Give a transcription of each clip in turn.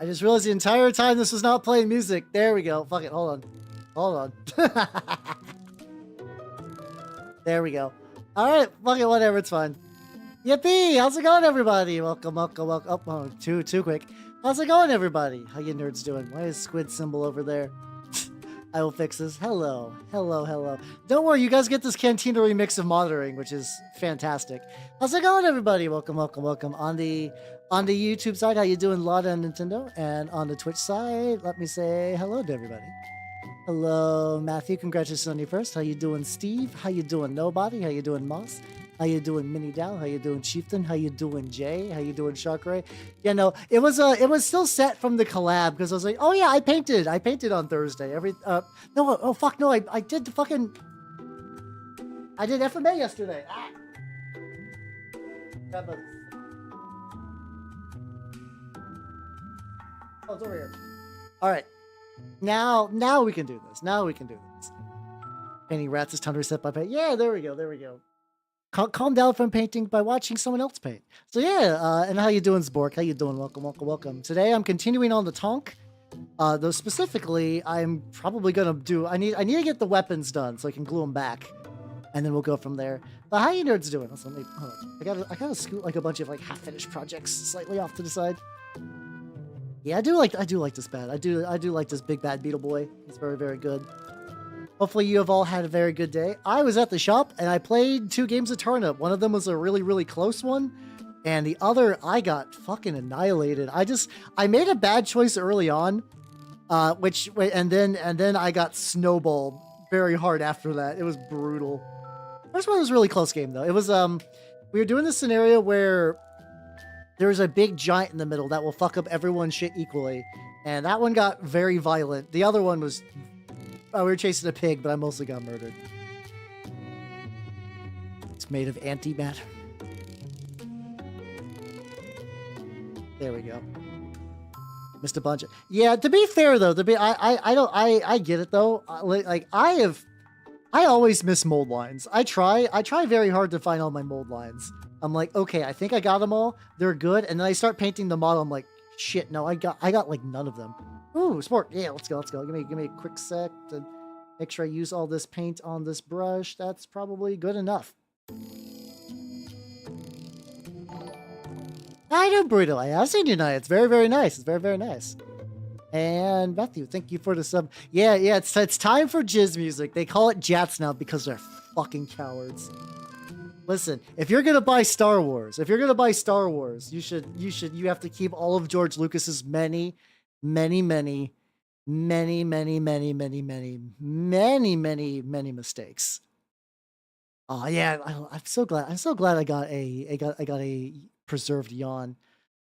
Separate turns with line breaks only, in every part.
I just realized the entire time this was not playing music. There we go. Fuck it. Hold on. There we go. All right. Fuck it. Whatever. It's fine. Yippee! How's it going, everybody? Welcome. Oh, too quick. How's it going, everybody? How you nerds doing? Why is squid symbol over there? I will fix this. Hello. Don't worry, you guys get this Cantina remix of monitoring, which is fantastic. How's it going, everybody? Welcome. On the YouTube side, how you doing, Lotta and Nintendo? And on the Twitch side, let me say hello to everybody. Hello, Matthew. Congratulations on your first. How you doing, Steve? How you doing, Nobody? How you doing, Moss? How you doing, Mini Dow? How you doing, Chieftain? How you doing, Jay? How you doing, Sharkray? Yeah, no, it was still set from the collab because I was like, oh yeah, I painted on Thursday. I did FMA yesterday. Ah. Oh, it's over here. All right, now we can do this. Painting rats is time to reset by paint. Yeah, there we go. Calm down from painting by watching someone else paint. So yeah, and how you doing, Zbork? How you doing? Welcome. Today I'm continuing on the Tonk. Though specifically, I'm probably gonna do. I need to get the weapons done so I can glue them back, and then we'll go from there. But how you nerds doing? Also, I gotta scoot like a bunch of like half-finished projects slightly off to the side. Yeah, I do like this bad. I do like this big bad beetle boy. He's very, very good. Hopefully you have all had a very good day. I was at the shop and I played 2 games of Turnip. One of them was a really, really close one. And the other, I got fucking annihilated. I made a bad choice early on, and then I got snowballed very hard after that. It was brutal. First one was a really close game though. It was, we were doing this scenario where there's a big giant in the middle that will fuck up everyone's shit equally. And that one got very violent. The other one was... we were chasing a pig, but I mostly got murdered. It's made of antimatter. There we go. Missed a bunch of... Yeah, to be fair though, I get it though. Like I always miss mold lines. I try very hard to find all my mold lines. I'm like, okay, I think I got them all. They're good, and then I start painting the model. I'm like, shit, no, I got like none of them. Ooh, sport. Yeah, let's go. Give me a quick sec to make sure I use all this paint on this brush. That's probably good enough. I know, Burrito. I have seen you tonight. It's very, very nice. It's very, very nice. And Matthew, thank you for the sub. Yeah, it's time for jizz music. They call it Jats now because they're fucking cowards. Listen, if you're gonna buy Star Wars, you have to keep all of George Lucas's many mistakes. Oh yeah, I'm so glad I got a preserved yawn.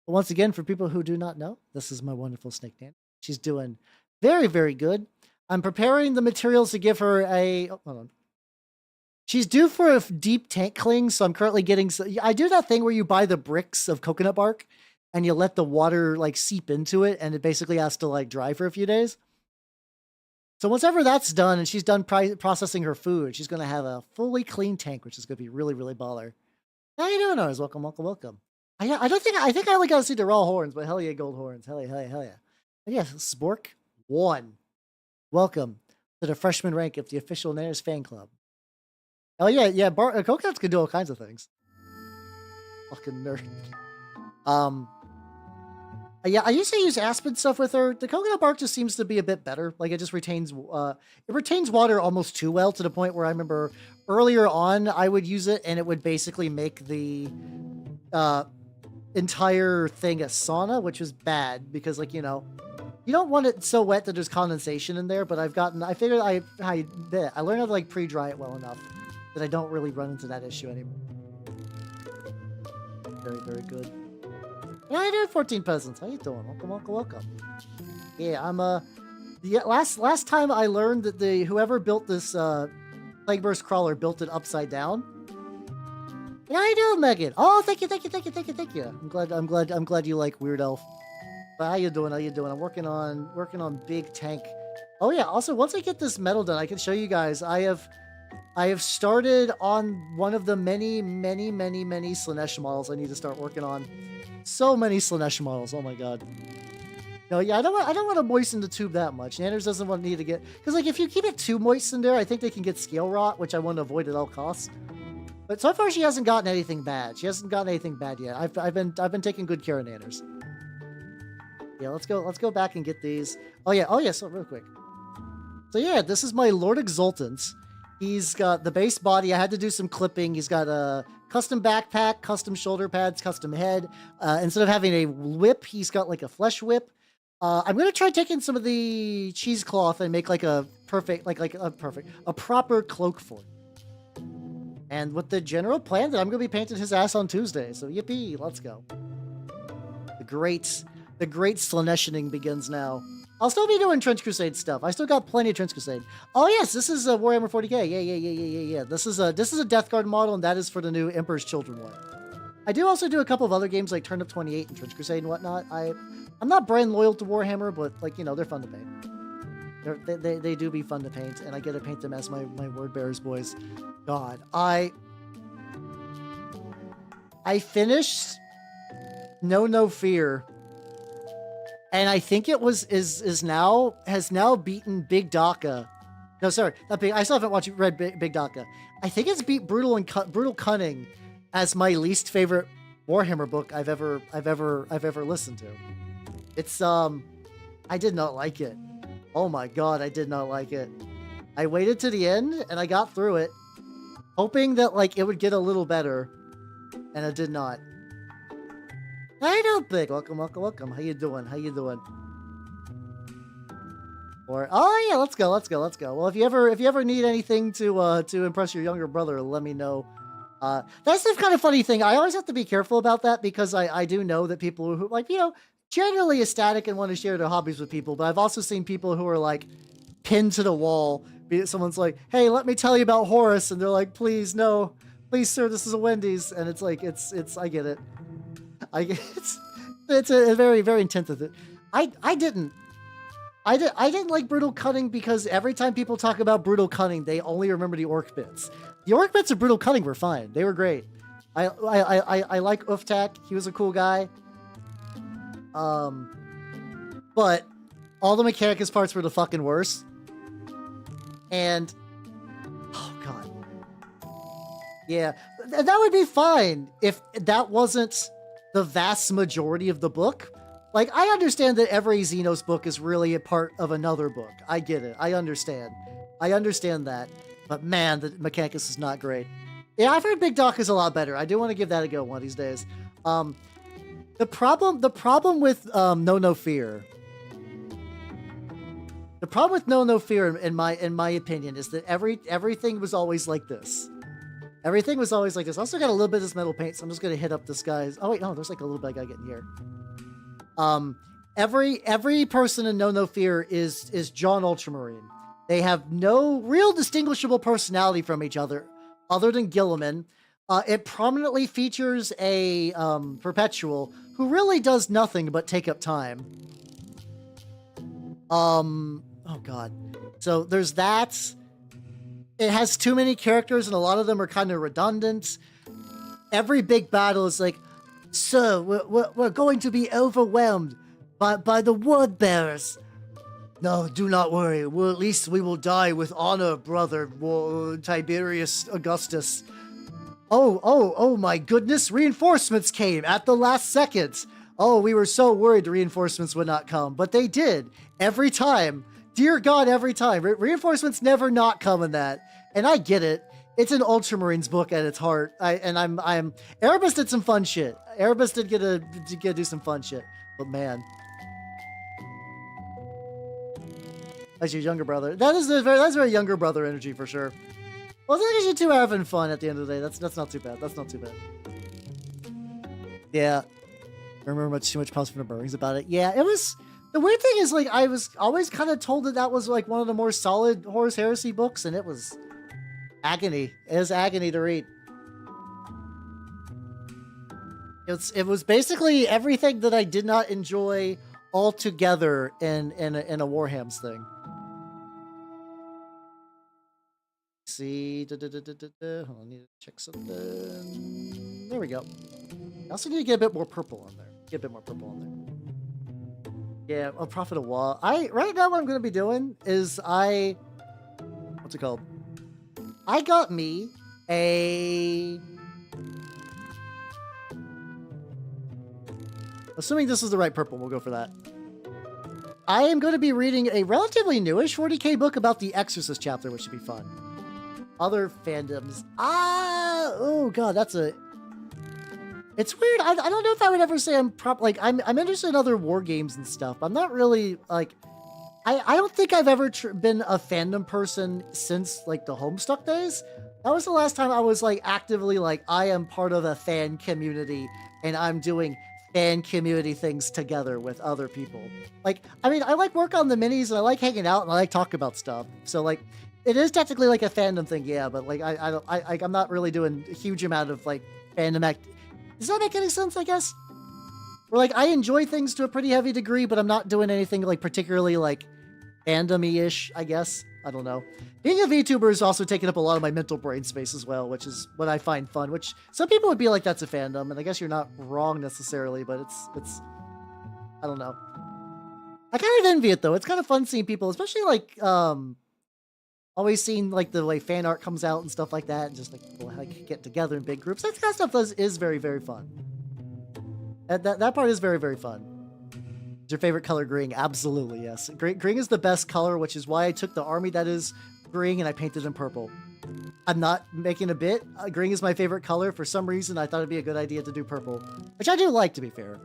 But once again, for people who do not know, this is my wonderful snake Nan. She's doing very, very good. I'm preparing the materials to give her a... Oh, hold on. She's due for a deep tank cling, so I'm currently getting... I do that thing where you buy the bricks of coconut bark and you let the water like seep into it, and it basically has to like dry for a few days. So once ever that's done and she's done processing her food, she's going to have a fully clean tank, which is going to be really, really baller. How you doing, Ours? Welcome. I think I only got to see the raw horns, but hell yeah, gold horns. Hell yeah. But yeah, Spork 1. Welcome to the freshman rank of the official Nanners fan club. Oh yeah, coconuts can do all kinds of things. Fucking nerd. Yeah, I used to use aspen stuff with her. The coconut bark just seems to be a bit better. Like it just retains, water almost too well, to the point where I remember earlier on I would use it and it would basically make the entire thing a sauna, which was bad because, like, you know, you don't want it so wet that there's condensation in there. But I figured I learned how to like pre-dry it well enough that I don't really run into that issue anymore. Very, very good. Yeah, I do 14 peasants. How you doing? Welcome. Yeah, I'm last time I learned that whoever built this Plagueburst crawler built it upside down. Yeah, how you doing, Megan? Oh, thank you. I'm glad you like Weird Elf. But how you doing? I'm working on big tank. Oh yeah, also once I get this metal done, I can show you guys. I have started on one of the many Slaanesh models I need to start working on. So many Slaanesh models, oh my god. No, yeah, I don't want to moisten the tube that much. Nanners doesn't want need to get, because like if you keep it too moist in there, I think they can get scale rot, which I want to avoid at all costs. But so far, she hasn't gotten anything bad. She hasn't gotten anything bad yet. I've been taking good care of Nanners. Yeah, let's go back and get these. Oh yeah. So real quick. So yeah, this is my Lord Exultant. He's got the base body. I had to do some clipping. He's got a custom backpack, custom shoulder pads, custom head. Instead of having a whip, he's got like a flesh whip. I'm gonna try taking some of the cheesecloth and make like a perfect, a proper cloak for it. And with the general plan that I'm gonna be painting his ass on Tuesday. So yippee, let's go. The great Slaneshening begins now. I'll still be doing Trench Crusade stuff. I still got plenty of Trench Crusade. Oh yes, this is a Warhammer 40k. Yeah. This is a Death Guard model, and that is for the new Emperor's Children one. I do also do a couple of other games like Turnip 28 and Trench Crusade and whatnot. I'm not brand loyal to Warhammer, but like, you know, they're fun to paint. They do be fun to paint, and I get to paint them as my word bearers boys. God, I finished No Fear, and I think it has now beaten Big Daka. No, sorry, not Big. I still haven't read Big Daka. I think it's beat Brutal Cunning as my least favorite Warhammer book I've ever listened to. It's I did not like it. Oh my god, I did not like it. I waited to the end and I got through it, hoping that like it would get a little better, and it did not. I don't think. Welcome. How you doing? Or oh yeah, let's go. Well, if you ever need anything to impress your younger brother, let me know. That's the kind of funny thing. I always have to be careful about that because I do know that people who like, you know, generally ecstatic and want to share their hobbies with people, but I've also seen people who are like pinned to the wall. Someone's like, "Hey, let me tell you about Horus," and they're like, "Please, no, please, sir, this is a Wendy's," and it's like, it's. I get it. It's a very, very intense of it. I didn't like Brutal Cunning because every time people talk about Brutal Cunning, they only remember the orc bits. The orc bits of Brutal Cunning were fine. They were great. I like Uftak. He was a cool guy. But all the Mechanicus parts were the fucking worst. And oh god. Yeah, that would be fine if that wasn't the vast majority of the book. Like, I understand that every Xenos book is really a part of another book. I get it. I understand that. But man, the Mechanicus is not great. Yeah, I've heard Big Doc is a lot better. I do want to give that a go one of these days. The problem with No Fear. The problem with No Fear, in my opinion, is that everything was always like this. Everything was always like this. I also got a little bit of this metal paint, so I'm just gonna hit up this guy's. Oh wait, no, there's like a little bit I gotta get in here. Every person in No Fear is John Ultramarine. They have no real distinguishable personality from each other than Gilliman. It prominently features a Perpetual who really does nothing but take up time. Oh god. So there's that. It has too many characters, and a lot of them are kind of redundant. Every big battle is like, "Sir, we're going to be overwhelmed by the word bearers." "No, do not worry. Well, at least we will die with honor, brother Tiberius Augustus." Oh my goodness, reinforcements came at the last second. Oh, we were so worried the reinforcements would not come, but they did. Every time. Dear God, every time. Reinforcements never not come in that. And I get it. It's an Ultramarines book at its heart. Erebus did some fun shit. Erebus did get to do some fun shit. But man. That's your younger brother. That's very younger brother energy for sure. Well, as long as you two are having fun at the end of the day, that's not too bad. That's not too bad. Yeah. I remember too much positive burnings about it. Yeah, it was. The weird thing is, like, I was always kind of told that was like one of the more solid Horus Heresy books, and it was agony. It was agony to read. It was basically everything that I did not enjoy all together in a Warhams thing. See, hold on, I need to check something. There we go. I also need to get a bit more purple on there. Yeah, I'll profit a wall. Right now what I'm gonna be doing is what's it called? I got me a, assuming this is the right purple, we'll go for that. I am going to be reading a relatively newish 40k book about the Exorcist chapter, which should be fun. Other fandoms. Oh god, it's weird. I don't know if I would ever say I'm I'm interested in other war games and stuff. I'm not really like, I don't think I've ever been a fandom person since like the Homestuck days. That was the last time I was like actively like, I am part of a fan community and I'm doing fan community things together with other people. Like, I mean, I like work on the minis and I like hanging out and I like talking about stuff. So like, it is technically like a fandom thing, yeah. But like, I'm not really doing a huge amount of like fandom Does that make any sense? I guess. Or like, I enjoy things to a pretty heavy degree, but I'm not doing anything like particularly like fandom-y-ish, I guess. I don't know. Being a VTuber is also taking up a lot of my mental brain space as well, which is what I find fun, which some people would be like, that's a fandom, and I guess you're not wrong necessarily, but it's, I don't know. I kind of envy it though. It's kind of fun seeing people, especially like, always seeing like the way fan art comes out and stuff like that, and just like people like get together in big groups. That kind of stuff is very, very fun. That part is very, very fun. Is your favorite color green? Absolutely, yes. Green is the best color, which is why I took the army that is green and I painted in purple. I'm not making a bit. Green is my favorite color. For some reason, I thought it'd be a good idea to do purple, which I do like, to be fair.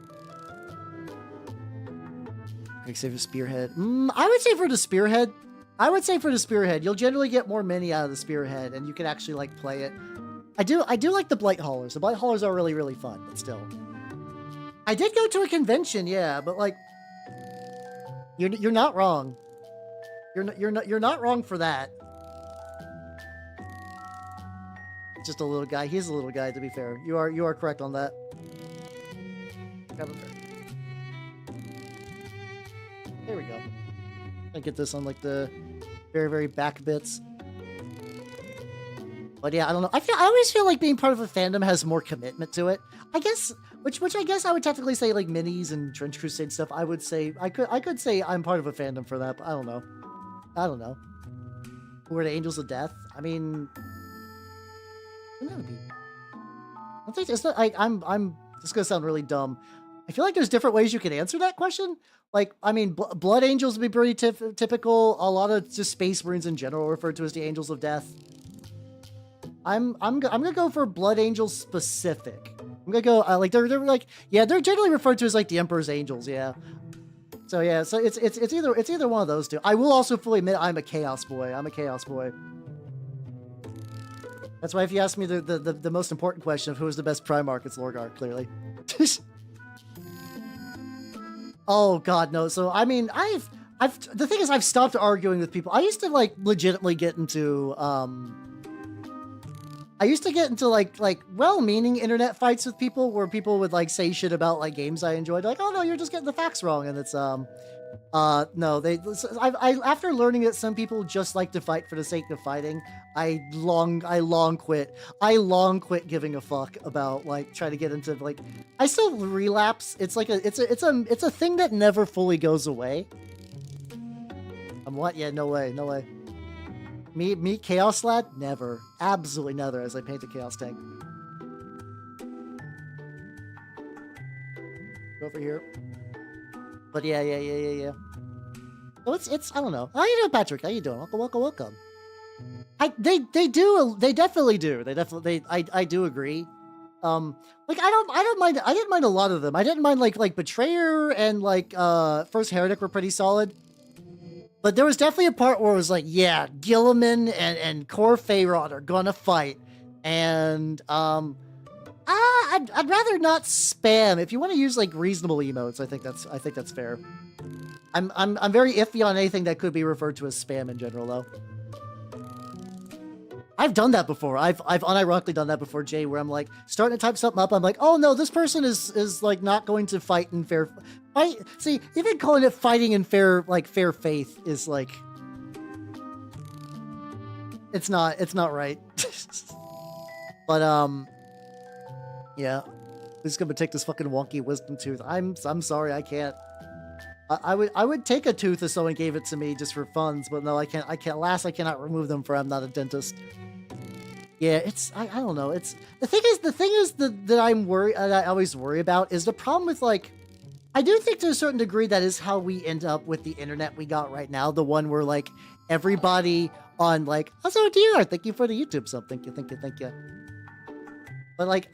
Quick save a spearhead. I would say for the spearhead. I would say for the spearhead, you'll generally get more mini out of the spearhead, and you can actually like play it. I do like the blight haulers. The blight haulers are really, really fun, but still. I did go to a convention, yeah, but like, you're not wrong. You're not wrong for that. Just a little guy. He's a little guy, to be fair. You are correct on that. There we go. I get this on like the very, very back bits. But yeah, I don't know. I always feel like being part of a fandom has more commitment to it. I guess, which I guess I would technically say like minis and Trench Crusade stuff. I would say I could say I'm part of a fandom for that, but I don't know. I don't know. Who are the Angels of Death? I mean, wouldn't that be? I think it's not. I'm. This is gonna sound really dumb. I feel like there's different ways you can answer that question. Like, I mean, Blood Angels would be pretty typical. A lot of just Space Marines in general referred to as the Angels of Death. I'm gonna go for Blood Angels specific. I'm gonna go like they're like, yeah, they're generally referred to as like the Emperor's Angels, yeah. So yeah, so it's either one of those two. I will also fully admit I'm a Chaos boy. I'm a Chaos boy. That's why if you ask me the most important question of who is the best Primarch, it's Lorgar, clearly. Oh god, no. So I mean, the thing is, I've stopped arguing with people. I used to like legitimately get into like well-meaning internet fights with people where people would like say shit about like games I enjoyed. Like, oh no, you're just getting the facts wrong, and it's no, after learning that some people just like to fight for the sake of fighting, I long quit. I long quit giving a fuck about like trying to get into like. I still relapse. It's like it's a thing that never fully goes away. What? Yeah, no way, no way. Me, Chaos Lad? Never. Absolutely never, as I paint a Chaos Tank. Go over here. But yeah. So it's I don't know. How you doing, Patrick? How you doing? Welcome. They definitely do. I do agree. Like I didn't mind a lot of them. I didn't mind like Betrayer and like First Heretic were pretty solid. But there was definitely a part where it was like, yeah, Gilliman and Core Feyrod are gonna fight, and I'd rather not spam. If you want to use like reasonable emotes, I think that's fair. I'm very iffy on anything that could be referred to as spam in general, though. I've done that before. I've unironically done that before, Jay, where I'm like starting to type something up. I'm like, oh no, this person is like not going to fight in fair. See, even calling it fighting in fair faith is like, it's not right. But yeah, who's gonna take this fucking wonky wisdom tooth? I'm sorry, I can't. I would take a tooth if someone gave it to me just for funds, but no, I can't. I cannot remove them, for I'm not a dentist. Yeah, I don't know. It's the thing is that I'm worried. I always worry about is the problem with like. I do think to a certain degree that is how we end up with the internet we got right now. The one where like everybody on like, oh, so DR, thank you for the YouTube sub. Thank you. But like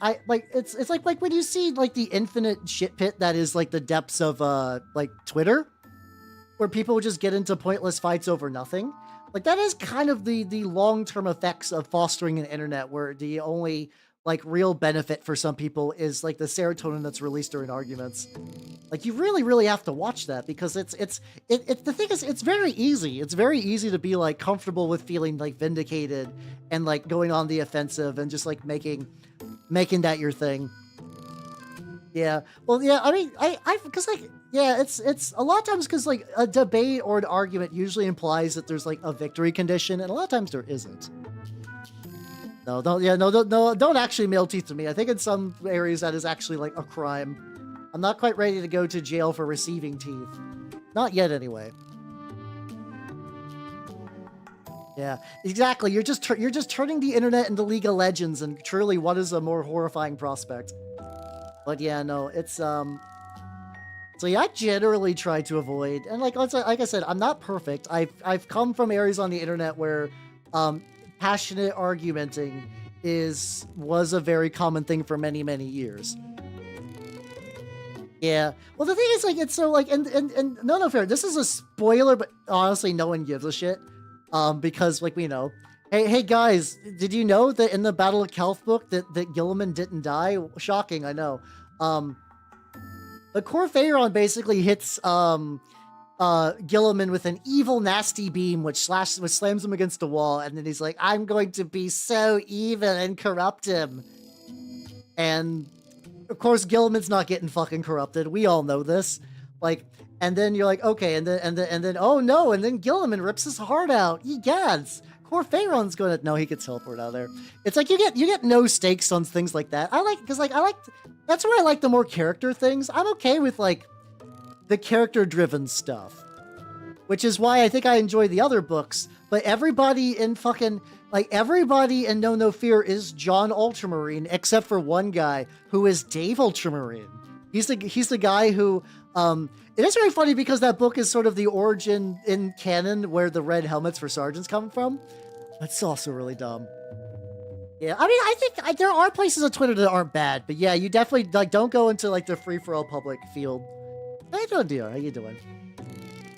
it's like when you see like the infinite shit pit that is like the depths of like Twitter, where people just get into pointless fights over nothing. Like that is kind of the long-term effects of fostering an internet where the only like real benefit for some people is like the serotonin that's released during arguments. Like you really have to watch that because it's the thing is it's very easy. It's very easy to be like comfortable with feeling like vindicated and like going on the offensive and just like making that your thing. Yeah. Well, yeah, I mean, because like, yeah, it's a lot of times because like a debate or an argument usually implies that there's like a victory condition, and a lot of times there isn't. No, don't actually mail teeth to me. I think in some areas that is actually like a crime. I'm not quite ready to go to jail for receiving teeth. Not yet, anyway. Yeah, exactly. You're just turning the internet into League of Legends, and truly, what is a more horrifying prospect? But yeah, no, it's so yeah, I generally try to avoid, and like I said, I'm not perfect. I've come from areas on the internet where passionate argumenting was a very common thing for many years. Yeah. Well, the thing is, like, it's so like, and no, fair. This is a spoiler, but honestly, no one gives a shit. Because like we know, hey guys, did you know that in the Battle of Kelth book that Gilliman didn't die? Shocking, I know. But Corphaeron basically hits Gilliman with an evil, nasty beam, which slams him against a wall, and then he's like, "I'm going to be so evil and corrupt him." And of course, Gilliman's not getting fucking corrupted. We all know this. Like, and then you're like, okay, and then oh no, and then Gilliman rips his heart out. Egads. Corphaeron's gonna he gets teleported out of there. It's like you get no stakes on things like that. That's where I like the more character things. I'm okay with like the character-driven stuff, which is why I think I enjoy the other books. But everybody in No Fear is John Ultramarine, except for one guy who is Dave Ultramarine. He's the guy who it is very funny because that book is sort of the origin in canon where the red helmets for sergeants come from. That's also really dumb. Yeah, I mean, I think there are places on Twitter that aren't bad, but yeah, you definitely like don't go into like the free-for-all public field. How you doing, dear? How you doing?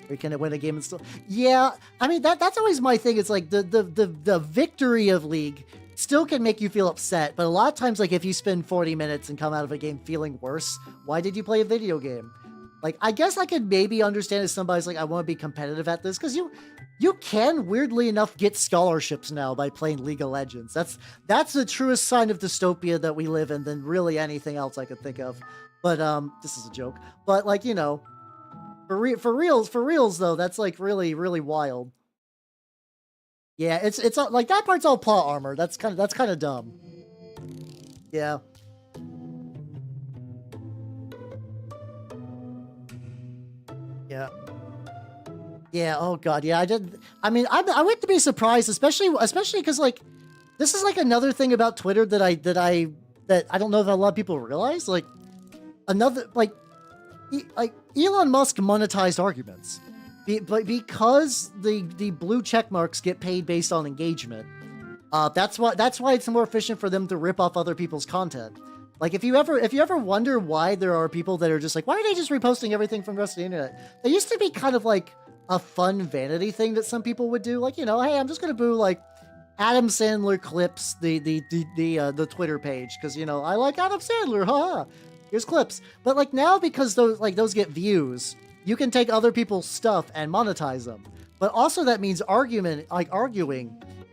We can win a game and still. Yeah, I mean that's always my thing. It's like the victory of League still can make you feel upset, but a lot of times, like if you spend 40 minutes and come out of a game feeling worse, why did you play a video game? Like, I guess I could maybe understand if somebody's like, I want to be competitive at this, because you can, weirdly enough, get scholarships now by playing League of Legends. That's the truest sign of dystopia that we live in than really anything else I could think of. But, this is a joke. But, like, you know, for reals, though, that's, like, really wild. Yeah, it's like, that part's all plot armor. That's kind of dumb. Yeah. Yeah. Yeah. Oh God. Yeah. I mean, I wouldn't be surprised, especially because like, this is like another thing about Twitter that I don't know if a lot of people realize. Like, another like Elon Musk monetized arguments, but because the blue check marks get paid based on engagement. That's why it's more efficient for them to rip off other people's content. Like, if you ever wonder why there are people that are just like, why are they just reposting everything from the rest of the internet? It used to be kind of like a fun vanity thing that some people would do. Like, you know, hey, I'm just gonna do like Adam Sandler clips the Twitter page because, you know, I like Adam Sandler. Haha. Here's clips. But like now, because those get views, you can take other people's stuff and monetize them. But also that means arguing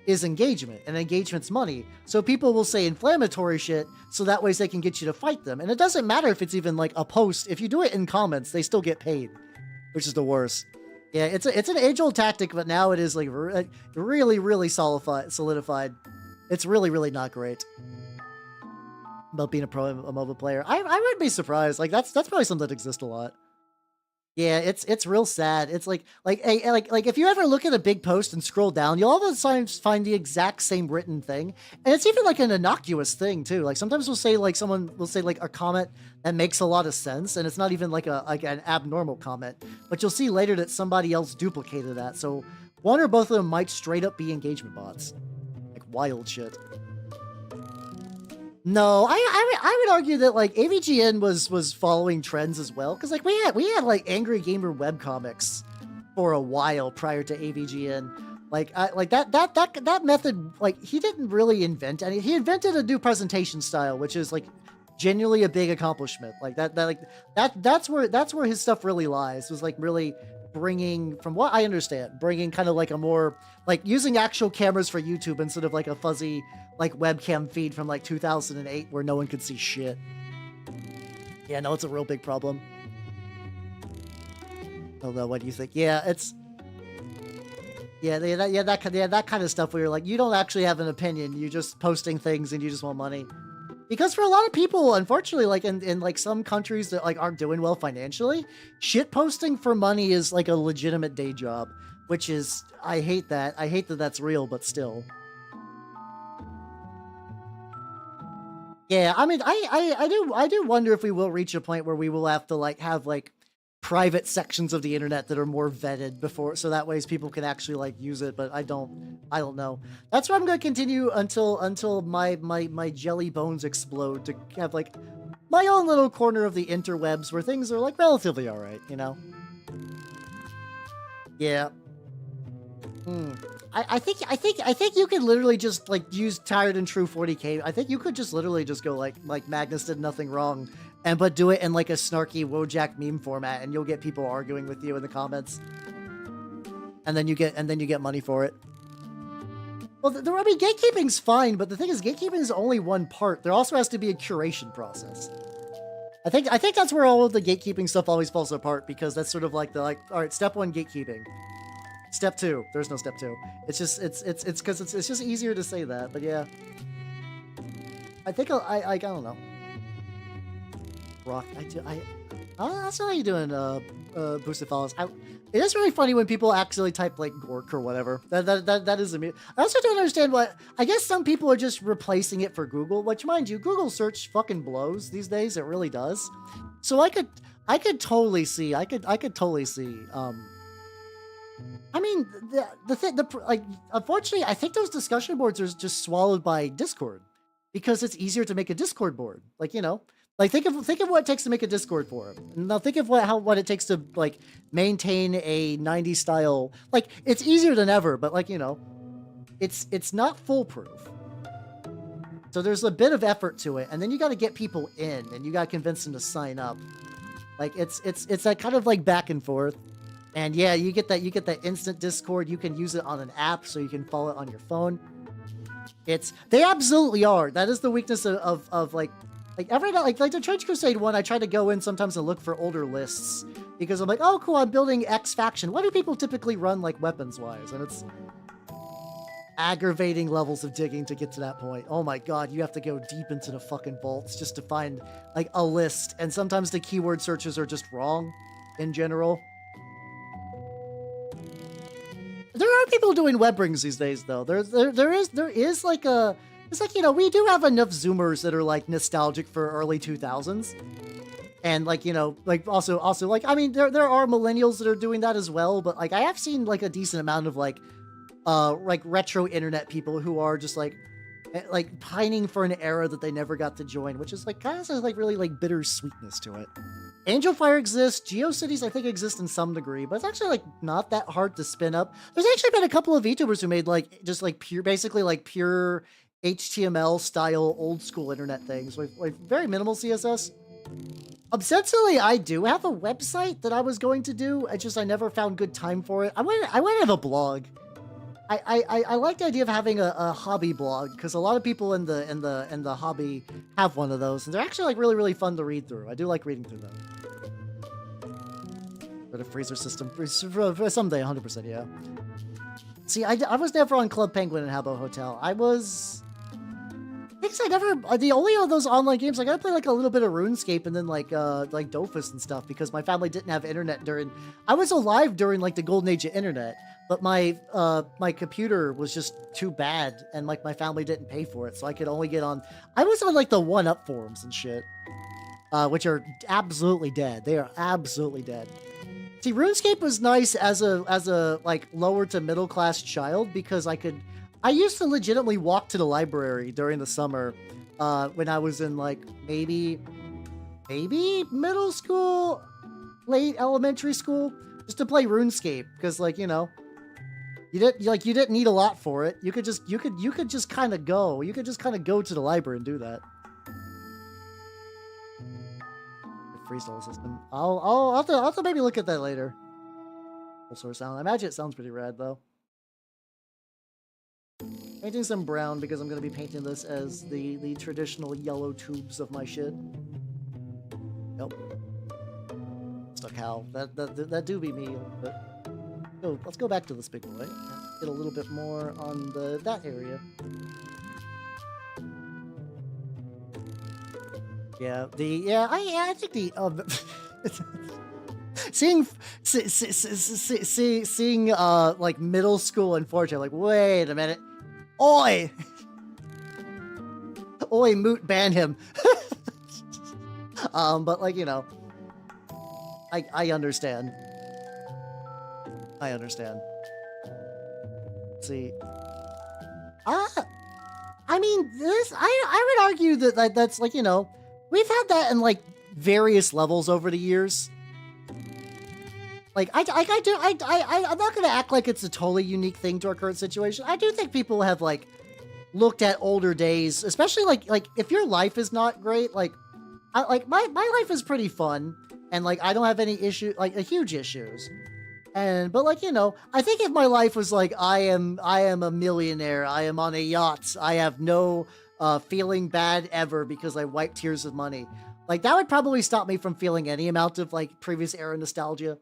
is engagement, and engagement's money. So people will say inflammatory shit so that way they can get you to fight them. And it doesn't matter if it's even like a post. If you do it in comments, they still get paid, which is the worst. Yeah, it's an age-old tactic, but now it is like really solidified. It's really not great about being a pro MOBA player. I wouldn't be surprised. Like that's probably something that exists a lot. Yeah, it's real sad. It's like if you ever look at a big post and scroll down, you'll all of a sudden find the exact same written thing, and it's even like an innocuous thing too. Like sometimes we'll say like someone will say like a comment that makes a lot of sense, and it's not even like an abnormal comment, but you'll see later that somebody else duplicated that. So one or both of them might straight up be engagement bots, like wild shit. No, I would argue that like AVGN was following trends as well, because like we had like Angry Gamer webcomics for a while prior to AVGN. Like that method, like he didn't really invent any. He invented a new presentation style, which is like genuinely a big accomplishment. Like that's where his stuff really lies. Was like really bringing, from what I understand, bringing kind of like a more like using actual cameras for YouTube instead of like a fuzzy like webcam feed from like 2008 where no one could see shit. Yeah, no, it's a real big problem. I don't know, what do you think? Yeah, it's that kind of stuff where you're like, you don't actually have an opinion, you're just posting things and you just want money. Because for a lot of people, unfortunately, like in like some countries that like aren't doing well financially, shit posting for money is like a legitimate day job, which is, I hate that. I hate that that's real, but still. Yeah, I mean, I do wonder if we will reach a point where we will have to like have like private sections of the internet that are more vetted before, so that ways people can actually like use it. But I don't know. That's where I'm going to continue until my jelly bones explode, to have like my own little corner of the interwebs where things are like relatively all right, you know? Yeah. I think you could literally just like use Tired and True 40k. I think you could just literally just go like Magnus did nothing wrong, but do it in like a snarky Wojak meme format, and you'll get people arguing with you in the comments, and then you get money for it. Well, I mean, gatekeeping's fine, but the thing is, gatekeeping is only one part. There also has to be a curation process. I think that's where all of the gatekeeping stuff always falls apart, because that's sort of like all right, step one, gatekeeping. Step two, there's no step two. It's just it's because it's just easier to say that, but yeah. I think I don't know. Rock, that's how you doing, boosted follows. It is really funny when people actually type like Gork or whatever. That is amusing. I also don't understand why. I guess some people are just replacing it for Google, which, mind you, Google search fucking blows these days. It really does. So I could totally see. I could totally see. I mean, like, unfortunately, I think those discussion boards are just swallowed by Discord, because it's easier to make a Discord board. Like, you know, like think of what it takes to make a Discord forum. Now think of what it takes to like maintain a 90s style. Like, it's easier than ever, but like, you know, it's not foolproof. So there's a bit of effort to it, and then you got to get people in, and you got to convince them to sign up. Like, it's that kind of like back and forth. And yeah, you get that instant Discord. You can use it on an app, so you can follow it on your phone. They absolutely are. That is the weakness of like every like the Trench Crusade one. I try to go in sometimes and look for older lists, because I'm like, oh cool, I'm building X faction. What do people typically run like weapons wise? And it's aggravating levels of digging to get to that point. Oh my god, you have to go deep into the fucking vaults just to find like a list, and sometimes the keyword searches are just wrong in general. There are people doing web rings these days, though. There is like a, it's like, you know, we do have enough Zoomers that are like nostalgic for early 2000s, and like, you know, like also like, I mean, there are millennials that are doing that as well, but like I have seen like a decent amount of like retro internet people who are just like pining for an era that they never got to join, which is like kind of like really like bittersweetness to it. Angel Fire exists. GeoCities, I think, exist in some degree, but it's actually like not that hard to spin up. There's actually been a couple of VTubers who made like just like basically like pure HTML style old school internet things with like very minimal CSS. Obsessively, I do have a website that I was going to do. I never found good time for it. I want to have a blog. I like the idea of having a hobby blog, because a lot of people in the hobby have one of those, and they're actually like really fun to read through. I do like reading through them. But a freezer system for someday, 100%, yeah. See, I was never on Club Penguin and Habbo Hotel. I I never, the only of those online games, like I played like a little bit of RuneScape and then like Dofus and stuff because my family didn't have internet I was alive during like the golden age of internet, but my computer was just too bad and like my family didn't pay for it. So I could only get on, I was on like the 1UP forums and shit, which are absolutely dead. They are absolutely dead. See, RuneScape was nice as a like lower to middle class child because I used to legitimately walk to the library during the summer when I was in like maybe middle school, late elementary school, just to play RuneScape because like, you know, you didn't need a lot for it. You could just kind of go. You could just kind of go to the library and do that. Freestyle system. I'll have to maybe look at that later. Full source sound. I imagine it sounds pretty rad though. Painting some brown because I'm going to be painting this as the traditional yellow tubes of my shit. Nope. Stuck how. That do be me. But let's go back to this big boy. Get a little bit more on that area. Yeah, I think the seeing like middle school and fortune, like wait a minute. Oi! Oi, moot, ban him. But like, you know, I understand. I understand. Let's see. I mean, I would argue that that's like, you know, we've had that in like various levels over the years. Like I'm not gonna act like it's a totally unique thing to our current situation. I do think people have like looked at older days, especially like if your life is not great, like my life is pretty fun and like I don't have any issue like huge issues. But like, you know, I think if my life was like I am a millionaire, I am on a yacht, I have no feeling bad ever because I wiped tears of money, like that would probably stop me from feeling any amount of like previous era nostalgia.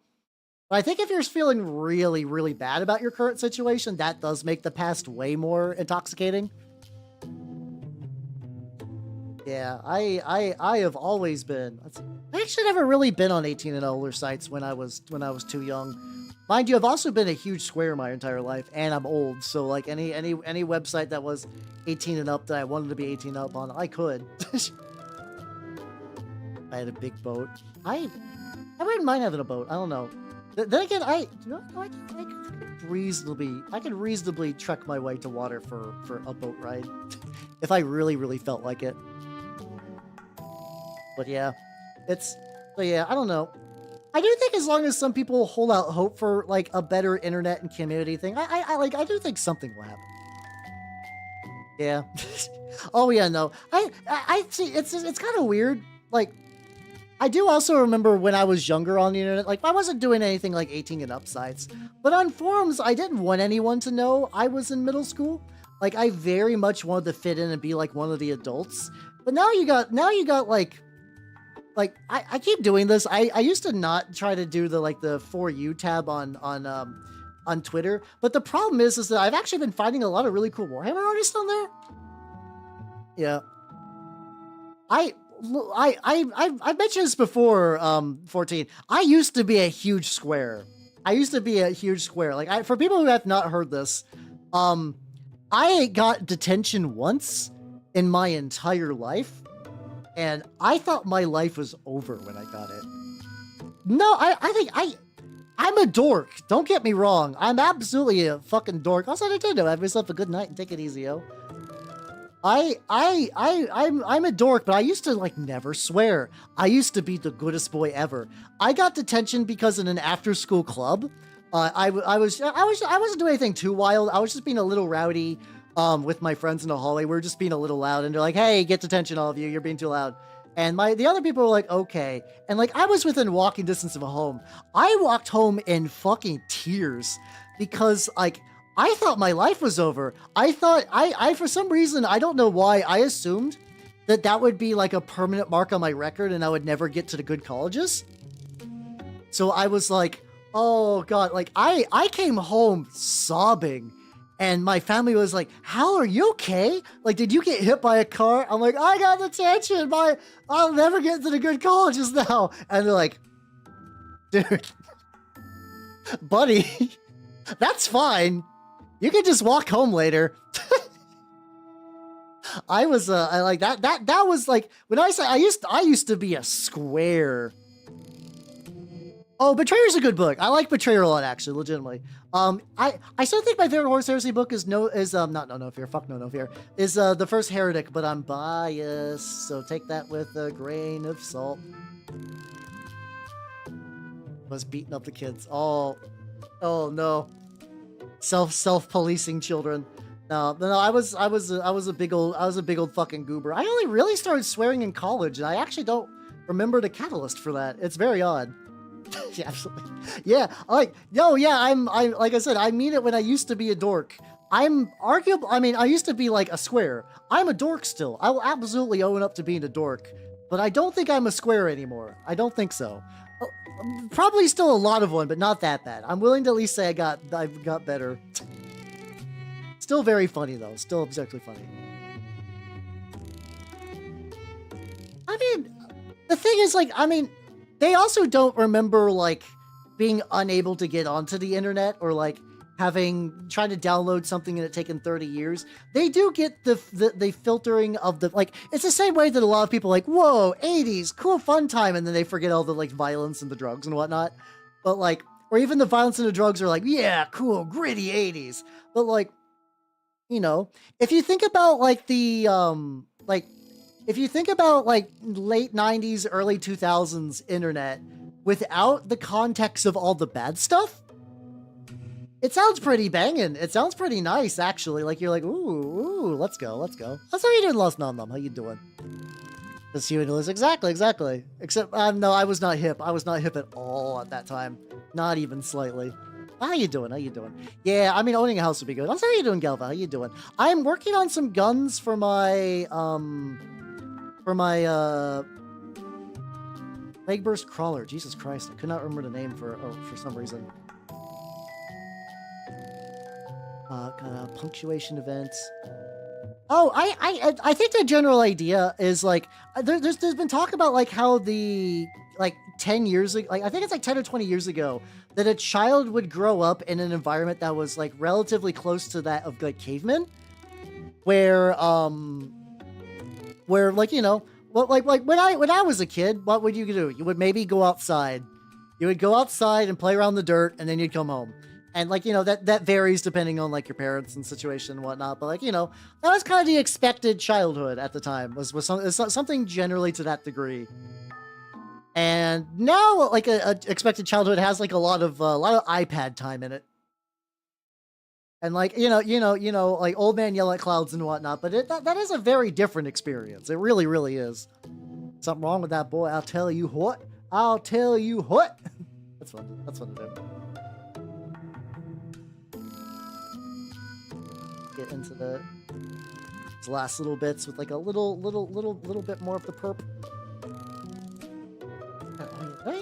But I think if you're feeling really, really bad about your current situation, that does make the past way more intoxicating. Yeah, I have always been. I actually never really been on 18 and older sites when I was too young. Mind you, I've also been a huge square my entire life, and I'm old, so like any website that was 18 and up that I wanted to be 18 up on, I could. I had a big boat. I wouldn't mind having a boat. I don't know. Then again, I could reasonably trek my way to water for a boat ride if I really, really felt like it. But yeah, I don't know. I do think as long as some people hold out hope for like a better internet and community thing, I do think something will happen. Yeah. Oh yeah, no. I see. It's kind of weird. Like, I do also remember when I was younger on the internet, like I wasn't doing anything like 18 and up sites, but on forums, I didn't want anyone to know I was in middle school. Like I very much wanted to fit in and be like one of the adults. But now you got like I keep doing this. I used to not try to do the For You tab on Twitter, but the problem is that I've actually been finding a lot of really cool Warhammer artists on there. Yeah. I've mentioned this before, 14. I used to be a huge square. Like, for people who have not heard this, I got detention once in my entire life, and I thought my life was over when I got it. No, I think I'm a dork. Don't get me wrong. I'm absolutely a fucking dork. Also, Nintendo, have yourself a good night and take it easy, yo. I'm a dork, but I used to like never swear. I used to be the goodest boy ever. I got detention because in an after-school club, I wasn't doing anything too wild. I was just being a little rowdy with my friends in the hallway. We were just being a little loud, and they're like, "Hey, get detention, all of you. You're being too loud." And the other people were like, "Okay." And like I was within walking distance of a home. I walked home in fucking tears because like I thought my life was over. I thought, I for some reason, I don't know why, I assumed that would be like a permanent mark on my record and I would never get to the good colleges. So I was like, oh God, like I came home sobbing And my family was like, "How are you okay? Like, did you get hit by a car?" I'm like, "I got detention. I'll never get into the good colleges now." And they're like, "Dude, buddy, that's fine. You can just walk home later." I was I like that was like when I say I used to be a square. Oh, Betrayer's a good book. I like Betrayer a lot, actually, legitimately. I still think my favorite Horse Heresy book is not No Fear. Fuck No Fear. Is The First Heretic, but I'm biased, so take that with a grain of salt. Was beating up the kids. Oh no. Self-policing children. No, I was a big old fucking goober. I only really started swearing in college, and I actually don't remember the catalyst for that. It's very odd. Yeah, absolutely. Yeah, like, I like I said, I mean it when I used to be a dork. I'm arguable. I mean, I used to be like a square. I'm a dork still. I will absolutely own up to being a dork, but I don't think I'm a square anymore. I don't think so. Probably still a lot of one, but not that bad. I'm willing to at least say I've got better. Still very funny though. Still objectively funny. I mean, the thing is, like, I mean, they also don't remember, like, being unable to get onto the internet or, like, trying to download something and it taken 30 years. They do get the filtering of the, like, it's the same way that a lot of people are like, whoa, 80s, cool, fun time, and then they forget all the, like, violence and the drugs and whatnot. But, like, or even the violence and the drugs are like, yeah, cool, gritty 80s. But, like, you know, if you think about, like, if you think about, like, late 90s, early 2000s internet, without the context of all the bad stuff, it sounds pretty banging. It sounds pretty nice, actually. Like, you're like, ooh, let's go. That's how you doing, Lost Nom Nom. How you doing? That's you and Liz. Exactly. Except, no, I was not hip. I was not hip at all at that time. Not even slightly. How you doing? Yeah, I mean, owning a house would be good. How you doing, Galva? How you doing? I'm working on some guns for my, Plagueburst Crawler. Jesus Christ, I could not remember the name for some reason. Punctuation events. Oh, I think the general idea is, like, there's been talk about, like, how the, like, 10 years ago, like, I think it's like 10 or 20 years ago, that a child would grow up in an environment that was, like, relatively close to that of, like, cavemen, where like, you know, well, like when I was a kid, what would you do? You would maybe go outside. You would go outside and play around the dirt, and then you'd come home. And, like, you know, that varies depending on, like, your parents and situation and whatnot. But, like, you know, that was kind of the expected childhood at the time. Was something generally to that degree. And now, like, a expected childhood has, like, a lot of iPad time in it. And, like, you know, like, old man yell at clouds and whatnot. But that is a very different experience. It really, really is. Something wrong with that boy. I'll tell you what. That's fun. That's fun to do. Get into the last little bits with, like, a little bit more of the perp.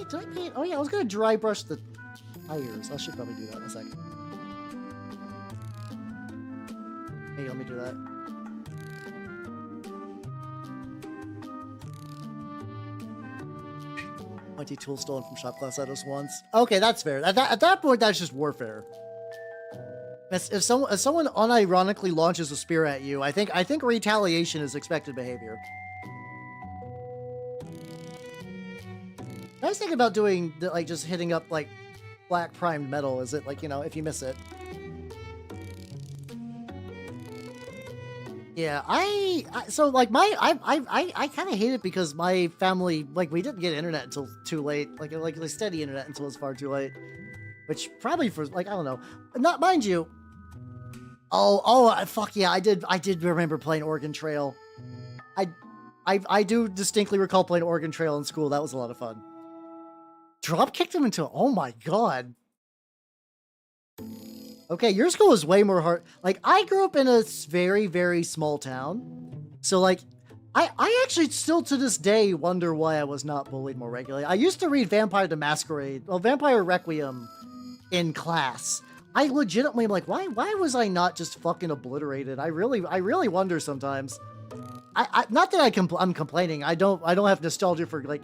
Did I paint? Oh yeah, I was gonna dry brush the tires. I should probably do that in a second. Hey, let me do that. Mighty tool stolen from shop class at us once. Okay, that's fair. At that point, that's just warfare. If someone unironically launches a spear at you, I think retaliation is expected behavior. I was thinking about doing like just hitting up like black primed metal. Is it like, you know, if you miss it? Yeah, so like I kind of hate it because my family, like, we didn't get internet until too late, like the steady internet until it's far too late, which probably for, like, I don't know, not, mind you. Fuck yeah, I did remember playing Oregon Trail. I do distinctly recall playing Oregon Trail in school. That was a lot of fun. Drop kicked him into, oh my god. Okay, your school is way more hard. Like, I grew up in a very, very small town. So, like, I actually still to this day wonder why I was not bullied more regularly. I used to read Vampire the Masquerade, well, Vampire Requiem in class. I legitimately am like, why was I not just fucking obliterated? I really wonder sometimes. Not that I'm complaining. I don't have nostalgia for like,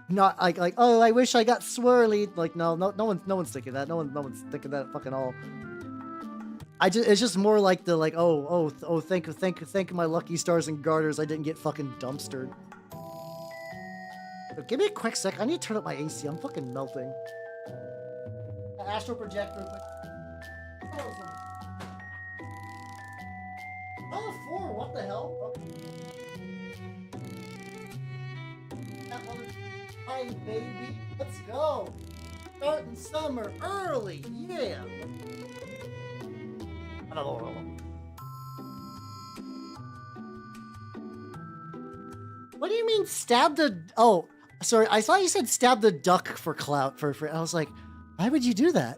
not like oh, I wish I got swirly. Like no one's thinking that. No one's thinking that fucking all. It's just more like the like oh thank my lucky stars and garters I didn't get fucking dumpstered. So give me a quick sec. I need to turn up my AC. I'm fucking melting. Astral project real quick. Oh, 4. What the hell? Oh. That one. Hi, baby. Let's go. Starting summer early. Yeah. Oh. What do you mean stab the... Oh, sorry. I thought you said stab the duck for clout. For I was like, why would you do that?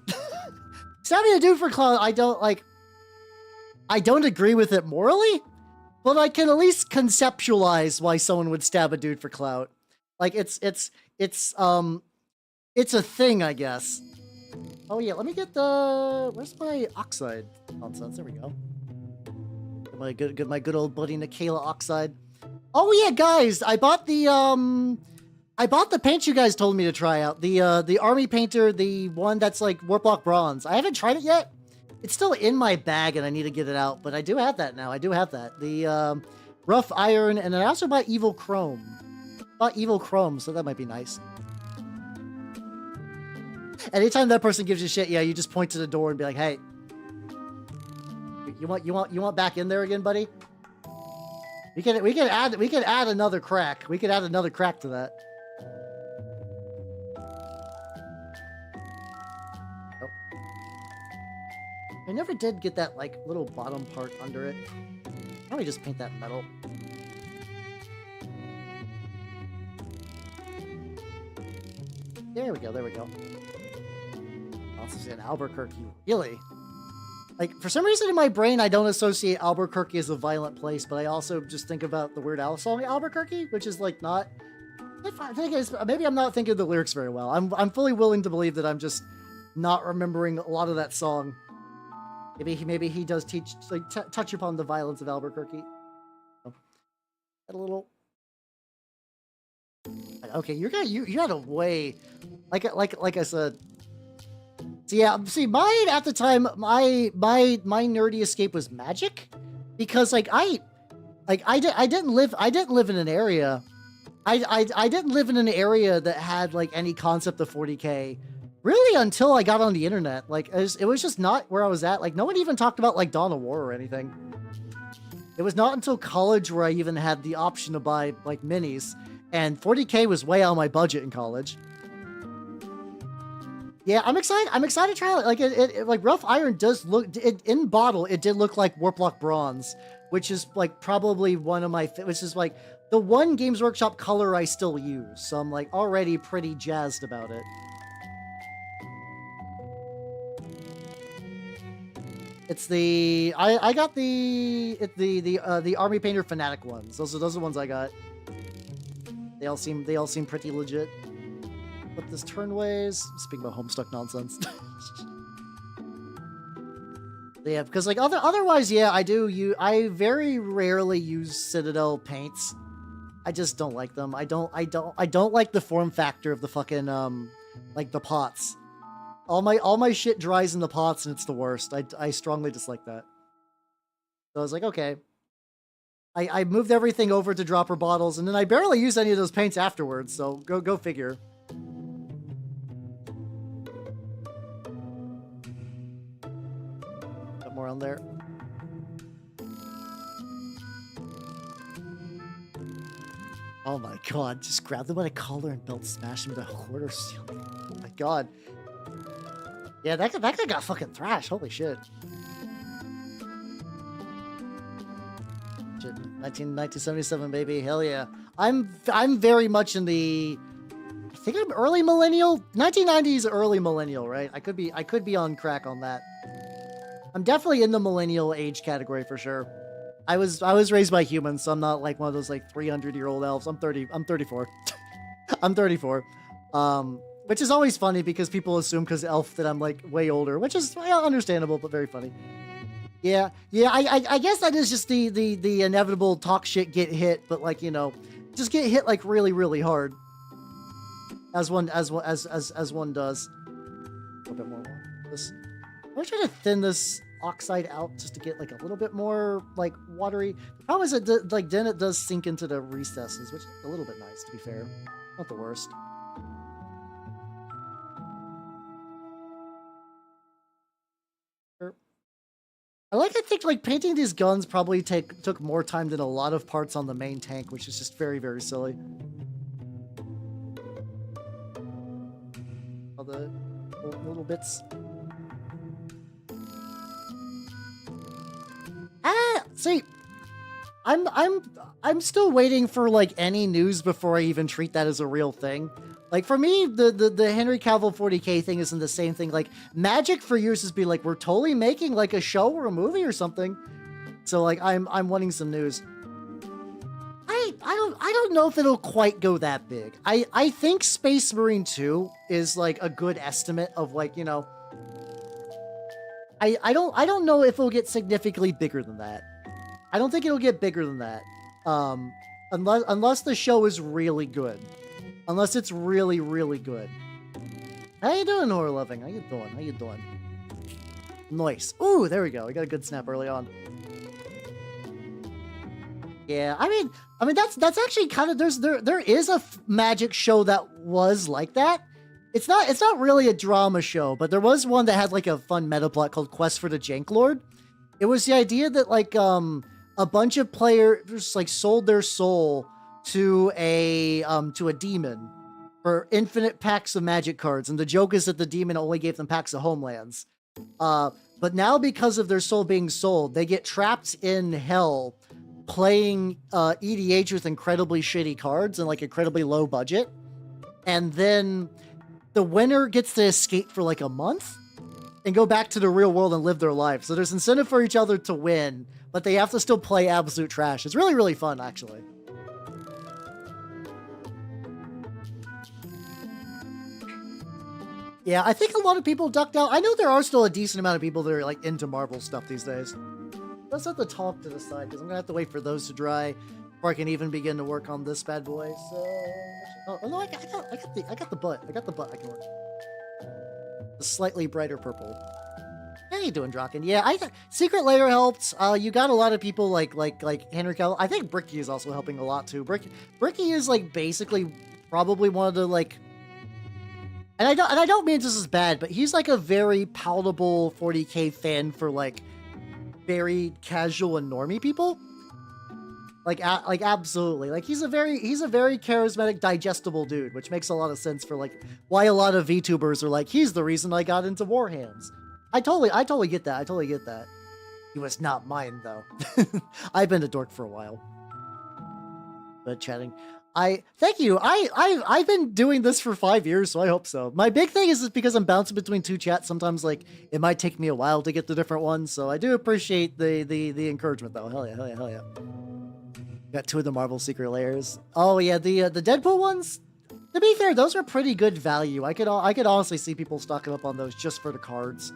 Stabbing a dude for clout, I don't agree with it morally, but I can at least conceptualize why someone would stab a dude for clout. Like it's a thing, I guess. Oh yeah, let me get the... Where's my oxide nonsense? There we go. My good old buddy Nikayla Oxide. Oh yeah, guys, I bought the paint you guys told me to try out. The army painter, the one that's like Warplock Bronze. I haven't tried it yet. It's still in my bag and I need to get it out, but I do have that now. I do have that. The Rough Iron, and I also bought Evil Chrome. Bought Evil Chrome, so that might be nice. Anytime that person gives you shit, yeah, you just point to the door and be like, "Hey, you want back in there again, buddy?" We can add another crack. We could add another crack to that. Oh. I never did get that like little bottom part under it. Probably just paint that metal. There we go. There we go. Also see an Albuquerque. Really? Like, for some reason in my brain, I don't associate Albuquerque as a violent place, but I also just think about the Weird Al song Albuquerque, which is like not... I think maybe I'm not thinking of the lyrics very well. I'm fully willing to believe that I'm just not remembering a lot of that song. Maybe he does teach, like, touch upon the violence of Albuquerque. Oh. Got a little... Okay, you got a way... Like I said... So yeah, see, mine at the time, my nerdy escape was magic, because like I didn't live in an area, I didn't live in an area that had like any concept of 40K, really until I got on the internet. Like it was just not where I was at. Like no one even talked about like Dawn of War or anything. It was not until college where I even had the option to buy like minis, and 40K was way out of my budget in college. Yeah, I'm excited. I'm excited to try it. Like it like Rough Iron does look in bottle. It did look like Warplock Bronze, which is like probably one of my, which is like the one Games Workshop color I still use. So I'm like already pretty jazzed about it. It's the I got the Army Painter Fanatic ones. Those are the ones I got. They all seem pretty legit. Flip this turnways. Speaking about Homestuck nonsense. Yeah, because like otherwise, yeah, I very rarely use Citadel paints. I just don't like them. I don't like the form factor of the fucking like the pots. All my shit dries in the pots and it's the worst. I strongly dislike that. So I was like, okay. I moved everything over to dropper bottles, and then I barely use any of those paints afterwards, so go figure. Got more on there. Oh my god, just grab them by the collar and belt smash them with a quarter seal. Oh my god. Yeah, that guy got fucking thrashed, holy shit. 1977, baby, hell yeah. I'm very much in the, I think I'm early millennial, 1990s early millennial, right? I could be on crack on that. I'm definitely in the millennial age category for sure. I was raised by humans, so I'm not like one of those like 300-year-old elves. I'm 34. I'm 34. which is always funny because people assume because elf that I'm like way older, which is understandable but very funny. Yeah. I guess that is just the inevitable talk shit, get hit, but like, you know, just get hit like really hard, as one does. A little bit more. This. I'm gonna try to thin this oxide out just to get like a little bit more like watery. The problem is that like then it does sink into the recesses, which is a little bit nice to be fair. Not the worst. I think like painting these guns probably took more time than a lot of parts on the main tank, which is just very silly. All the little bits. See, I'm still waiting for like any news before I even treat that as a real thing. Like for me, the Henry Cavill 40K thing isn't the same thing. Like Magic for years has been like, we're totally making like a show or a movie or something. So like I'm wanting some news. I don't know if it'll quite go that big. I think Space Marine 2 is like a good estimate of like, you know, I don't know if it'll get significantly bigger than that. I don't think it'll get bigger than that. Unless the show is really good. Unless it's really good. How you doing, Horror Loving? How you doing? Nice. Ooh, there we go. We got a good snap early on. Yeah, I mean that's actually kind of there is a Magic show that was like that. It's not really a drama show, but there was one that had like a fun meta plot called Quest for the Jank Lord. It was the idea that like a bunch of players like sold their soul to a demon for infinite packs of Magic cards, and the joke is that the demon only gave them packs of homelands. But now because of their soul being sold, they get trapped in hell playing EDH with incredibly shitty cards and like incredibly low budget, and then the winner gets to escape for like a month and go back to the real world and live their life. So there's incentive for each other to win, but they have to still play absolute trash. It's really fun, actually. Yeah, I think a lot of people ducked out. I know there are still a decent amount of people that are like into Marvel stuff these days. Let's set the talk to the side because I'm gonna have to wait for those to dry before I can even begin to work on this bad boy. So, oh no, I got the butt. I got the butt. I can work. The slightly brighter purple. How you doing, Draken? Yeah, Secret Lair helped. You got a lot of people like Henry Cavill. I think Bricky is also helping a lot too. Bricky is like basically probably one of the like, and I don't mean this is bad, but he's like a very palatable 40K fan for like very casual and normie people. Like absolutely. Like he's a very charismatic, digestible dude, which makes a lot of sense for like why a lot of VTubers are like, he's the reason I got into Warhams. I totally get that. He was not mine though. I've been a dork for a while. But chatting. Thank you. I've been doing this for 5 years, so I hope so. My big thing is because I'm bouncing between two chats. Sometimes like it might take me a while to get the different ones, so I do appreciate the encouragement though. Hell yeah. Got 2 of the Marvel Secret Lairs. Oh yeah, the Deadpool ones. To be fair, those are pretty good value. I could honestly see people stocking up on those just for the cards.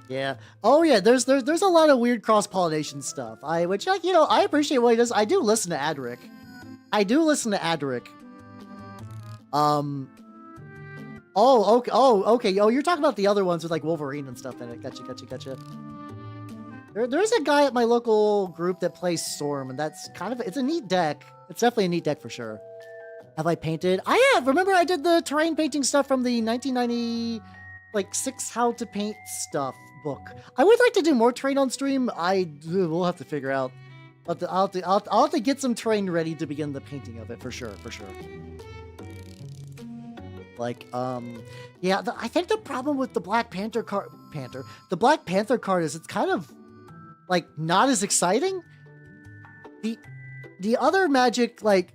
Yeah. Oh yeah. There's a lot of weird cross pollination stuff. Which like you know I appreciate what he does. I do listen to Adric. Oh okay. Oh, you're talking about the other ones with like Wolverine and stuff in it. Gotcha. There's a guy at my local group that plays Storm, and that's kind of it's a neat deck. It's definitely a neat deck for sure. Have I painted? I have. Remember, I did the terrain painting stuff from the 1996 How to Paint Stuff book. I would like to do more terrain on stream. We'll have to figure out. But I'll have to get some terrain ready to begin the painting of it for sure. Like, yeah. I think the problem with the Black Panther card, is it's kind of like not as exciting. The other Magic like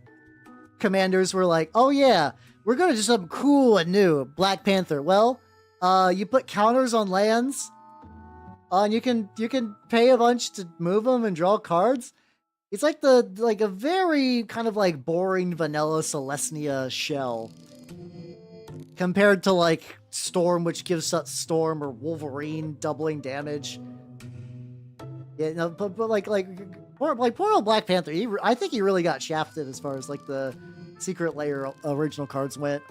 commanders were like, oh yeah, we're gonna do something cool and new. Black Panther. Well, you put counters on lands, and you can pay a bunch to move them and draw cards. It's like a very kind of like boring vanilla Celestia shell. compared to like Storm, which gives Storm, or Wolverine doubling damage. Yeah, no, but poor old Black Panther. I think he really got shafted as far as like the Secret Lair original cards went.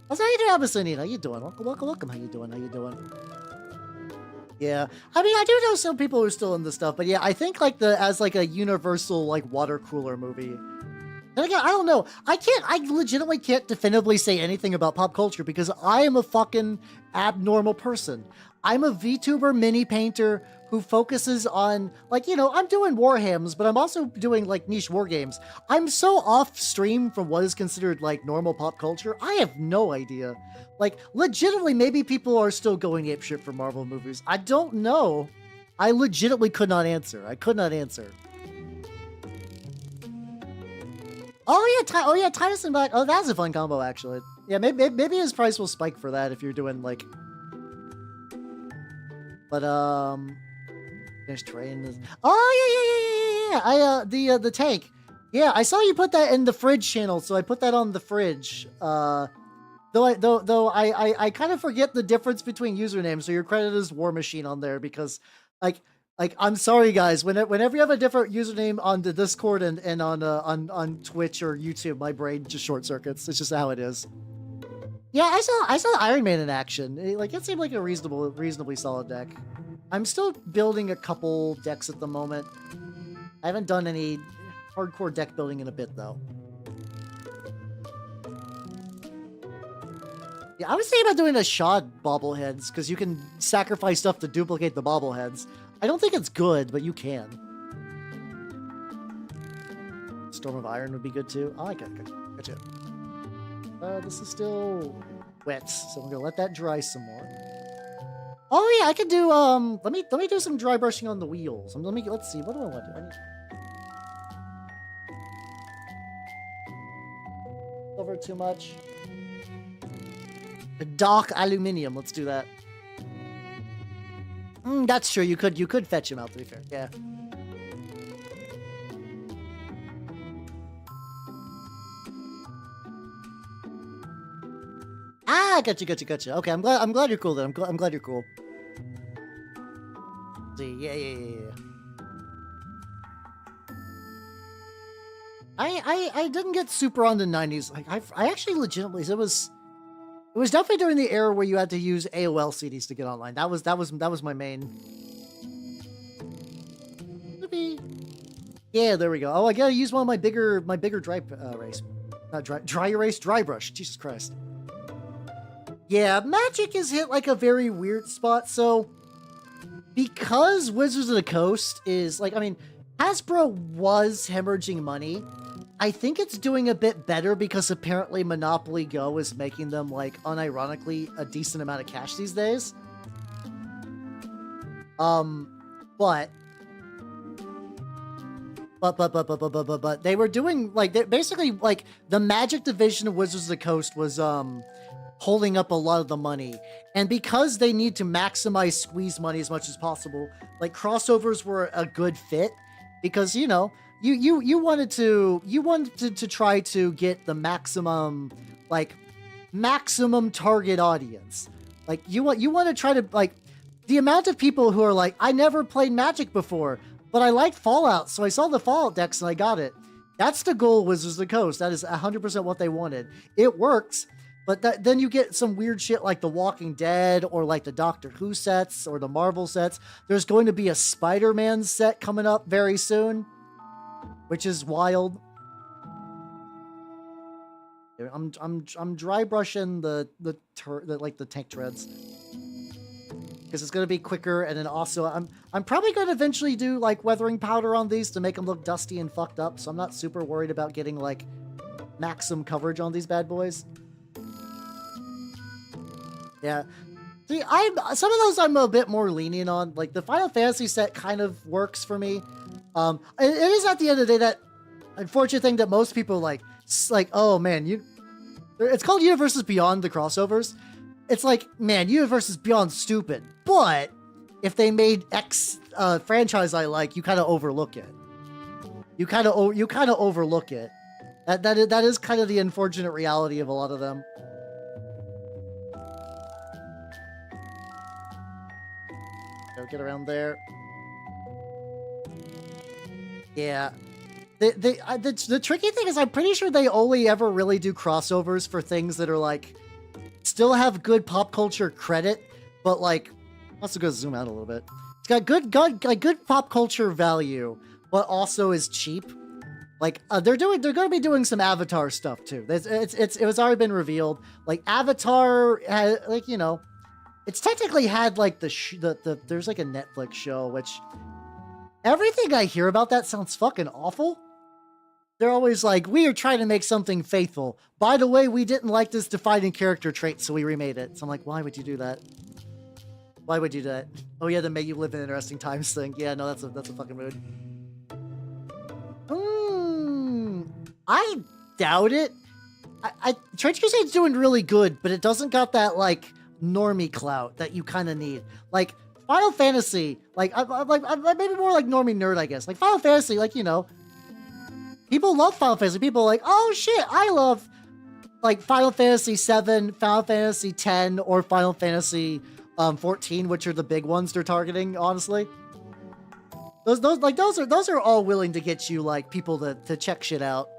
How's how you doing, Abyssinian? How you doing? Welcome. How you doing? Yeah, I mean, I do know some people who are still in this stuff, but yeah, I think like as like a universal like water cooler movie. And again, I don't know. I legitimately can't definitively say anything about pop culture because I am a fucking abnormal person. I'm a VTuber mini painter who focuses on, like, you know, I'm doing Warhammers, but I'm also doing, like, niche war games. I'm so off stream from what is considered, like, normal pop culture. I have no idea. Like, legitimately, maybe people are still going apeshit for Marvel movies. I don't know. I legitimately could not answer. I could not answer. Oh yeah, Titus and Black. Oh, that's a fun combo, actually. Yeah, maybe his price will spike for that if you're doing, like... But, finish train this. Oh, yeah. The tank. Yeah, I saw you put that in the fridge channel, so I put that on the fridge. Though I kind of forget the difference between usernames, so your credit is War Machine on there because, like, I'm sorry guys, whenever you have a different username on the Discord and on Twitch or YouTube, my brain just short circuits. It's just how it is. Yeah, I saw Iron Man in action. It seemed like a reasonably solid deck. I'm still building a couple decks at the moment. I haven't done any hardcore deck building in a bit though. Yeah, I was thinking about doing a shot bobbleheads because you can sacrifice stuff to duplicate the bobbleheads. I don't think it's good, but you can. Storm of Iron would be good too. Oh, I gotcha. This is still wet, so I'm gonna let that dry some more. Oh yeah, I could do let me do some dry brushing on the wheels. Let's see, what do I want to do? Over too much. Dark aluminium, let's do that. That's true, you could fetch him out, to be fair. Yeah. Ah, gotcha. Okay, I'm glad you're cool then. I'm glad you're cool. See, yeah. I didn't get super on the 90s. Like I actually legitimately, it was definitely during the era where you had to use AOL CDs to get online. That was my main. Yeah, there we go. Oh, I gotta use one of my bigger dry erase. Not dry erase, dry brush. Jesus Christ. Yeah, Magic has hit like a very weird spot. So, because Wizards of the Coast is like, I mean, Hasbro was hemorrhaging money. I think it's doing a bit better because apparently Monopoly Go is making them, like, unironically a decent amount of cash these days. But they were doing, like, basically, like, the Magic division of Wizards of the Coast was, holding up a lot of the money. And because they need to maximize squeeze money as much as possible, like, crossovers were a good fit because, you know, you wanted to try to get the maximum target audience. Like, you want to try to, like, the amount of people who are like, I never played Magic before, but I liked Fallout, so I saw the Fallout decks and I got it. That's the goal of Wizards of the Coast. That is 100% what they wanted. It works, but then you get some weird shit like The Walking Dead or like the Doctor Who sets or the Marvel sets. There's going to be a Spider-Man set coming up very soon, which is wild. I'm dry brushing the tank treads because it's gonna be quicker, and then also I'm probably gonna eventually do like weathering powder on these to make them look dusty and fucked up. So I'm not super worried about getting like maximum coverage on these bad boys. Yeah. See, some of those I'm a bit more lenient on. Like the Final Fantasy set kind of works for me. It is at the end of the day that unfortunate thing that most people like, oh man, it's called Universes Beyond the crossovers. It's like, man, Universes Beyond stupid, but if they made X franchise I like, you kind of overlook it. You kind of overlook it. That is kind of the unfortunate reality of a lot of them. Go get around there. Yeah. The tricky thing is I'm pretty sure they only ever really do crossovers for things that are like still have good pop culture credit, but like also go zoom out a little bit. It's got good pop culture value, but also is cheap. Like they're going to be doing some Avatar stuff too. It was already been revealed. Like Avatar, like you know, it's technically had like there's like a Netflix show, which everything I hear about that sounds fucking awful. They're always like, we are trying to make something faithful. By the way, we didn't like this defining character trait, so we remade it. So I'm like, why would you do that? Why would you do that? Oh yeah, to make you live in interesting times thing. Yeah, no, that's a fucking mood. I doubt it. Trench Crusade's doing really good, but it doesn't got that like normie clout that you kind of need. Like Final Fantasy, like I'm maybe more like normie nerd, I guess. Like Final Fantasy, like you know, people love Final Fantasy. People are like, oh shit, I love like Final Fantasy 7, Final Fantasy 10, or Final Fantasy 14, which are the big ones they're targeting. Honestly, those are all willing to get you like people to check shit out.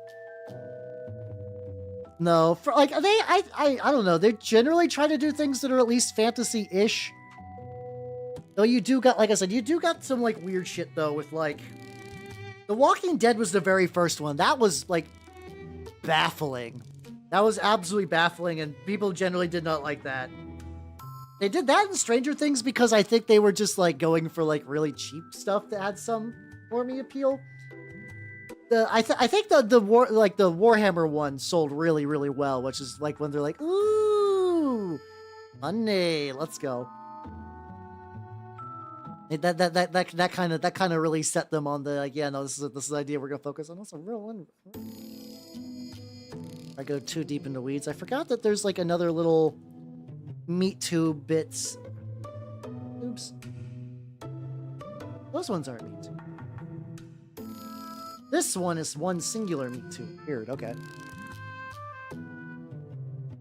No, for like I don't know. They generally try to do things that are at least fantasy-ish. Though you do got, like I said, you do got some like weird shit though with like The Walking Dead was the very first one. That was like baffling. That was absolutely baffling, and people generally did not like that. They did that in Stranger Things because I think they were just like going for like really cheap stuff that had some normie appeal. I think the Warhammer one sold really well, which is like when they're like, ooh, money, let's go. That kind of really set them on the like, yeah, no, this is the idea we're gonna focus on. That's a real one. I go too deep into weeds. I forgot that there's like another little meat tube bits. Oops. Those ones aren't meat tube. This one is one singular meat tube. Weird. Okay.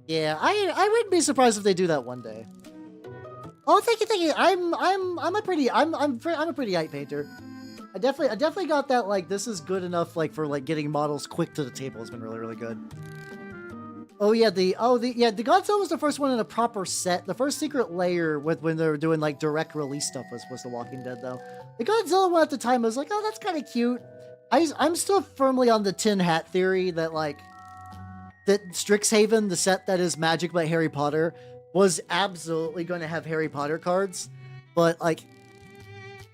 Yeah, I wouldn't be surprised if they do that one day. Oh, thank you. I'm a pretty hype painter. I definitely got that, like, this is good enough, like, for like getting models quick to the table has been really good. Oh yeah, the Godzilla was the first one in a proper set. The first secret layer when they were doing like direct release stuff was The Walking Dead though. The Godzilla one at the time was like, oh, that's kind of cute. I'm still firmly on the tin hat theory that like that Strixhaven, the set that is Magic by Harry Potter, was absolutely going to have Harry Potter cards, but like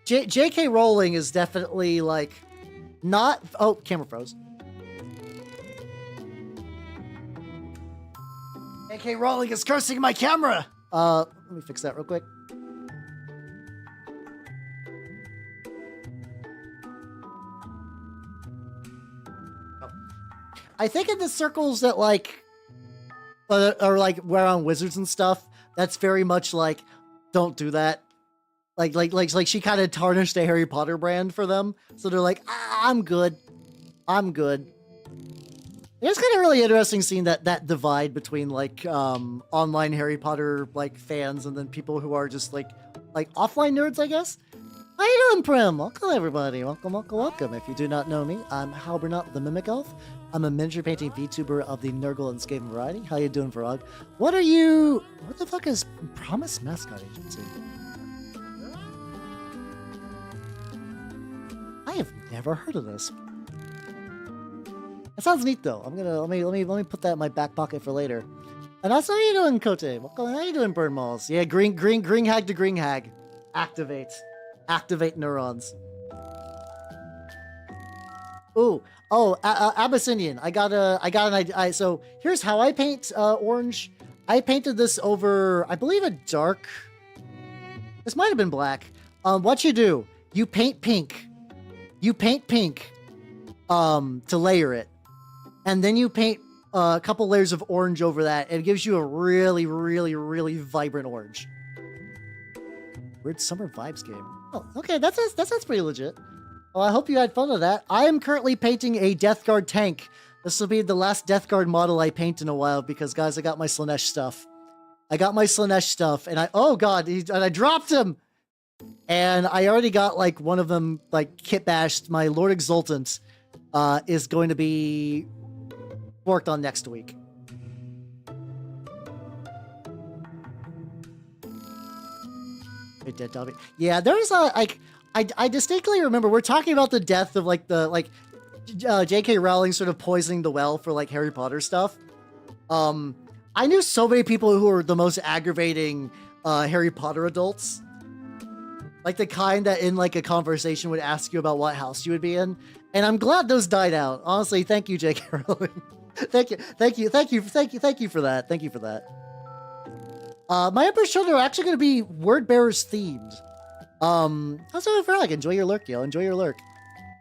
J.K. Rowling is definitely like not. Oh, camera froze. J.K. Rowling is cursing my camera. Let me fix that real quick. I think in the circles that like are like we're on wizards and stuff, that's very much like don't do that. Like she kind of tarnished the Harry Potter brand for them, so they're like, I'm good. It's kind of really interesting seeing that divide between like online Harry Potter like fans and then people who are just like offline nerds, I guess. How you doing, Prim? Welcome, everybody. Welcome. If you do not know me, I'm Halbernut the Mimic Elf. I'm a miniature painting VTuber of the Nurgle and Skaven variety. How you doing, Varog? What the fuck is Promise Mascot Agency? I have never heard of this. That sounds neat, though. I'm gonna let me put that in my back pocket for later. And also, how you doing, Kote? Welcome. How you doing, Burn Malls? Yeah, green hag to green hag. Activate neurons. Ooh, Abyssinian. I got an idea. So here's how I paint orange. I painted this over, I believe, a dark. This might have been black. What you do? You paint pink. To layer it, and then you paint a couple layers of orange over that, and it gives you a really vibrant orange. Weird summer vibes game. Oh, okay, that sounds pretty legit. Well, I hope you had fun with that. I am currently painting a Death Guard tank This will be the last Death Guard model I paint in a while because, guys, I got my Slaanesh stuff. And oh god, and I dropped him! And I already got, like, one of them, like, kit bashed. My Lord Exultant is going to be worked on next week. Yeah, there's a, like, I distinctly remember we're talking about the death of, like, J.K. Rowling sort of poisoning the well for, like, Harry Potter stuff. I knew so many people who were the most aggravating Harry Potter adults. Like the kind that in like a conversation would ask you about what house you would be in. And I'm glad those died out. Honestly, thank you, J.K. Rowling. thank you for that. My Emperor's Children are actually going to be Word Bearers themed. How's it for like? Enjoy your lurk, yo. Enjoy your lurk.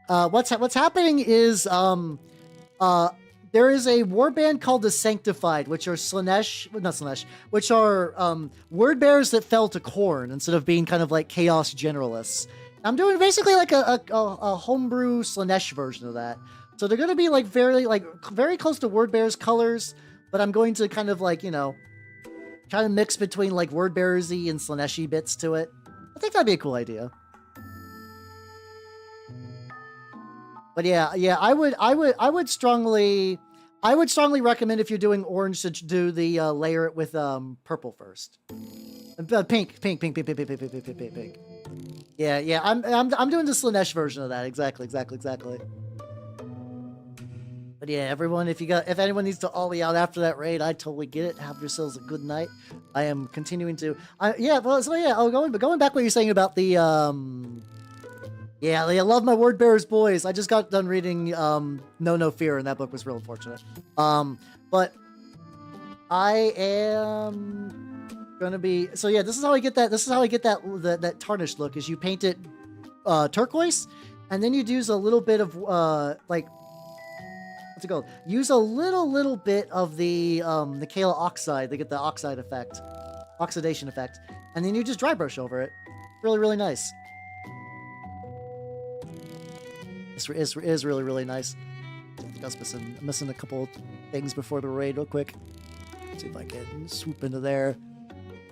What's happening is there is a warband called the Sanctified, which are which are word bearers that fell to Khorne instead of being kind of like chaos generalists. I'm doing basically like a homebrew Slaanesh version of that. So they're going to be like very close to word bearers colors, but I'm going to kind of like, you know, kind of mix between like word bearsy and Slaanesh-y bits to it. I think that'd be a cool idea. But yeah, I would strongly recommend if you're doing orange to do the layer it with purple first. Pink. Yeah. I'm doing the Slaanesh version of that. Exactly. But yeah, everyone, if anyone needs to ollie out after that raid, I totally get it. Have yourselves a good night. I am continuing to. Going back what you're saying about the Yeah, I love my Word Bearers boys. I just got done reading No Fear, and that book was real unfortunate. But I am gonna be yeah. This is how I get that tarnished look. Is you paint it turquoise, and then you'd use a little bit of like what's it called? Use a little bit of the Kayla oxide to get the oxidation effect, and then you just dry brush over it. Really nice. Is really nice. I think I was missing a couple things before the raid real quick. Let's see if I can swoop into there.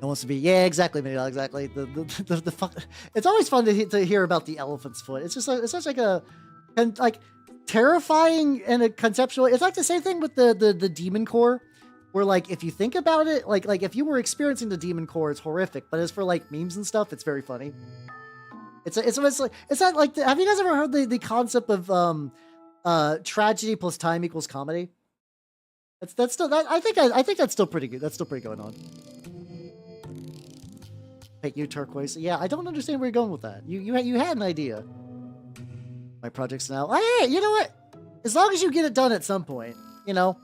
It wants to be, yeah, exactly, exactly. The fuck. It's always fun to hear about the elephant's foot. It's just like, it's such like a terrifying and a conceptual. It's like the same thing with the demon core, where like if you think about it, like if you were experiencing the demon core, it's horrific. But as for like memes and stuff, it's very funny. It's not like have you guys ever heard the concept of tragedy plus time equals comedy? That's still that I think that's still pretty good. That's still pretty going on. Hey, you turquoise. Yeah, I don't understand where you're going with that. You had an idea. My project's now. Hey, you know what? As long as you get it done at some point, you know.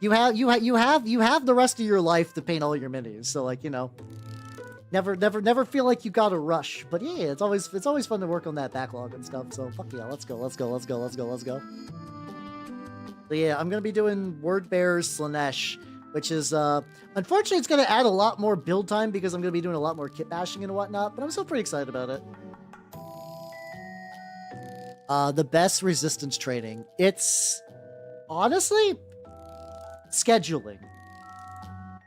You have the rest of your life to paint all your minis. So like, you know. Never feel like you gotta rush. But yeah, it's always fun to work on that backlog and stuff. So fuck yeah, let's go. So yeah, I'm gonna be doing Word Bearers Slaanesh, which is unfortunately it's gonna add a lot more build time because I'm gonna be doing a lot more kit bashing and whatnot, but I'm still pretty excited about it. The best resistance training. It's honestly scheduling.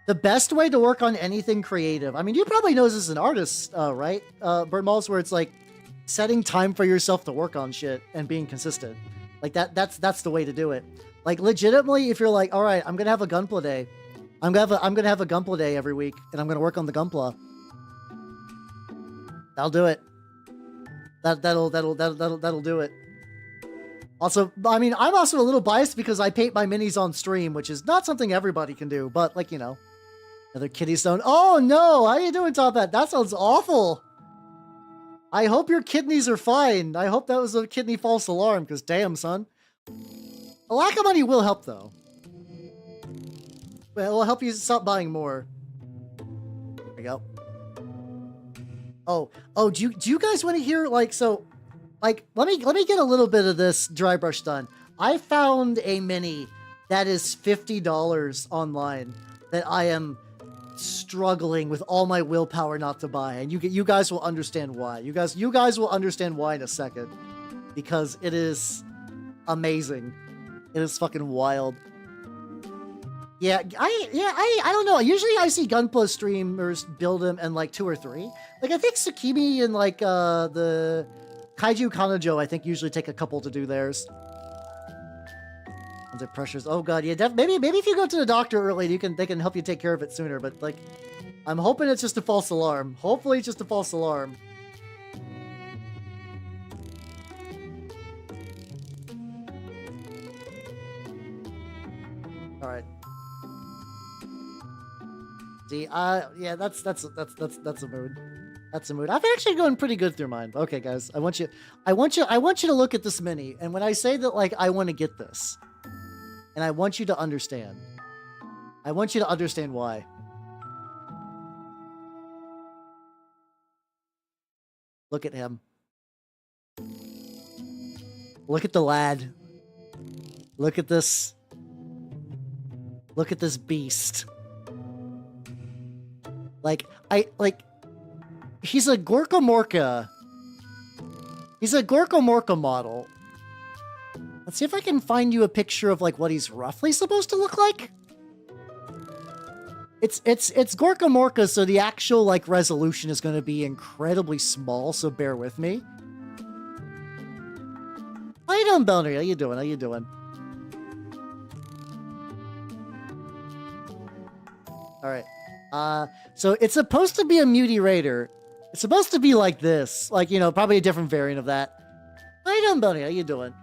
The best way to work on anything creative. I mean, you probably know this as an artist, right? Birdmalls, where it's like setting time for yourself to work on shit and being consistent. Like that's the way to do it. Like legitimately, if you're like, all right, I'm gonna have a Gunpla day. I'm gonna have a Gunpla day every week, and I'm gonna work on the Gunpla. That'll do it. That'll do it. Also, I mean, I'm also a little biased because I paint my minis on stream, which is not something everybody can do, but like, you know. Another kitty stone. Oh no, how you doing, Top Hat? That sounds awful. I hope your kidneys are fine. I hope that was a kidney false alarm, because damn, son. A lack of money will help, though. Well, it'll help you stop buying more. There we go. Oh, do you guys want to hear, like, so, like, let me get a little bit of this dry brush done. I found a mini that is $50 online that I am struggling with all my willpower not to buy, and you guys will understand why. You guys will understand why in a second, because it is amazing. It is fucking wild. Yeah, I don't know. Usually I see Gunpla streamers build them in like 2 or 3. Like I think Tsukimi and like the Kaiju Kanojo, I think usually take a couple to do theirs. Under pressures. Oh god, yeah. Maybe if you go to the doctor early, they can help you take care of it sooner. But like, I'm hoping it's just a false alarm. Hopefully, it's just a false alarm. All right. See, yeah, that's a mood. That's a mood. I've actually gone pretty good through mine. Okay, guys, I want you to look at this mini, and when I say that, like, I want to get this, and I want you to understand. I want you to understand why. Look at him. Look at the lad. Look at this. Look at this beast. He's a Gorkamorka. He's a Gorkamorka model. Let's see if I can find you a picture of like what he's roughly supposed to look like. It's Gorkamorka, so the actual like resolution is going to be incredibly small, so bear with me. How you doing, Belner? How you doing? How you doing? All right. So it's supposed to be a Muty Raider. It's supposed to be like this. Like, you know, probably a different variant of that. How you doing, Belny? How you doing?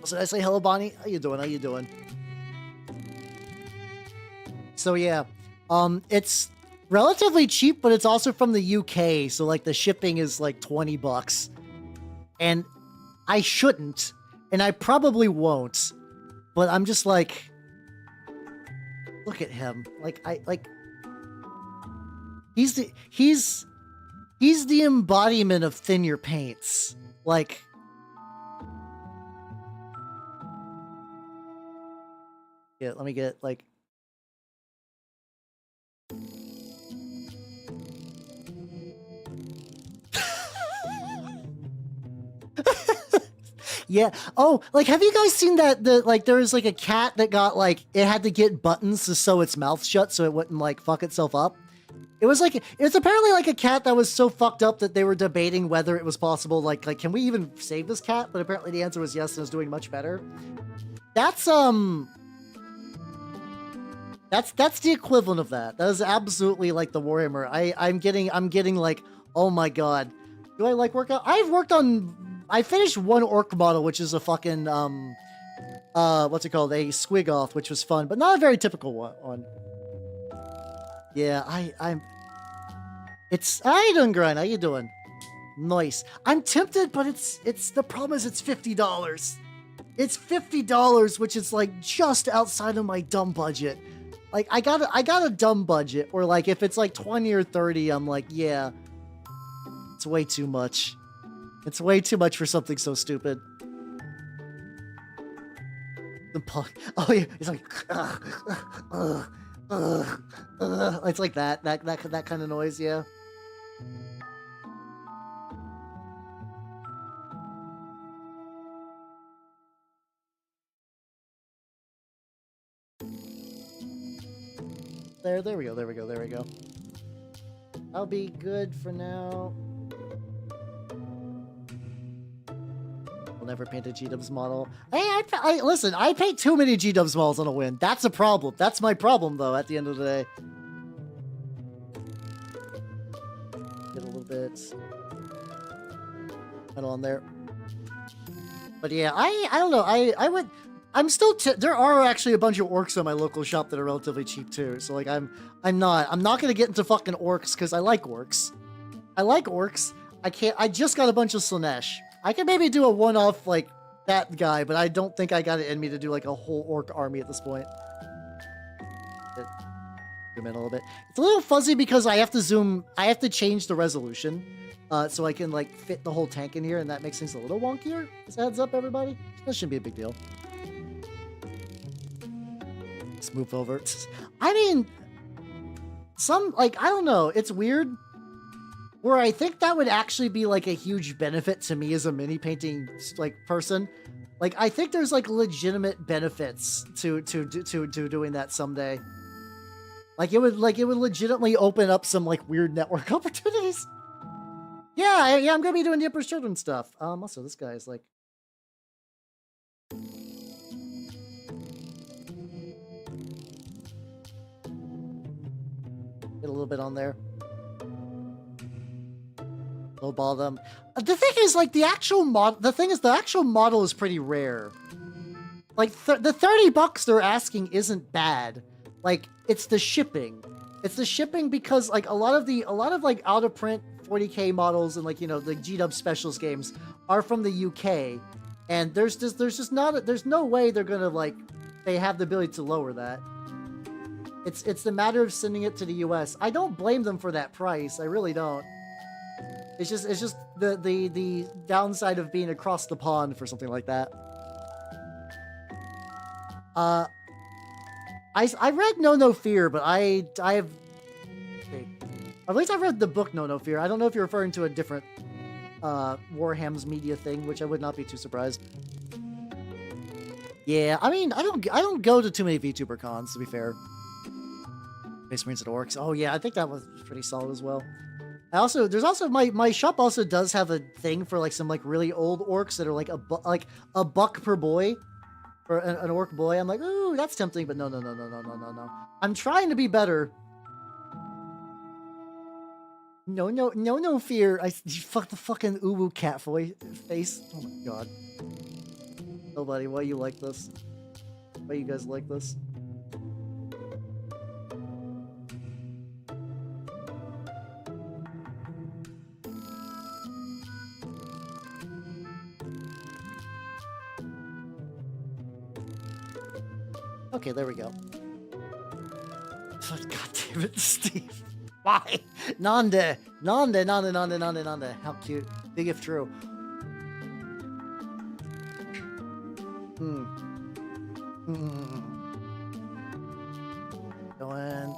So did I say hello, Bonnie? How you doing? How you doing? So yeah, it's relatively cheap, but it's also from the UK. So like the shipping is like $20. And I shouldn't, and I probably won't, but I'm just like, look at him. He's the embodiment of thin your paints. Like, yeah, let me get like, yeah. Oh, like, have you guys seen that? Like, there was like a cat that got like, it had to get buttons to sew its mouth shut so it wouldn't like fuck itself up. It's apparently like a cat that was so fucked up that they were debating whether it was possible, like can we even save this cat? But apparently the answer was yes, and it's doing much better. That's the equivalent of that. That is absolutely like the Warhammer. I'm getting like, oh my god. Do I like workout? I finished one orc model, which is a fucking what's it called? A squigoth, which was fun, but not a very typical one. Yeah, how you doing, Grind? How you doing? Nice. I'm tempted, but the problem is it's $50. It's $50, which is like just outside of my dumb budget. Like I got a dumb budget, or like if it's like 20 or 30, I'm like, yeah, it's way too much. It's way too much for something so stupid. Oh yeah, it's like, it's like that kind of noise, yeah. There we go. I'll be good for now. We'll never paint a G-Dubs model. Hey, listen, I paint too many G-Dubs models on a win. That's a problem. That's my problem, though, at the end of the day. Get a little bit metal on there. But yeah, I don't know. I'm still, there are actually a bunch of orcs on my local shop that are relatively cheap too. So like, I'm not going to get into fucking orcs because I like orcs. I just got a bunch of Slanesh. I can maybe do a one-off like that guy, but I don't think I got it in me to do like a whole orc army at this point. Zoom in a little bit. It's a little fuzzy because I have to change the resolution so I can like fit the whole tank in here, and that makes things a little wonkier. Just a heads up, everybody. That shouldn't be a big deal. Let's move over. I mean, I don't know. It's weird. where I think that would actually be like a huge benefit to me as a mini painting like person. Like I think there's like legitimate benefits to doing that someday. Like it would legitimately open up some like weird network opportunities. Yeah, I'm gonna be doing the Emperor's Children stuff. Also this guy is like. Get a little bit on there. Lowball them. The thing is, like, the actual model is pretty rare. Like, the $30 they're asking isn't bad. Like, it's the shipping. It's the shipping because, like, a lot of like out of print 40K models and like, you know, the G-Dub specials games are from the UK, and there's no way they're gonna like, they have the ability to lower that. It's the matter of sending it to the US. I don't blame them for that price. I really don't. It's just the downside of being across the pond for something like that. I read No Fear, but I have. Okay. At least I read the book No Fear. I don't know if you're referring to a different Warhammer's media thing, which I would not be too surprised. Yeah, I mean, I don't go to too many VTuber cons, to be fair. Space Marines and Orcs. Oh yeah, I think that was pretty solid as well. There's also my shop also does have a thing for like some like really old orcs that are like a buck per boy, or an orc boy. I'm like, ooh, that's tempting, but no. I'm trying to be better. No fear. You fuck the fucking uwu cat face. Oh my god. Nobody, why you like this? Why you guys like this? Okay, there we go. God damn it, Steve. Why? Nande. How cute. Big if true. Going.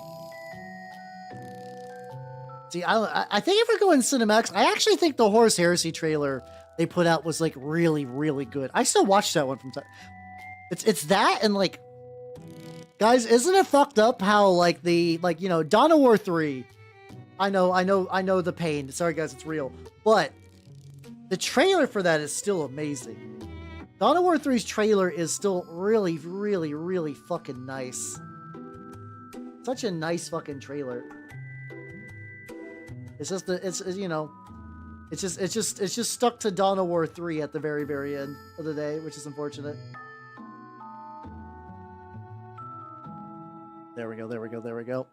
See, I think if we're going cinematics, I actually think the Horus Heresy trailer they put out was like really, really good. I still watch that one from time. It's that and like, guys, isn't it fucked up how like you know, Dawn of War 3. I know the pain. Sorry guys, it's real. But the trailer for that is still amazing. Dawn of War 3's trailer is still really, really, really fucking nice. Such a nice fucking trailer. It's just you know, it's just stuck to Dawn of War 3 at the very, very end of the day, which is unfortunate. There we go.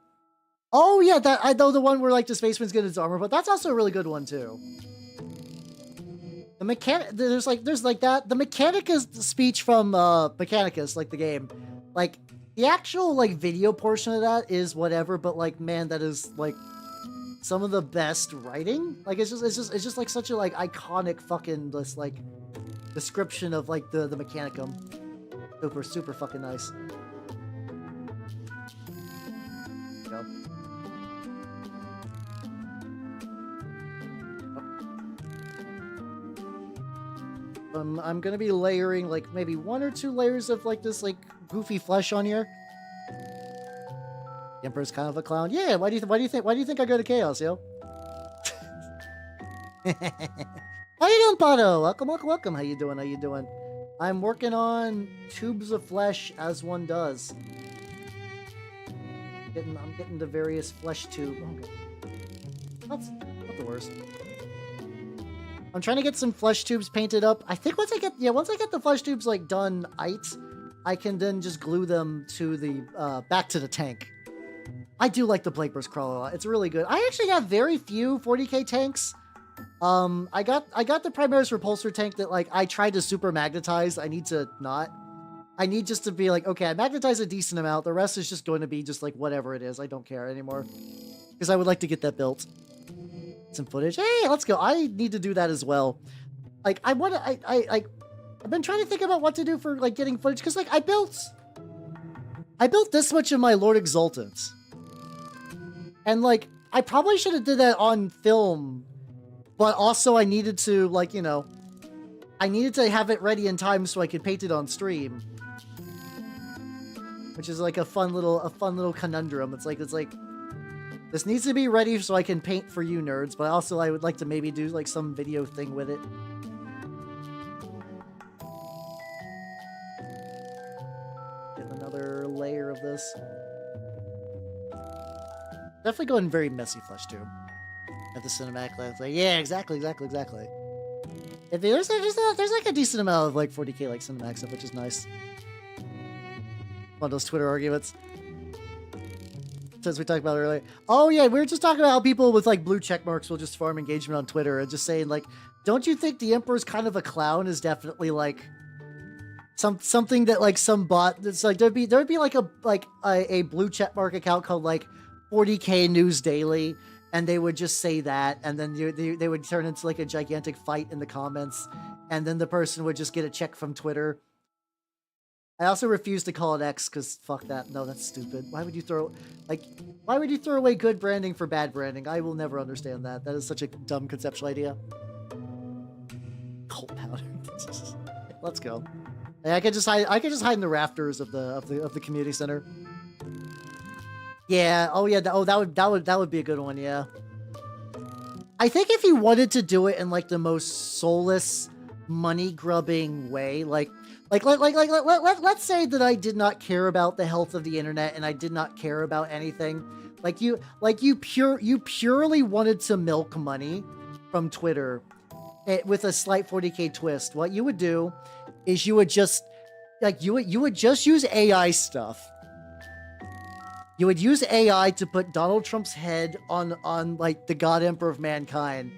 Oh yeah, I know the one where like the spaceman's getting his armor, but that's also a really good one too. The mechanic, there's like that. The Mechanicus speech from Mechanicus, like the game, like the actual like video portion of that is whatever, but like man, that is like some of the best writing. Like it's just like such a like iconic fucking this like description of like the Mechanicum. Super fucking nice. Go. I'm gonna be layering like maybe 1 or 2 layers of like this like goofy flesh on here. The Emperor's kind of a clown. Yeah, why do you think I go to Chaos, yo? How you doing, Pato? Welcome. How you doing? I'm working on tubes of flesh as one does. I'm getting the various flesh tube. Okay. That's not the worst. I'm trying to get some flesh tubes painted up. I think once I get the flesh tubes like done I can then just glue them to the back to the tank. I do like the Plagueburst crawl a lot. It's really good. I actually have very few 40k tanks. I got the Primaris Repulsor tank that like I tried to super magnetize. I need to not. I need just to be like, okay, I magnetize a decent amount. The rest is just going to be just like whatever it is. I don't care anymore. Because I would like to get that built. Some footage. Hey, let's go. I need to do that as well. Like I've been trying to think about what to do for like getting footage because like I built this much of my Lord Exultant. And like I probably should have did that on film, but also I needed to, like, you know, I needed to have it ready in time so I could paint it on stream. Which is like a fun little conundrum. It's like, this needs to be ready so I can paint for you nerds, but also I would like to maybe do like some video thing with it. Get another layer of this. Definitely going very messy flesh too. At the cinematic lens, like, yeah, exactly. If there's like a decent amount of like 40k like cinematic stuff, which is nice. One of those Twitter arguments. As we talked about earlier. Oh yeah, we were just talking about how people with like blue check marks will just farm engagement on Twitter and just saying like, don't you think the Emperor's kind of a clown is definitely like something that like some bot that's like there'd be like a blue check mark account called like 40k News Daily, and they would just say that, and then they would turn into like a gigantic fight in the comments, and then the person would just get a check from Twitter. I also refuse to call it X because fuck that. No, that's stupid. Why would you throw away good branding for bad branding? I will never understand that. That is such a dumb conceptual idea. Cold powder. Let's go. Hey, I could just hide in the rafters of the community center. Yeah. Oh yeah. That would be a good one. Yeah. I think if you wanted to do it in like the most soulless, money grubbing way, let's say that I did not care about the health of the internet and I did not care about anything. You purely wanted to milk money from Twitter with a slight 40k twist. What you would do is you would just use AI stuff. You would use AI to put Donald Trump's head on like the God Emperor of mankind.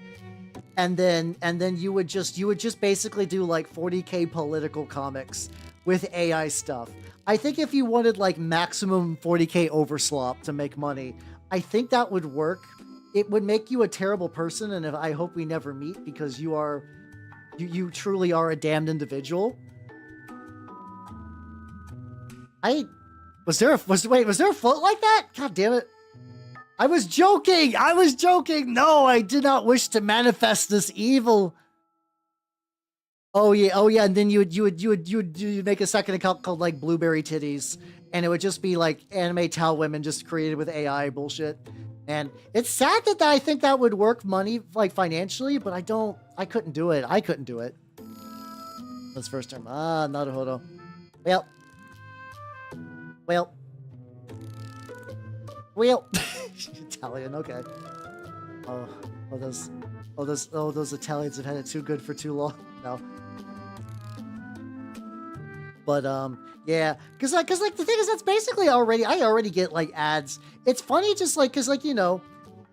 And then you would just basically do like 40k political comics with AI stuff. I think if you wanted like maximum 40k overslop to make money, I think that would work. It would make you a terrible person, and I hope we never meet because you truly are a damned individual. Was there a float like that? God damn it. I was joking! No, I did not wish to manifest this evil. Oh yeah, and then you would make a second account called like Blueberry Titties, and it would just be like anime towel women just created with AI bullshit. And it's sad that I think that would work money like financially, but I couldn't do it. That's first term. Naruhodo. Well. Italian, okay. Those Italians have had it too good for too long. No. But yeah, because the thing is, that's basically I already get like ads. It's funny just like because like, you know,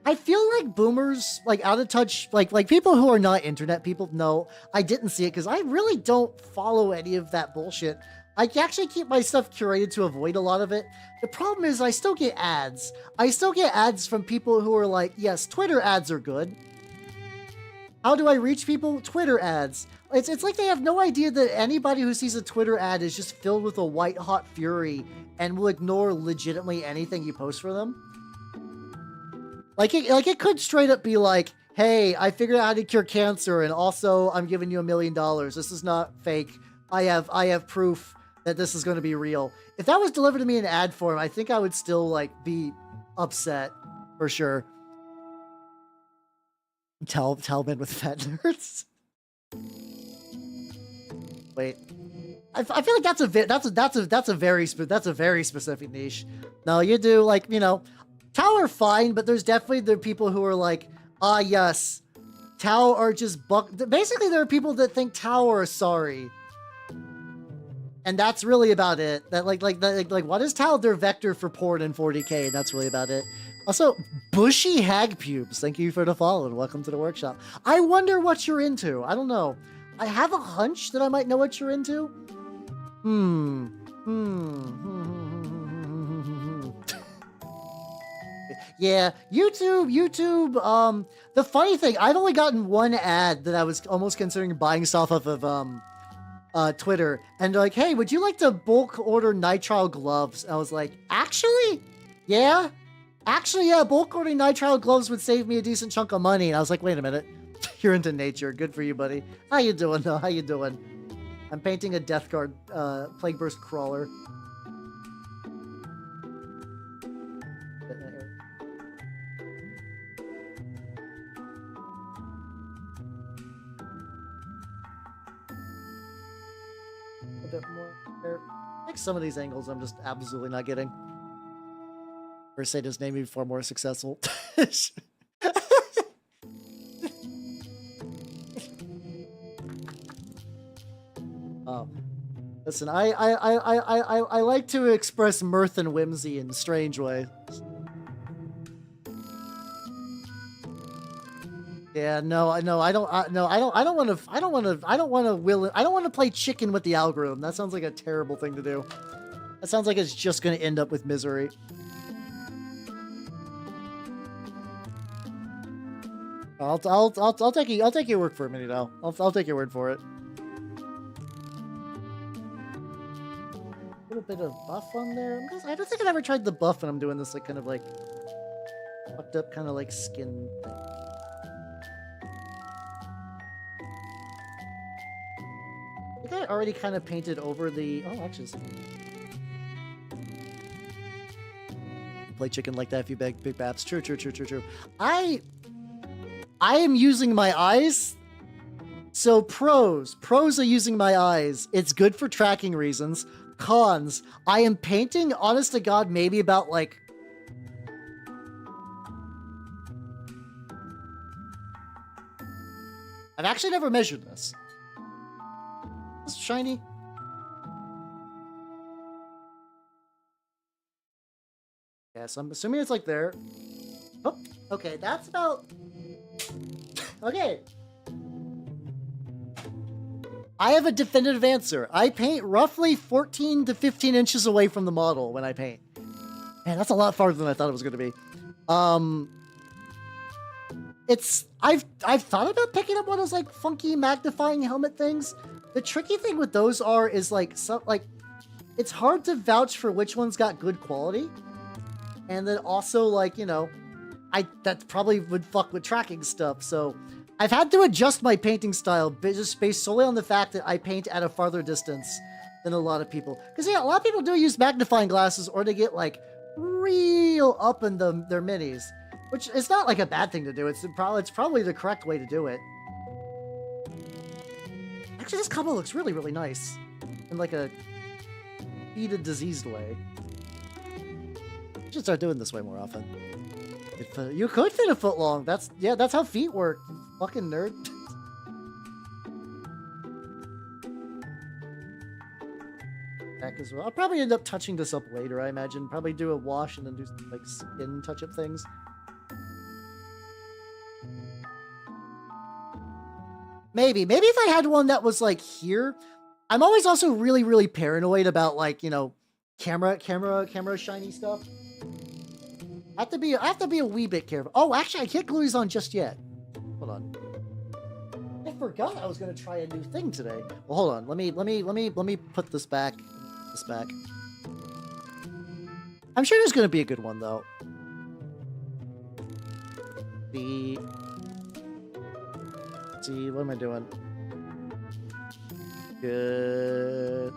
I feel like boomers, like out of touch, like people who are not internet people. No, I didn't see it because I really don't follow any of that bullshit. I actually keep my stuff curated to avoid a lot of it. The problem is I still get ads. I still get ads from people who are like, yes, Twitter ads are good. How do I reach people? Twitter ads. It's like they have no idea that anybody who sees a Twitter ad is just filled with a white hot fury and will ignore legitimately anything you post for them. Like it could straight up be like, hey, I figured out how to cure cancer, and also I'm giving you $1 million. This is not fake. I have proof that this is going to be real. If that was delivered to me in ad form, I think I would still like be upset for sure. Tell men with fat nerds. Wait, I feel like that's a very specific niche. No, you do like, you know, Tau are fine, but there's definitely the people who are like, yes, Tau are just basically there are people that think Tau are sorry. And that's really about it. That like what is Tau? Their vector for porn in 40k, and that's really about it. Also, bushy hag pubes. Thank you for the follow and welcome to the workshop. I wonder what you're into. I don't know. I have a hunch that I might know what you're into. Yeah, YouTube. The funny thing, I've only gotten one ad that I was almost considering buying stuff off of Twitter, and they're like, hey, would you like to bulk order nitrile gloves? And I was like, actually, yeah, Actually, yeah, bulk ordering nitrile gloves would save me a decent chunk of money. And I was like, wait a minute. You're into nature. Good for you, buddy. How you doing, though? How you doing? I'm painting a Death Guard Plagueburst crawler. A bit more there. Like some of these angles I'm just absolutely not getting. Or say his name before more successful. Oh. Listen, I like to express mirth and whimsy in strange ways. Yeah, no, I don't want to play chicken with the algorithm. That sounds like a terrible thing to do. That sounds like it's just going to end up with misery. I'll take your word for it, Minnie. Now I'll take your word for it. A little bit of buff on there. I don't think I've ever tried the buff when I'm doing this, like kind of like fucked up kind of like skin thing. I think I already kind of painted over the. Oh, actually. Play chicken like that if you beg big baps. True. I am using my eyes. So pros are using my eyes. It's good for tracking reasons. Cons, I am painting, honest to God, maybe about like I've actually never measured this. It's shiny. Yes, I'm assuming it's like there. Oh, okay, that's about okay. I have a definitive answer. I paint roughly 14 to 15 inches away from the model when I paint. Man, that's a lot farther than I thought it was going to be. I've thought about picking up one of those like funky magnifying helmet things. The tricky thing with those is like it's hard to vouch for which one's got good quality, and then also like, you know, that probably would fuck with tracking stuff. So I've had to adjust my painting style just based solely on the fact that I paint at a farther distance than a lot of people. Because yeah, a lot of people do use magnifying glasses or to get like real up in their minis, which is not like a bad thing to do. It's probably the correct way to do it. Actually, this combo looks really, really nice in like a feed a diseased way. I should start doing this way more often. You could fit a foot long. That's how feet work. Fucking nerd. Back as well. I'll probably end up touching this up later, I imagine. Probably do a wash and then do some, like, skin touch-up things. Maybe if I had one that was like here. I'm always also really, really paranoid about, like, you know, camera shiny stuff. I have to be a wee bit careful. Oh, actually, I can't glue these on just yet. Hold on. I forgot I was gonna try a new thing today. Well, hold on. Let me put this back. I'm sure there's gonna be a good one though. Let's see, what am I doing? Good.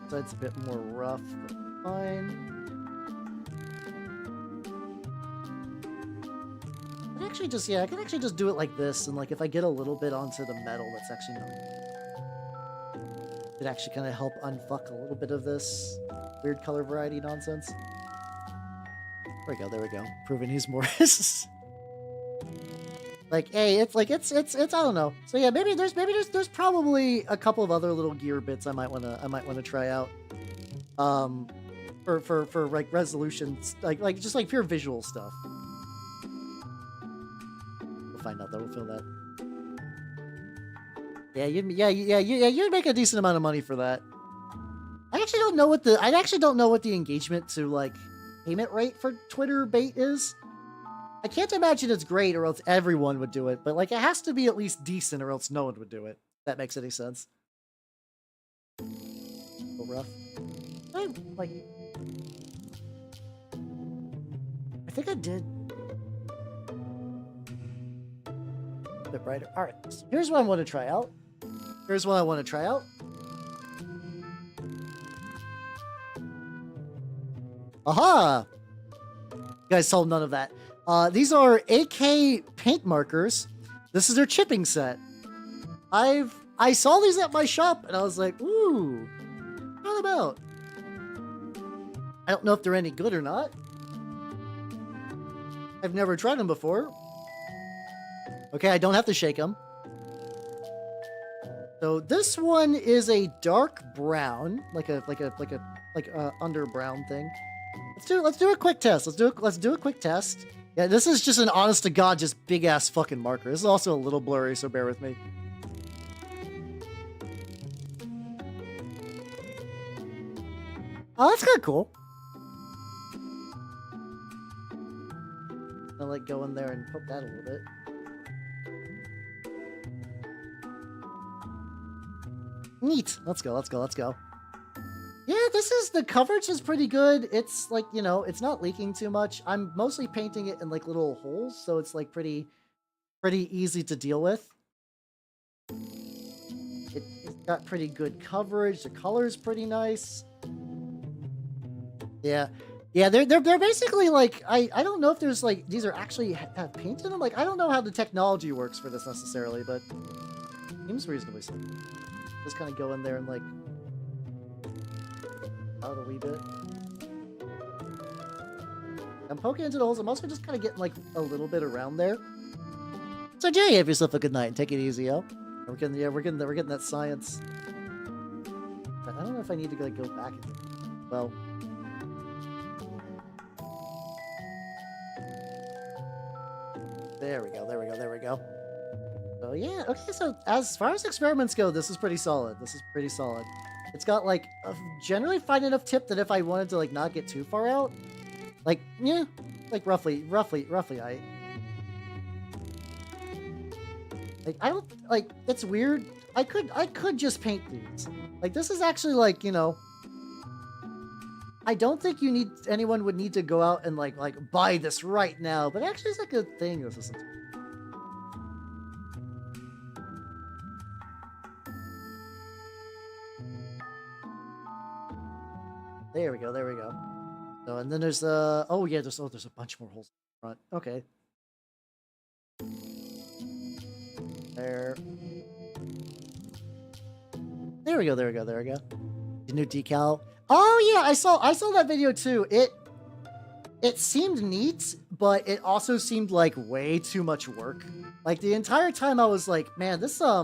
So it's a bit more rough, but fine. I can actually just do it like this, and like if I get a little bit onto the metal, that's actually not. It actually kind of help unfuck a little bit of this weird color variety nonsense. There we go. Proving he's more. Like, hey, it's I don't know. So yeah, maybe there's probably a couple of other little gear bits I might wanna try out. For like resolutions, like just like pure visual stuff. Find out that we'll feel that. Yeah, you'd make a decent amount of money for that. I actually don't know what the engagement to like payment rate for Twitter bait is. I can't imagine it's great or else everyone would do it, but like it has to be at least decent or else no one would do it. If that makes any sense. A little rough. I think I did. A bit brighter. All right, so here's what I want to try out. Here's what I want to try out. Aha! You guys saw none of that. These are AK paint markers. This is their chipping set. I saw these at my shop and I was like, ooh, how about? I don't know if they're any good or not. I've never tried them before. Okay, I don't have to shake them. So this one is a dark brown, like a under brown thing. Let's do a quick test. Let's do a quick test. Yeah, this is just an honest to God, just big ass fucking marker. This is also a little blurry, so bear with me. Oh, that's kind of cool. I'll like go in there and poke that a little bit. Neat. Let's go. Yeah, the coverage is pretty good. It's like, you know, it's not leaking too much. I'm mostly painting it in like little holes, so it's like pretty easy to deal with. It's got pretty good coverage. The color's pretty nice. Yeah. Yeah, they're basically like, I don't know if there's like, these are actually have paint in them. Like, I don't know how the technology works for this necessarily, but it seems reasonably simple. Just kind of go in there and like out a wee bit. I'm poking into the holes. I'm also just kind of getting like a little bit around there. So Jay, have yourself a good night and take it easy, yo. We're getting that science. But I don't know if I need to like go back. Well. There we go. So yeah, okay, so as far as experiments go, this is pretty solid. It's got like a generally fine enough tip that if I wanted to like not get too far out, like, yeah, like roughly, I like, I don't, like, it's weird. I could just paint these. Like, this is actually like, you know, I don't think anyone would need to go out and like buy this right now, but actually it's a good thing. This isn't. There we go. So, and then there's oh yeah, there's a bunch more holes in front. Okay. There we go. The new decal. Oh yeah, I saw that video too. It seemed neat, but it also seemed like way too much work. Like the entire time I was like, man, this is a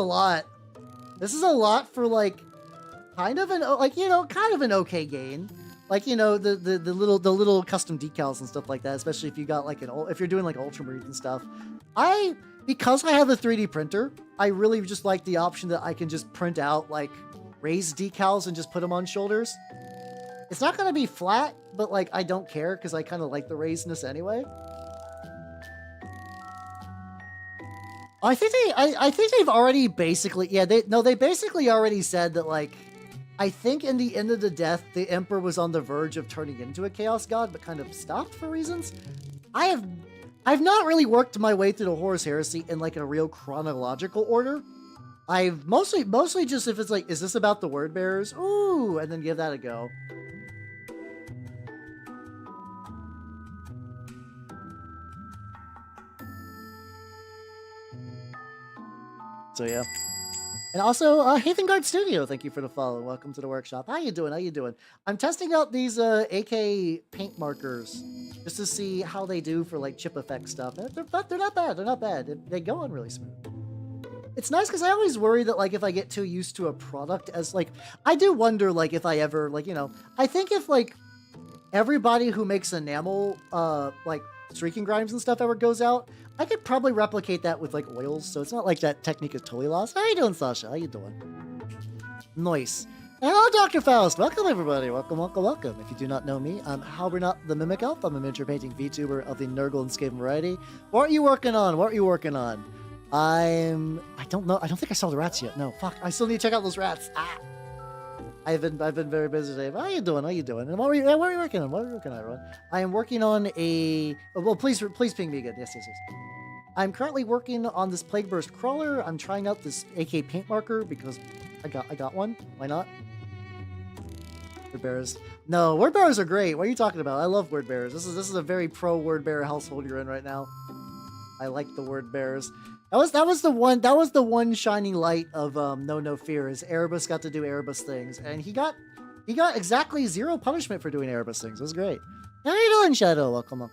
lot. This is a lot for like kind of an okay game. Like, you know, the little custom decals and stuff like that, especially if you got like if you're doing like ultramarines and stuff. Because I have a 3D printer, I really just like the option that I can just print out like raised decals and just put them on shoulders. It's not going to be flat, but like I don't care because I kind of like the raisedness anyway. I think they've already basically, yeah, they basically already said that, like, I think in the end of the death, the Emperor was on the verge of turning into a Chaos God, but kind of stopped for reasons. I've not really worked my way through the Horus Heresy in like a real chronological order. I've mostly just, if it's like, is this about the word bearers? Ooh, and then give that a go. So yeah. And also, Hathengard Studio, thank you for the follow. Welcome to the workshop. How you doing? I'm testing out these AK paint markers just to see how they do for like chip effect stuff. They're not bad. They go on really smooth. It's nice because I always worry that like if I get too used to a product as like, I do wonder like if I ever like, you know, I think if like everybody who makes enamel like streaking grimes and stuff ever goes out, I could probably replicate that with like oils, so it's not like that technique is totally lost. How you doing, Sasha? How you doing? Nice. Hello, Dr. Faust. Welcome, everybody. Welcome. If you do not know me, I'm Halbernot the Mimic Elf. I'm a miniature painting VTuber of the Nurgle and Skaven variety. What are you working on? I don't know. I don't think I saw the rats yet. No, fuck. I still need to check out those rats. Ah. I've been very busy today. How you doing? How you doing? And what are you working on? What are you working on, everyone? I am working on a. Well, please ping me again. Yes. I'm currently working on this Plagueburst crawler. I'm trying out this AK paint marker because I got one. Why not? Word bearers. No, word bearers are great. What are you talking about? I love word bearers. This is a very pro word bearer household you're in right now. I like the word bearers. That was the one shining light of No Fear is Erebus got to do Erebus things, and he got exactly 0 punishment for doing Erebus things. It was great. How you doing, Shadow? Welcome on.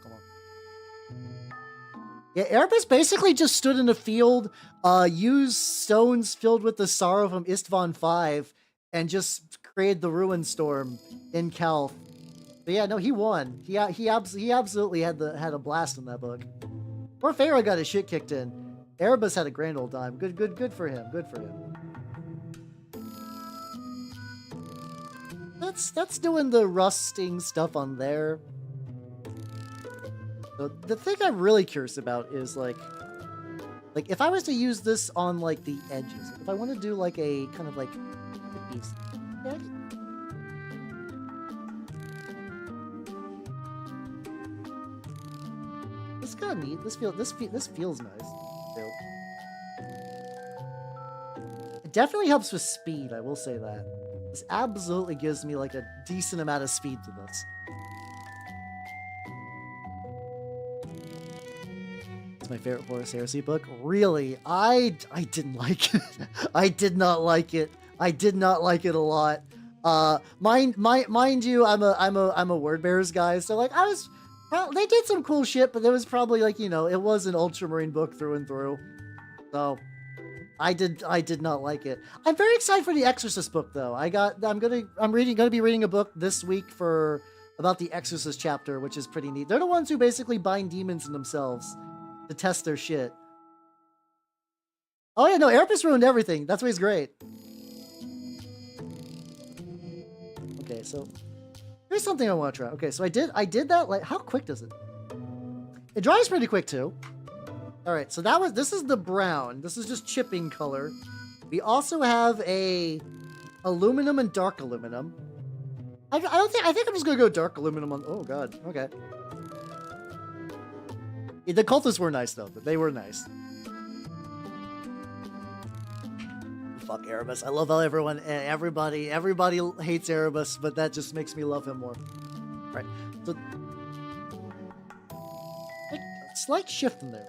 Yeah, Erebus basically just stood in a field, used stones filled with the sorrow from Istvan 5, and just created the Ruin Storm in Calth. But yeah, no, he won. He absolutely had a blast in that book. Poor Pharaoh got his shit kicked in. Erebus had a grand old time. Good for him. Good for him. That's doing the rusting stuff on there. The thing I'm really curious about is like if I was to use this on like the edges, if I want to do like a kind of like a piece. Yeah, this is kind of neat. This feels nice. Too. It definitely helps with speed. I will say that this absolutely gives me like a decent amount of speed to this. It's my favorite Horus Heresy book. Really, I didn't like it. I did not like it. I did not like it a lot. Mind you, I'm a word bearers guy, so like they did some cool shit, but there was probably like, you know, it was an Ultramarine book through and through. So I did not like it. I'm very excited for the Exorcist book though. I'm gonna be reading a book this week about the Exorcist chapter, which is pretty neat. They're the ones who basically bind demons in themselves to test their shit. Oh yeah, no, Erebus ruined everything. That's why he's great. Okay, so here's something I want to try. Okay, so I did that. Like, how quick does it? It dries pretty quick too. All right, so this is the brown. This is just chipping color. We also have a aluminum and dark aluminum. I think I'm just gonna go dark aluminum on. Oh god. Okay. Yeah, the cultists were nice though. They were nice. Fuck Erebus. I love how everybody hates Erebus, but that just makes me love him more. Right. So slight shift in there.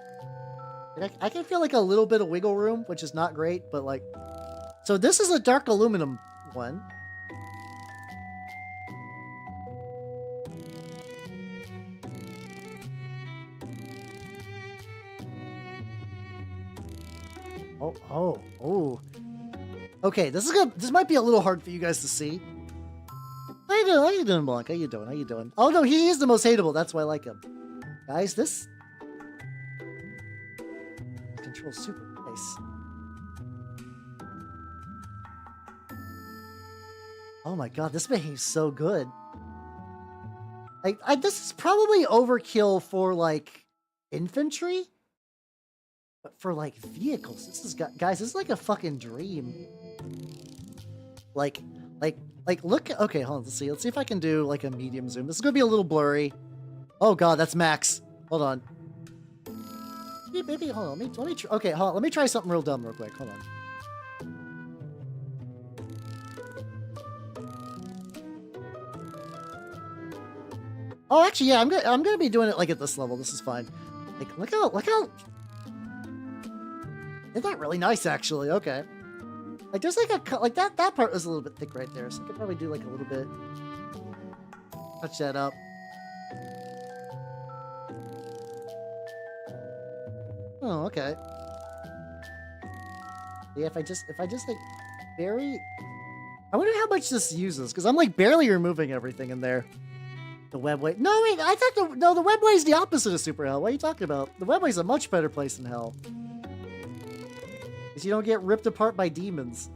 I can feel like a little bit of wiggle room, which is not great, but like, so this is a dark aluminum one. Oh. Okay, this might be a little hard for you guys to see. How you doing, Blanc? How you doing? Oh no, he is the most hateable. That's why I like him. Guys, this control's super nice. Oh my god, this behaves so good. This is probably overkill for like infantry. But for like vehicles, guys, this is like a fucking dream. Like look. Okay, hold on. Let's see if I can do like a medium zoom. This is gonna be a little blurry. Oh god, that's max. Hold on. Maybe hold on. Let me try. Okay, hold on. Let me try something real dumb real quick. Hold on. Oh, actually, yeah. I'm gonna be doing it like at this level. This is fine. Like, look how. Isn't that really nice, actually? Okay. Like, there's like that part was a little bit thick right there, so I could probably do like a little bit. Touch that up. Oh, okay. Yeah, if I just like I wonder how much this uses, because I'm like barely removing everything in there. The webway. No, wait, I thought the webway is the opposite of super hell. What are you talking about? The webway is a much better place than hell. Because you don't get ripped apart by demons.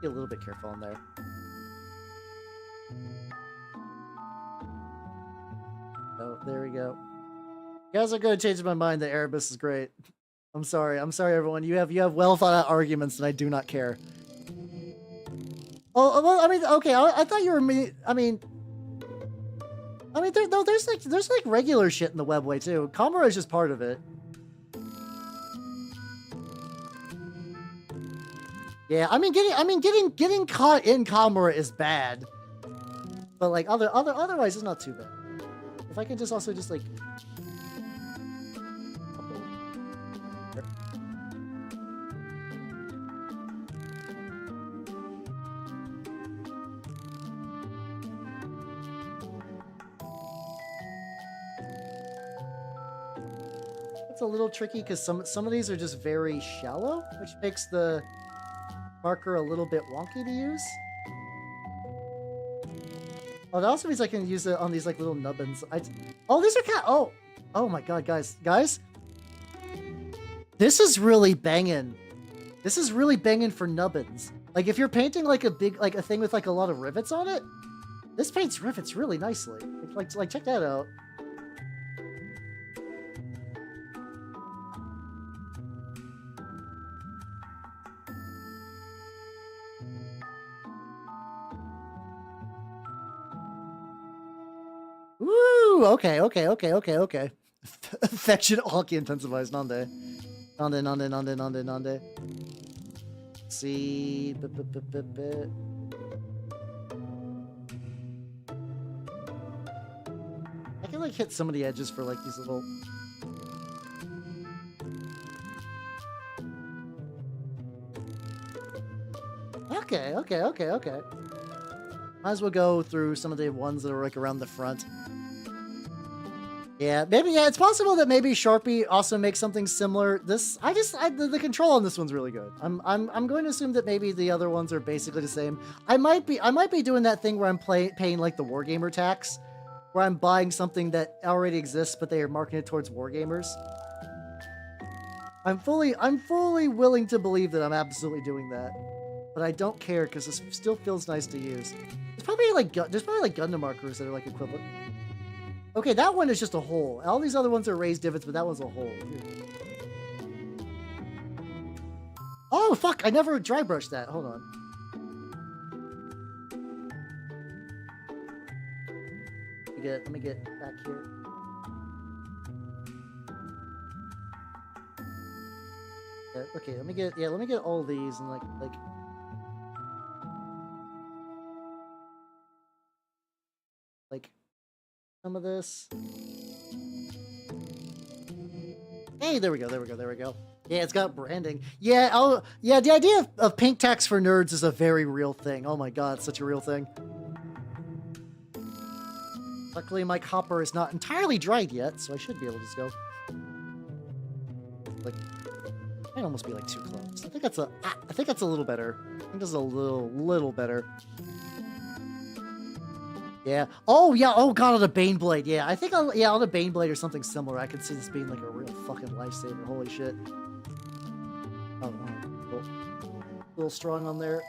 Be a little bit careful in there. There we go. You guys are gonna change my mind that Erebus is great. I'm sorry. I'm sorry, everyone. You have well thought out arguments, and I do not care. Oh well, I mean, okay. I thought you were me. I mean, there's like regular shit in the webway too. Kamura is just part of it. Yeah, I mean, getting caught in Kamura is bad, but like otherwise it's not too bad. If I can just also just like. It's a little tricky because some of these are just very shallow, which makes the marker a little bit wonky to use. Oh, that also means I can use it on these like little nubbins. Oh, these are kind of, oh my god, guys, this is really banging. This is really banging for nubbins. Like if you're painting like a big like a thing with like a lot of rivets on it, this paints rivets really nicely. Like check that out. Woo! Okay. Affection hockey intensifies. Nande. See. I can like hit some of the edges for like these little. Okay. Might as well go through some of the ones that are like around the front. Yeah, maybe. Yeah, it's possible that maybe Sharpie also makes something similar. The control on this one's really good. I'm going to assume that maybe the other ones are basically the same. I might be doing that thing where I'm paying like the Wargamer tax, where I'm buying something that already exists, but they are marketing it towards Wargamers. I'm fully willing to believe that I'm absolutely doing that, but I don't care because this still feels nice to use. There's probably like Gundam markers that are like equivalent. Okay, that one is just a hole. All these other ones are raised divots, but that one's a hole. Oh, fuck! I never dry brushed that. Hold on. Let me get back here. Yeah, okay, let me get all these and like some of this. Hey, there we go. Yeah, it's got branding. Yeah, yeah, the idea of pink tax for nerds is a very real thing. Oh my god, it's such a real thing. Luckily, my copper is not entirely dried yet, so I should be able to just go. Like, might almost be like too close. I think that's a little better. I think this is a little better. Yeah. Oh yeah. Oh god, on a Baneblade. Yeah, I think on a Baneblade or something similar. I could see this being like a real fucking lifesaver. Holy shit. Oh, a little strong on there.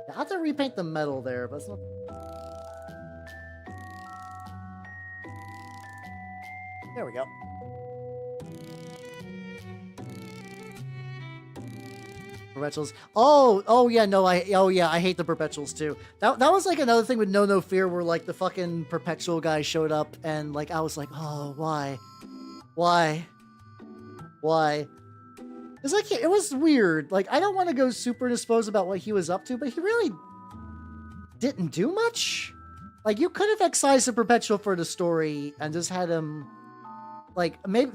Yeah, I have to repaint the metal there, but it's not. There we go. Perpetuals. Oh yeah, no, I hate the perpetuals too. That was like another thing with No Fear, where like the fucking perpetual guy showed up and like I was like, oh, why? It's like it was weird. Like I don't want to go super disposed about what he was up to, but he really didn't do much. Like you could have excised the perpetual for the story and just had him like maybe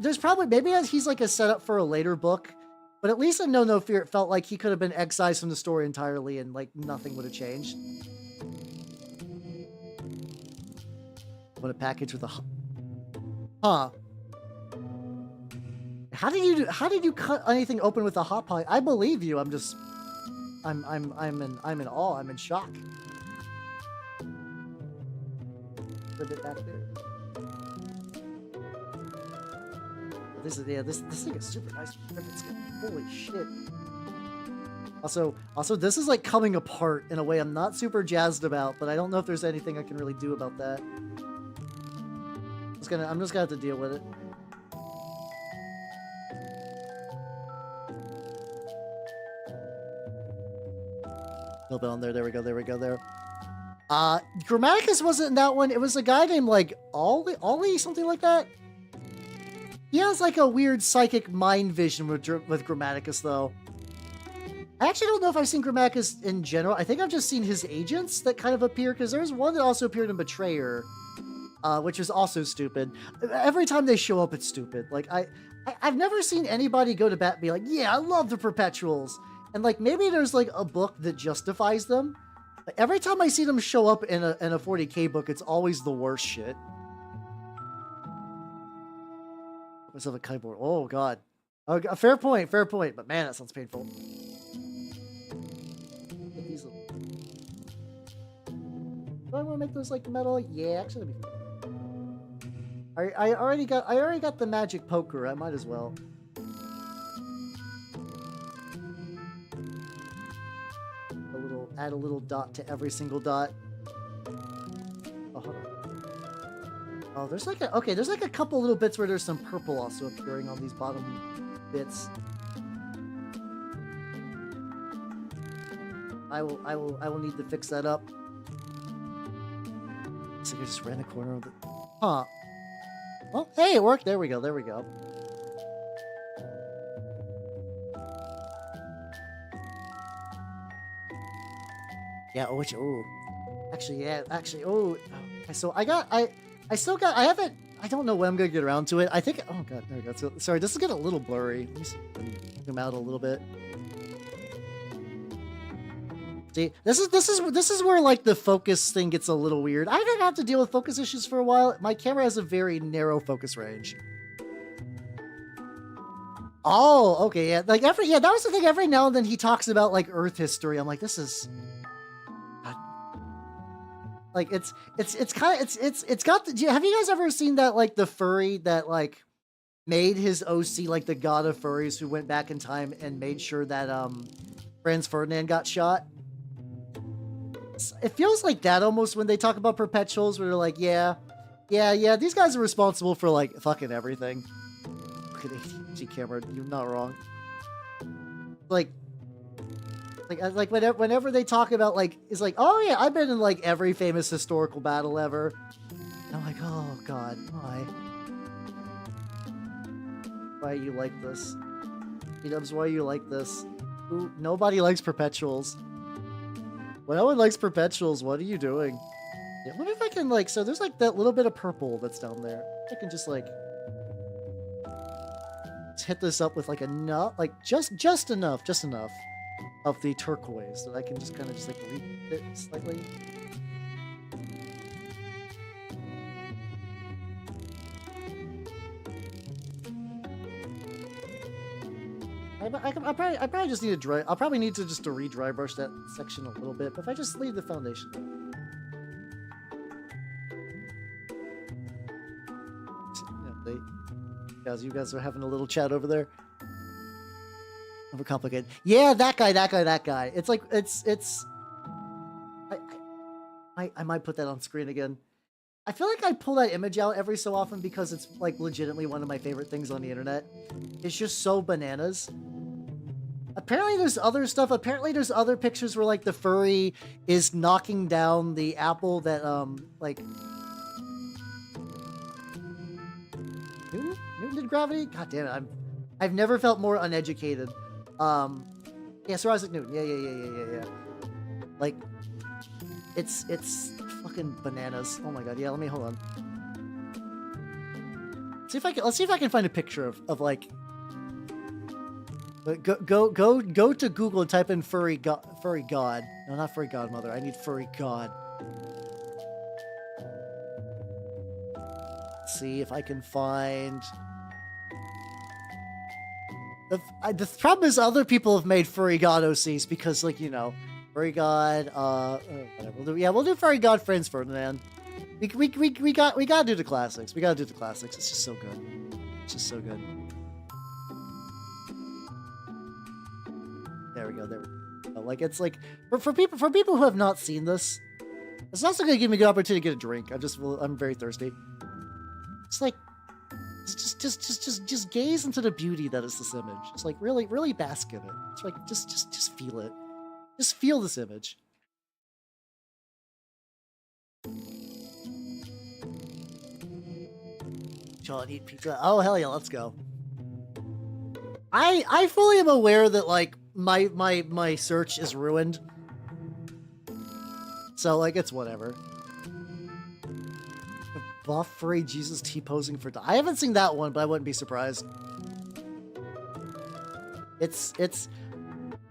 he's like a setup for a later book. But at least in No Fear, it felt like he could have been excised from the story entirely and, like, nothing would have changed. What a package with a... Huh. How did you cut anything open with a hot pie? I believe you. I'm just... I'm in awe. I'm in shock. A bit back there. This thing is super nice. Holy shit. Also, this is like coming apart in a way I'm not super jazzed about, but I don't know if there's anything I can really do about that. I'm just gonna have to deal with it. A little bit on there. There we go. There we go. There. Grammaticus wasn't in that one. It was a guy named like Ollie, something like that. He has like a weird psychic mind vision with Grammaticus, though. I actually don't know if I've seen Grammaticus in general. I think I've just seen his agents that kind of appear, because there's one that also appeared in Betrayer, which is also stupid. Every time they show up, it's stupid. Like, I've never seen anybody go to bat and be like, yeah, I love the Perpetuals. And like, maybe there's like a book that justifies them. Like, every time I see them show up in a 40K book, it's always the worst shit. Myself a keyboard. Oh, God. Oh, fair point, but man, that sounds painful. Do I want to make those like metal? Yeah, actually, that'd be fun. I already got the magic poker. I might as well. Add a little dot to every single dot. Oh, hold on. Oh, there's like a couple little bits where there's some purple also appearing on these bottom bits. I will need to fix that up. So I just ran the corner of the... Huh. Well, hey, it worked. There we go. There we go. Yeah, oh, actually, okay, so I don't know when I'm gonna get around to it. I think, oh God, there we go. So, sorry, this is getting a little blurry. Let me zoom out a little bit. See, this is where like the focus thing gets a little weird. I didn't have to deal with focus issues for a while. My camera has a very narrow focus range. Oh, okay, yeah, like that was the thing. Every now and then he talks about like Earth history. I'm like, this is... Like it's got the, have you guys ever seen that, like the furry that like made his OC like the god of furries who went back in time and made sure that Franz Ferdinand got shot? It feels like that almost when they talk about perpetuals, where they're like, yeah, these guys are responsible for like fucking everything. Look at ATG camera, you're not wrong. Like whenever they talk about like, it's like, oh yeah, I've been in like every famous historical battle ever. And I'm like, oh God, why are you like this? P-dubs, why are you like this? Ooh, nobody likes perpetuals. When no one likes perpetuals, what are you doing? Yeah, I wonder if I can like, so there's like that little bit of purple that's down there. I can just like hit this up with like enough, like just enough of the turquoise that I can just kind of just like read it slightly. I probably just need to dry. I'll probably need to just to re-dry brush that section a little bit. But if I just leave the foundation, guys, you guys are having a little chat over there. Overcomplicated. Yeah, that guy. It's like I might put that on screen again. I feel like I pull that image out every so often because it's like legitimately one of my favorite things on the internet. It's just so bananas. Apparently there's other stuff. Apparently there's other pictures where like the furry is knocking down the apple that like Newton did gravity? God damn it, I've never felt more uneducated. Yeah, Sir Isaac Newton. Yeah. Like it's fucking bananas. Oh my God. Yeah, let me hold on. Let's see if I can find a picture of like go to Google and type in furry god. No, not furry godmother. I need furry god. Let's see if I can find. The problem is other people have made furry god OCs because, like, you know, furry god, whatever. We'll do furry god Franz Ferdinand. We gotta do the classics. We gotta do the classics. It's just so good. It's just so good. There we go. Like it's like for people who have not seen this, it's also gonna give me a good opportunity to get a drink. I'm very thirsty. It's like just gaze into the beauty that is this image. It's like really bask in it. It's like just feel it. Just feel this image. John, eat pizza. Oh hell yeah, let's go. I fully am aware that like my search is ruined. So like it's whatever. Buff furry Jesus T-posing for... I haven't seen that one, but I wouldn't be surprised. It's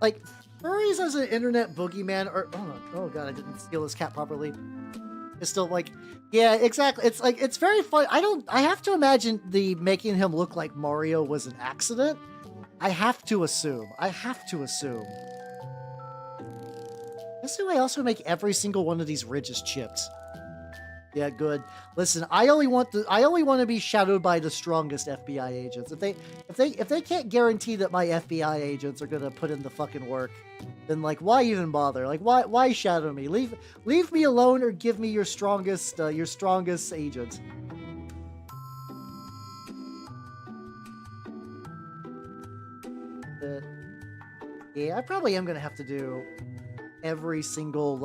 like furries as an internet boogeyman, or oh god, I didn't steal this cat properly. It's still like, yeah, exactly. It's like, it's very fun. I have to imagine the making him look like Mario was an accident. I have to assume. This way I also make every single one of these ridges chipped. Yeah, good. Listen, I only want to be shadowed by the strongest FBI agents. If they can't guarantee that my FBI agents are gonna put in the fucking work, then like why even bother? Like why shadow me? Leave me alone or give me your strongest agent. Yeah, I probably am gonna have to do every single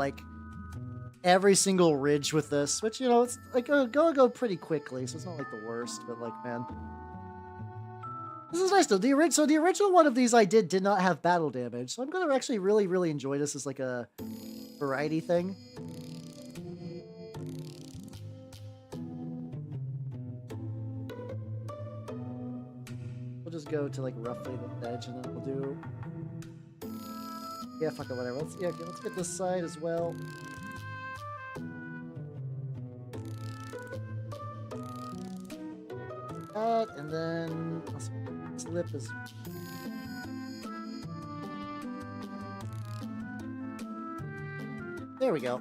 ridge with this, which, you know, it's like go pretty quickly, so it's not like the worst, but like, man, this is nice though. The original one of these I did not have battle damage, so I'm gonna actually really enjoy this as like a variety thing. We'll just go to like roughly the edge, and then we'll do, yeah, fuck it, whatever. Let's get this side as well. That, and then this lip is... There we go.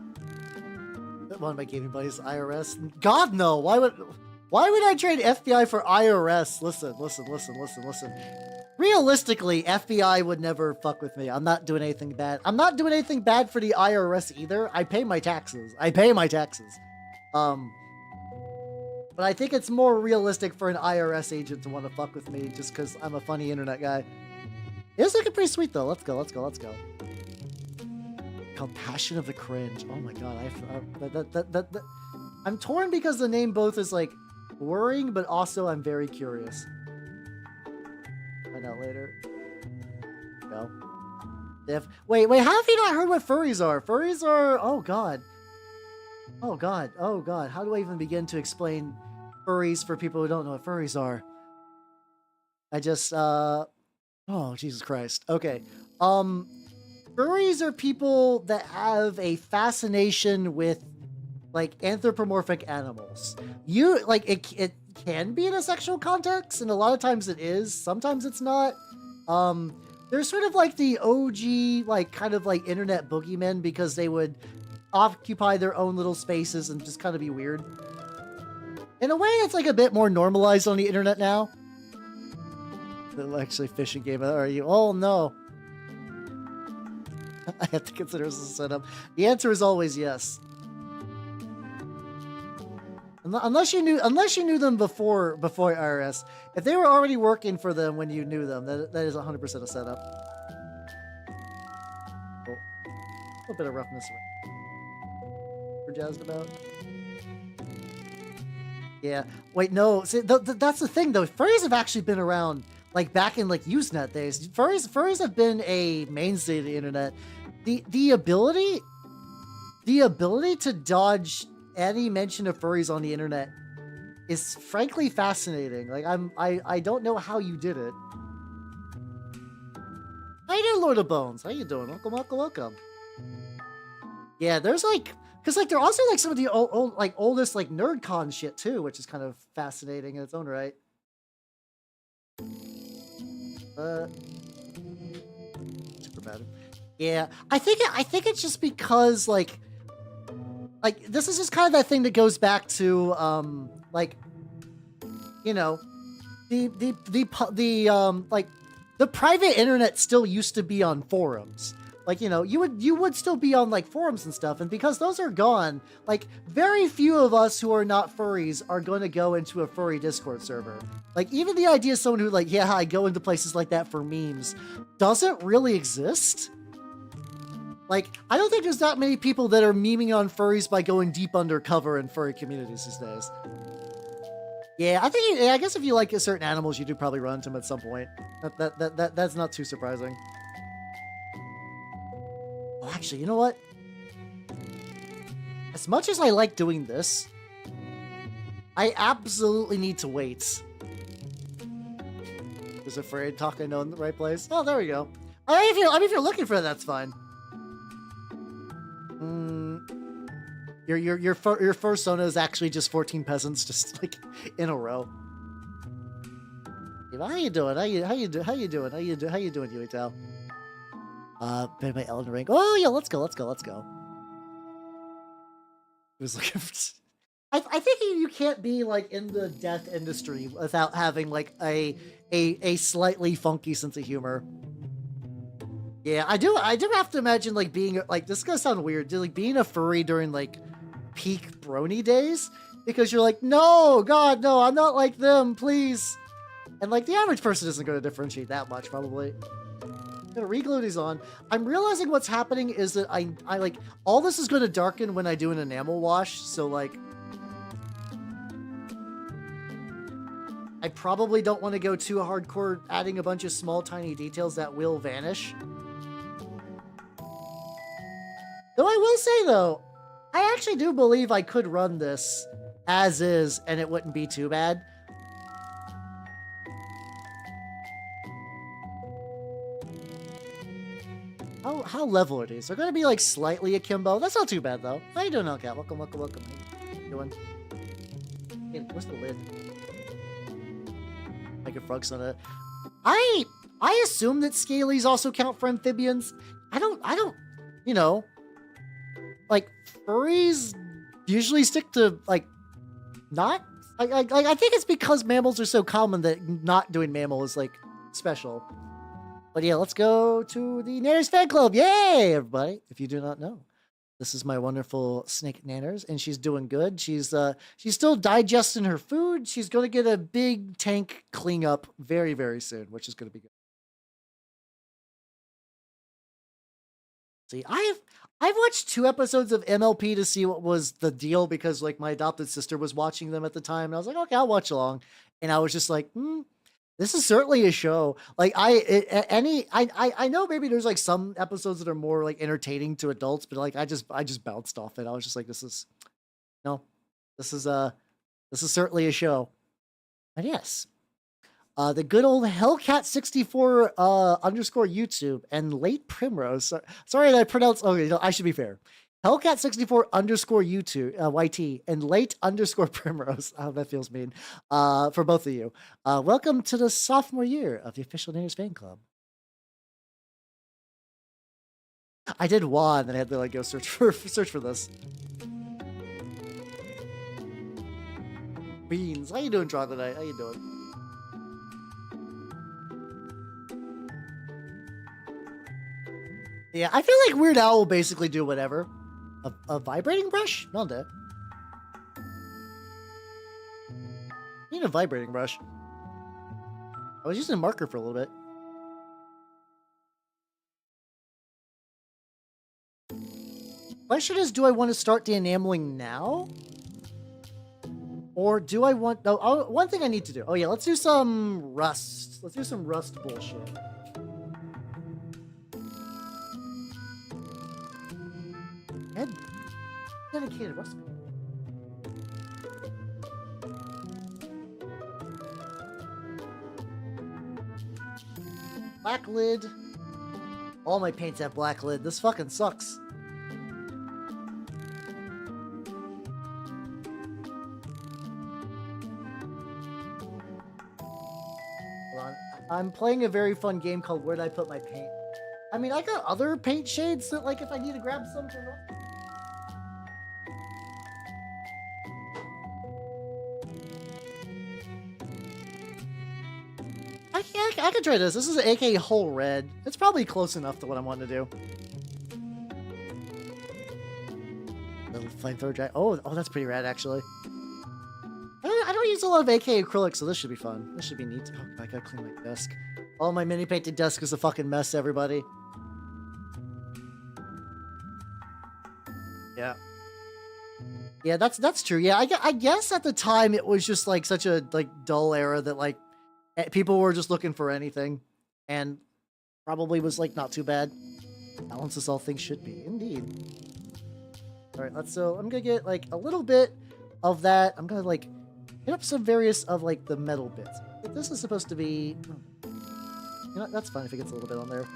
One of my gaming buddies, IRS. God no! Why would I trade FBI for IRS? Listen. Realistically, FBI would never fuck with me. I'm not doing anything bad. I'm not doing anything bad for the IRS either. I pay my taxes. But I think it's more realistic for an IRS agent to want to fuck with me just because I'm a funny internet guy. It's looking pretty sweet though. Let's go. Called Passion of the Cringe. Oh my god, I'm torn because the name both is like worrying, but also I'm very curious. Find out later. Go. Wait, how have you not heard what furries are? Furries are... Oh god. How do I even begin to explain furries for people who don't know what furries are? Oh, Jesus Christ. Okay. Furries are people that have a fascination with like anthropomorphic animals. It can be in a sexual context, and a lot of times it is. Sometimes it's not. They're sort of like the OG, like kind of like internet boogeymen, because they would occupy their own little spaces and just kind of be weird. In a way, it's like a bit more normalized on the internet now. Actually, fishing game. Are you? Oh no. I have to consider this a setup. The answer is always yes. Unless you knew them before IRS. If they were already working for them when you knew them, that is 100% a setup. Cool. A little bit of roughness. We're jazzed about. Yeah. Wait, no. See, that's the thing, though. Furries have actually been around, like, back in, like, Usenet days. Furries have been a mainstay of the internet. The ability to dodge any mention of furries on the internet is frankly fascinating. Like, I don't know how you did it. How you doing, Lord of Bones? How you doing? Welcome. Yeah, there's like... Because, like, they're also, like, some of the oldest, like, NerdCon shit, too, which is kind of fascinating in its own right. Super bad. Yeah, I think it's just because, like, this is just kind of that thing that goes back to, like, you know, the private internet still used to be on forums. Like, you know, you would still be on like forums and stuff, and because those are gone, like very few of us who are not furries are going to go into a furry Discord server. Like even the idea of someone who like, yeah, I go into places like that for memes doesn't really exist. Like, I don't think there's that many people that are memeing on furries by going deep undercover in furry communities these days. Yeah, I guess if you like certain animals, you do probably run into them at some point. That's not too surprising. Oh, actually, you know what? As much as I like doing this, I absolutely need to wait. Is afraid talk I know in the right place. Oh, there we go. I mean, if you're looking for it, that's fine. Your first Sona is actually just 14 peasants, just like in a row. How you doing? How you doing? How you doing, Yuito? Been my Elden Ring. Oh yeah, let's go. Was looking for... I think you can't be like in the death industry without having like a slightly funky sense of humor. Yeah, I do have to imagine like being like, this is gonna sound weird, like being a furry during like peak brony days, because you're like, no, God, no, I'm not like them, please. And like the average person isn't going to differentiate that much, probably. I'm gonna reglue these on. I'm realizing what's happening is that I like all this is going to darken when I do an enamel wash, so like I probably don't want to go too hardcore adding a bunch of small tiny details that will vanish. Though I will say though, I actually do believe I could run this as is and it wouldn't be too bad. How level are these? They're going to be like slightly akimbo. That's not too bad though. How you doing, Hellcat? Welcome. How you doing? Hey, where's the lid? Like a frog's on it. I assume that scalies also count for amphibians. I don't, you know, like furries usually stick to like not. I think it's because mammals are so common that not doing mammal is like special. But yeah, let's go to the Nanners fan club. Yay, everybody! If you do not know, this is my wonderful snake Nanners, and she's doing good. She's still digesting her food. She's going to get a big tank clean up very, very soon, which is going to be good. See, I've watched 2 episodes of MLP to see what was the deal, because like my adopted sister was watching them at the time, and I was like, okay, I'll watch along. And I was just like, this is certainly a show. Like I know maybe there's like some episodes that are more like entertaining to adults, but like I just bounced off it. I was just like, this is certainly a show. And yes, the good old Hellcat64 underscore YouTube and late Primrose. Sorry that I pronounced. Okay, no, I should be fair. Hellcat64 underscore YouTube YT and late underscore Primrose. Oh, that feels mean. For both of you. Welcome to the sophomore year of the official Nanners fan club. I did one, and I had to like go search for this. Beans, how you doing, Troglodyte? How you doing? Yeah, I feel like Weird Al will basically do whatever. A vibrating brush? Not that. Need a vibrating brush. I was using a marker for a little bit. Question is, do I want to start the enameling now? Or do I want... Oh, one thing I need to do. Oh yeah, let's do some rust. Let's do some rust bullshit. Head dedicated rust. Black lid. All my paints have black lid. This fucking sucks. Hold on. I'm playing a very fun game called Where Did I Put My Paint? I mean, I got other paint shades that, like, if I need to grab some for... I can try this. This is an AK Whole Red. It's probably close enough to what I want to do. Little flamethrower drag. Oh, that's pretty rad, actually. I don't use a lot of AK acrylic, so this should be fun. This should be neat. Oh, I gotta clean my desk. Oh, my mini painted desk is a fucking mess, everybody. Yeah. Yeah, that's true. Yeah, I guess at the time it was just like such a like dull era that like people were just looking for anything, and probably was like not too bad. Balance is all things should be, indeed. All right, so I'm gonna get like a little bit of that. I'm gonna like hit up some various of like the metal bits. But this is supposed to be, you know, that's fine if it gets a little bit on there.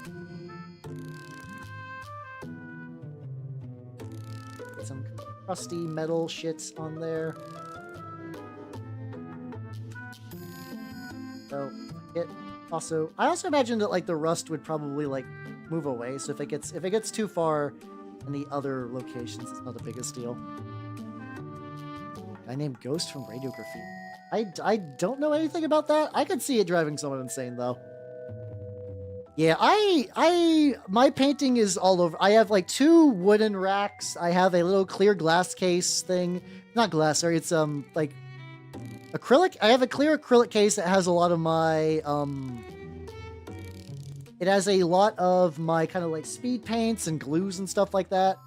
Get some crusty metal shits on there. So I also imagine that like the rust would probably like move away. So if it gets too far in the other locations, it's not the biggest deal. Guy named Ghost from Radiography. I don't know anything about that. I could see it driving someone insane though. Yeah, my painting is all over. I have like 2 wooden racks. I have a little clear glass case thing. Not glass, sorry, it's like acrylic. I have a clear acrylic case that has a lot of my it has a lot of my kind of like speed paints and glues and stuff like that.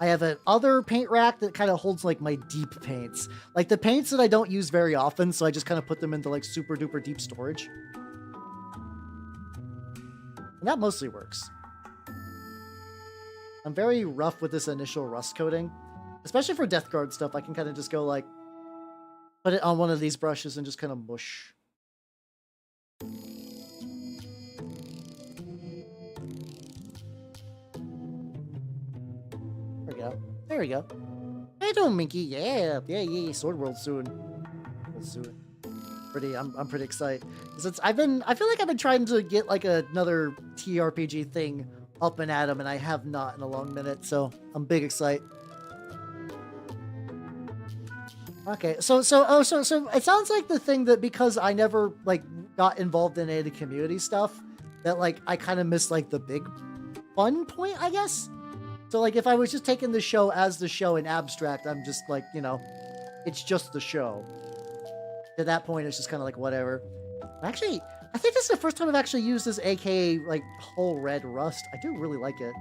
I have an other paint rack that kind of holds like my deep paints. Like the paints that I don't use very often, so I just kind of put them into like super duper deep storage. And that mostly works. I'm very rough with this initial rust coating. Especially for Death Guard stuff, I can kind of just go like, put it on one of these brushes and just kind of mush. There we go. There we go. How you doing, Minky? Yeah. Sword World soon. I'm pretty excited. Since I feel like I've been trying to get like another TRPG thing up and at 'em, and I have not in a long minute, so I'm big excited. Okay, so it sounds like the thing that because I never like got involved in any of the community stuff, that like I kind of missed like the big fun point, I guess. So like if I was just taking the show as the show in abstract, I'm just like, you know, it's just the show. At that point, it's just kind of like whatever. Actually, I think this is the first time I've actually used this AK like whole red rust. I do really like it.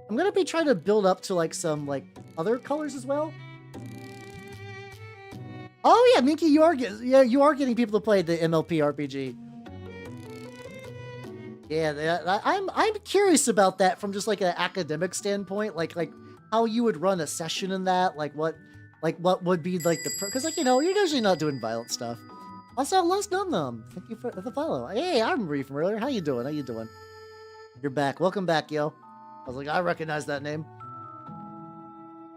I'm gonna be trying to build up to like some like other colors as well. Oh yeah, Minky, you are getting people to play the MLP RPG. Yeah, I'm curious about that from just like an academic standpoint, like how you would run a session in that, like what would be like the because like you know you're usually not doing violent stuff. Also, Los Num Num, thank you for the follow. Hey, I remember you from earlier. How you doing? You're back. Welcome back, yo. I was like, I recognize that name.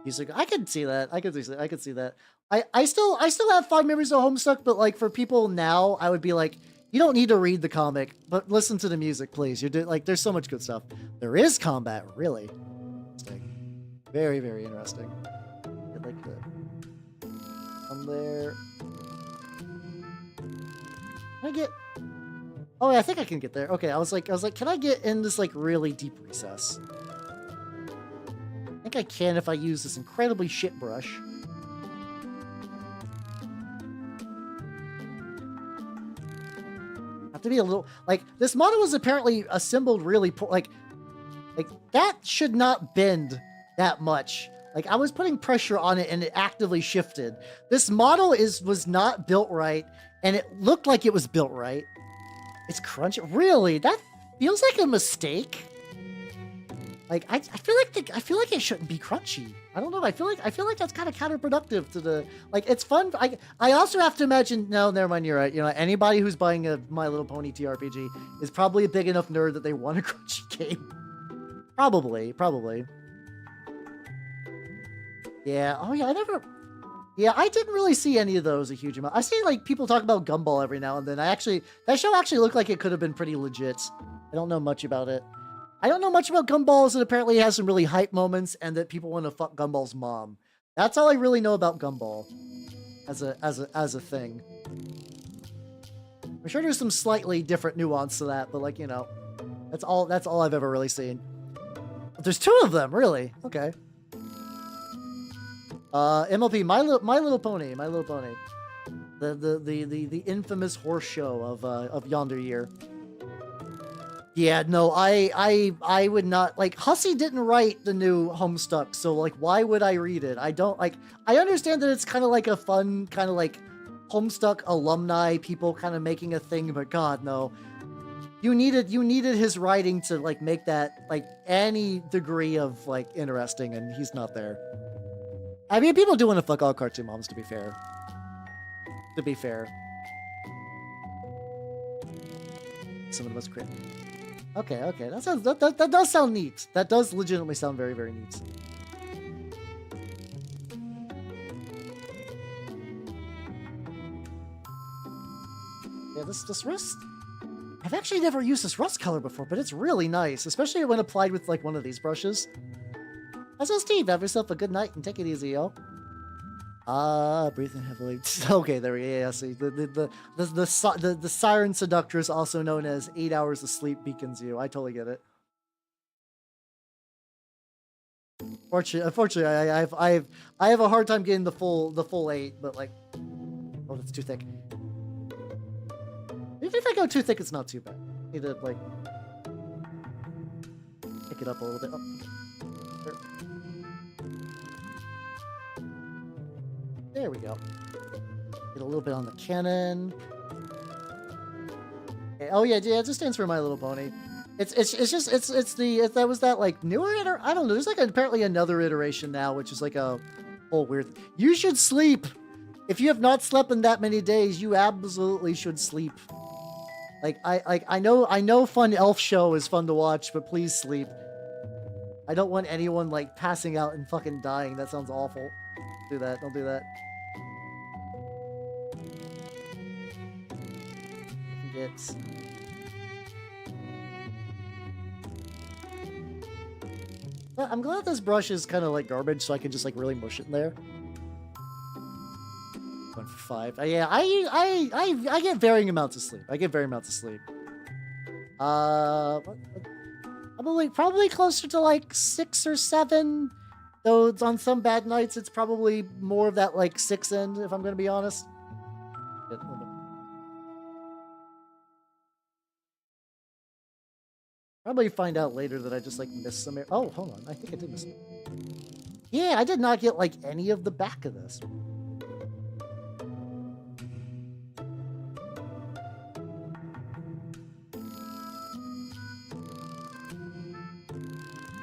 He's like, I can see that. I can see that. I still have fond memories of Homestuck, but like for people now, I would be like, you don't need to read the comic, but listen to the music, please. You're doing like, there's so much good stuff. There is combat, really. Very, very interesting. Get like the on there. Can I get? Oh, yeah, I think I can get there. Okay, I was like, can I get in this like really deep recess? I think I can if I use this incredibly shit brush. Have to be a little like this model was apparently assembled really like that should not bend that much. Like I was putting pressure on it and it actively shifted. This model was not built right, and it looked like it was built right. It's crunchy. Really? That feels like a mistake. Like I feel like it shouldn't be crunchy. I don't know. I feel like that's kind of counterproductive to the like. It's fun. I also have to imagine. No, never mind. You're right. You know, anybody who's buying a My Little Pony TRPG is probably a big enough nerd that they want a crunchy game. Probably. Yeah. Oh yeah. I didn't really see any of those a huge amount. I see like people talk about Gumball every now and then. That show actually looked like it could have been pretty legit. I don't know much about it. I don't know much about Gumballs, and apparently it has some really hype moments, and that people want to fuck Gumball's mom. That's all I really know about Gumball as a thing. I'm sure there's some slightly different nuance to that, but like, you know, that's all I've ever really seen. But there's 2 of them, really. Okay. MLP, My Little Pony, My Little Pony. The infamous horse show of yonder year. Yeah, no, I would not, like, Hussey didn't write the new Homestuck, so, like, why would I read it? I don't, like, I understand that it's kind of like a fun, kind of like Homestuck alumni, people kind of making a thing, but God, no. You needed his writing to, like, make that, like, any degree of, like, interesting, and he's not there. I mean, people do want to fuck all cartoon moms, to be fair. To be fair. Some of the most cringe. Okay, okay. That sounds that does sound neat. That does legitimately sound very, very neat. Yeah, this rust. I've actually never used this rust color before, but it's really nice, especially when applied with like one of these brushes. So Steve, have yourself a good night and take it easy, yo. Breathing heavily. Okay, there we go. Yeah, see, the siren seductress, also known as 8 hours of sleep, beacons you. I totally get it. Unfortunately, I have a hard time getting the full 8, but like, oh, that's too thick. Even if I go too thick, it's not too bad. Need to like pick it up a little bit. Oh. There we go. Get a little bit on the cannon. Okay. Oh yeah, it just stands for My Little Pony. That was that like newer I don't know. There's like apparently another iteration now, which is like a whole weird. You should sleep. If you have not slept in that many days, you absolutely should sleep. Like I know Fun Elf Show is fun to watch, but please sleep. I don't want anyone like passing out and fucking dying. That sounds awful. Do that. Don't do that. Get. I'm glad this brush is kind of like garbage, so I can just like really mush it in there. Going for 5. Yeah, I get varying amounts of sleep. Probably closer to like 6 or 7. Though it's on some bad nights, it's probably more of that like 6 end, if I'm gonna be honest. Probably find out later that I just like missed some air. Oh, hold on. I think I did miss it. Yeah, I did not get like any of the back of this.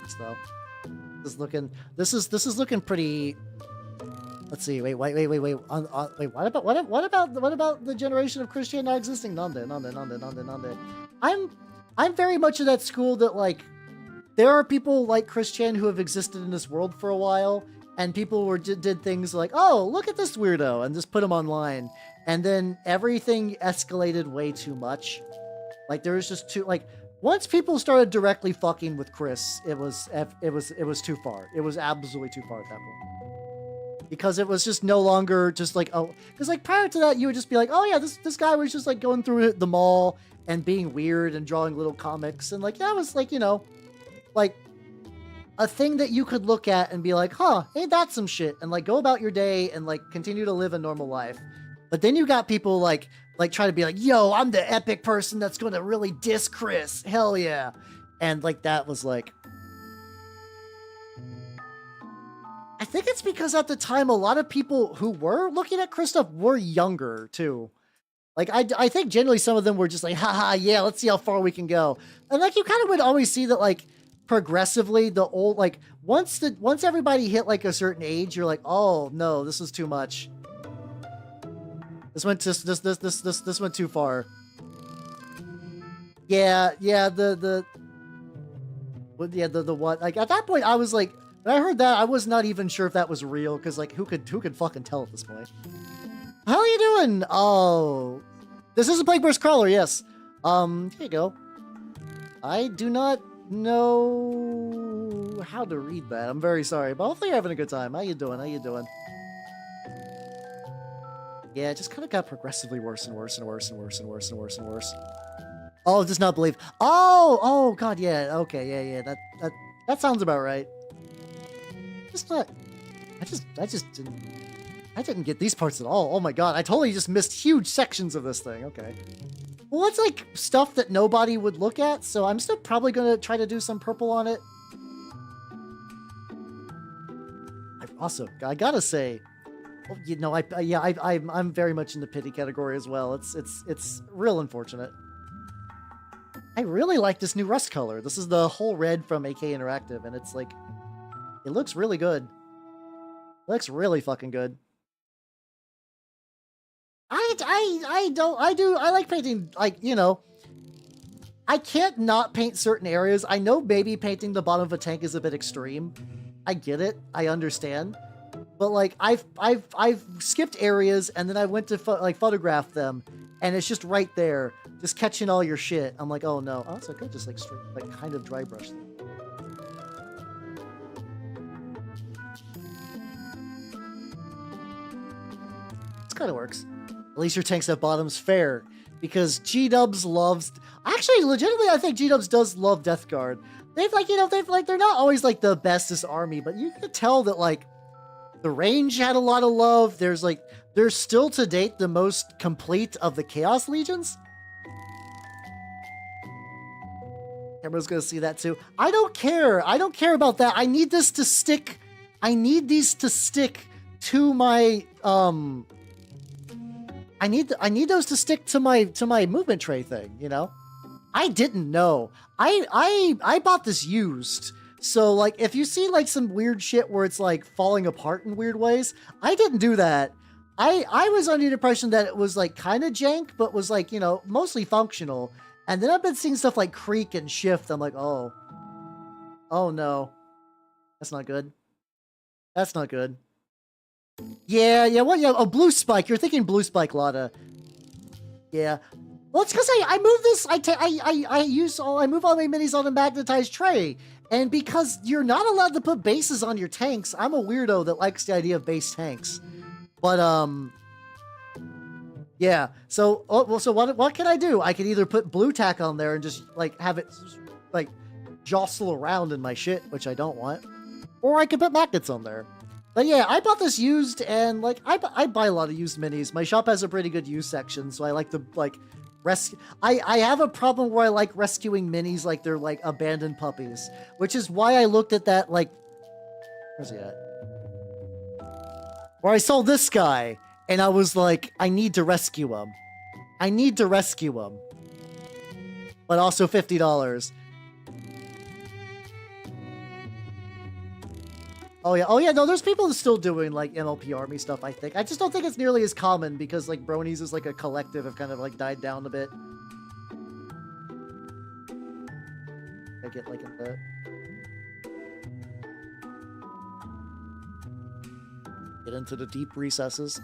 So, this is looking pretty. Let's see. Wait. Wait. What about the generation of Christian not existing? Nande. I'm very much of that school that like there are people like Christian who have existed in this world for a while, and people did things like, oh, look at this weirdo, and just put them online, and then everything escalated way too much. Like there was just too like. Once people started directly fucking with Chris, it was too far. It was absolutely too far at that point. Because it was just no longer just like, oh, because like prior to that, you would just be like, oh yeah, this guy was just like going through the mall and being weird and drawing little comics. And like, that was like, you know, like a thing that you could look at and be like, huh, ain't that some shit? And like go about your day and like continue to live a normal life. But then you got people like try to be like, yo, I'm the epic person that's going to really diss Chris. Hell yeah. And like, that was like, I think it's because at the time, a lot of people who were looking at Chris stuff were younger too. Like, I think generally some of them were just like, haha, yeah, let's see how far we can go. And like, you kind of would always see that like progressively the old, like once everybody hit like a certain age, you're like, oh no, this is too much. This went too far. Yeah, the what? Like at that point, I was like, when I heard that, I was not even sure if that was real, because like, who could fucking tell at this point? How are you doing? Oh, this is a Plagueburst crawler. Yes. Here you go. I do not know how to read that. I'm very sorry, but hopefully you're having a good time. How you doing? Yeah, it just kind of got progressively worse and worse. Oh, does not believe. Oh, God, yeah. Okay, yeah. That sounds about right. Just not. I didn't get these parts at all. Oh my god, I totally just missed huge sections of this thing. Okay. Well, it's like stuff that nobody would look at, so I'm still probably gonna try to do some purple on it. I gotta say, you know, I'm very much in the pity category as well. It's real unfortunate. I really like this new rust color. This is the whole red from AK Interactive, and it's like, it looks really good. It looks really fucking good. I like painting, like, you know, I can't not paint certain areas. I know maybe painting the bottom of a tank is a bit extreme. I get it. I understand. But like I've skipped areas and then I went to photograph them and it's just right there, just catching all your shit. I'm like, oh no. Oh, it's okay. Just like straight, like kind of dry brush them. This kind of works. At least your tanks have bottoms, fair. Because G-Dubs loves... Actually, legitimately, I think G-Dubs does love Death Guard. They've like, you know, they're not always like the bestest army, but you can tell that like the range had a lot of love. They're still to date the most complete of the Chaos Legions. Everyone's gonna see that too. I don't care. I don't care about that. I need this to stick. I need these to stick to my I need those to stick to my movement tray thing, you know? I didn't know. I bought this used. So like if you see like some weird shit where it's like falling apart in weird ways, I didn't do that. I was under the impression that it was like kind of jank, but was like, you know, mostly functional. And then I've been seeing stuff like creak and shift. I'm like, oh no. That's not good. That's not good. Yeah, what? Yeah, oh, Blue Spike. You're thinking Blue Spike, Lotta. Yeah. Well, it's because I move this. I move all my minis on a magnetized tray, and because you're not allowed to put bases on your tanks, I'm a weirdo that likes the idea of base tanks. But yeah. So so what can I do? I can either put blue tack on there and just like have it like jostle around in my shit, which I don't want, or I could put magnets on there. But yeah, I bought this used, and like I buy a lot of used minis. My shop has a pretty good used section, so I like to like rescue. I have a problem where I like rescuing minis like they're like abandoned puppies, which is why I looked at that like, where's he at? Where I saw this guy, and I was like, I need to rescue him. I need to rescue him, but also $50. Oh yeah, no, there's people still doing like MLP army stuff, I think. I just don't think it's nearly as common because like bronies as like a collective have kind of like died down a bit. I get like in the... Get into the deep recesses.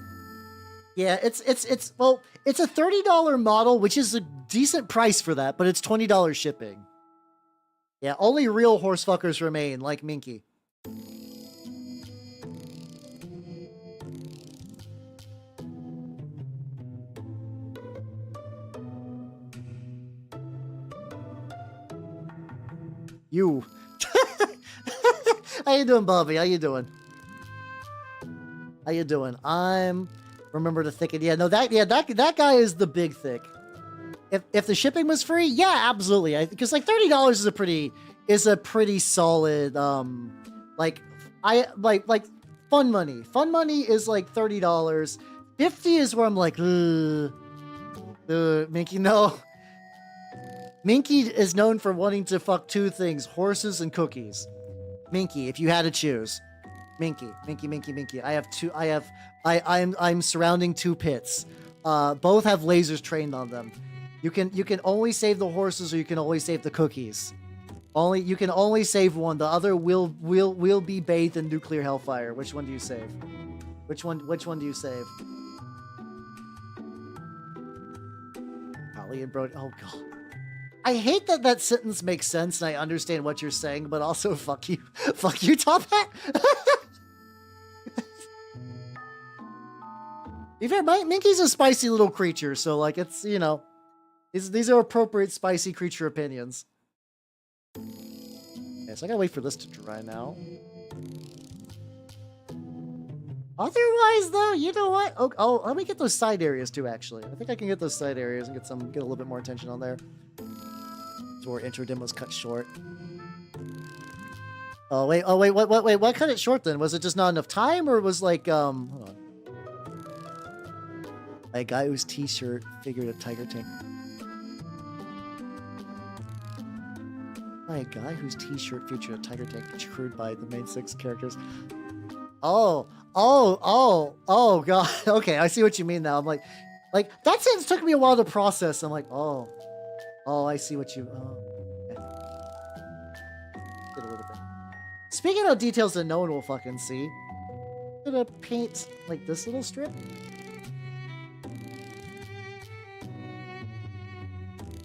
Yeah, it's well, it's a $30 model, which is a decent price for that, but it's $20 shipping. Yeah, only real horsefuckers remain, like Minky. You. How you doing, Bobby? How you doing? How you doing? I'm... Remember to thicken. Yeah, no, that guy is the big thick. If the shipping was free, yeah, absolutely. Because like $30 is a pretty solid like fun money. Fun money is like $30. 50 is where I'm like, Minky, no. Minky is known for wanting to fuck two things: horses and cookies. Minky, if you had to choose. Minky. I'm surrounding two pits. Both have lasers trained on them. You can only save the horses, or you can only save the cookies. You can only save one. The other will be bathed in nuclear hellfire. Which one do you save? Which one do you save? Holly and Brody. Oh god. I hate that sentence makes sense and I understand what you're saying, but also fuck you. Fuck you, Top Hat. Be fair, Minky's a spicy little creature, so like it's, you know, these are appropriate spicy creature opinions. Okay, so I gotta wait for this to dry now. Otherwise, though, you know what? Oh, let me get those side areas too. Actually, I think I can get those side areas and get a little bit more attention on there. So our intro demo's cut short. Oh wait, what cut it short then? Was it just not enough time, or was like hold on. A guy whose t-shirt figured a tiger tank. By a guy whose t-shirt featured a tiger tank crewed by the main 6 characters. Oh god. Okay, I see what you mean now. I'm like that sentence took me a while to process. I'm like, oh, I see what you. Okay. Get a little bit. Speaking of details that no one will fucking see, I'm gonna paint like this little strip.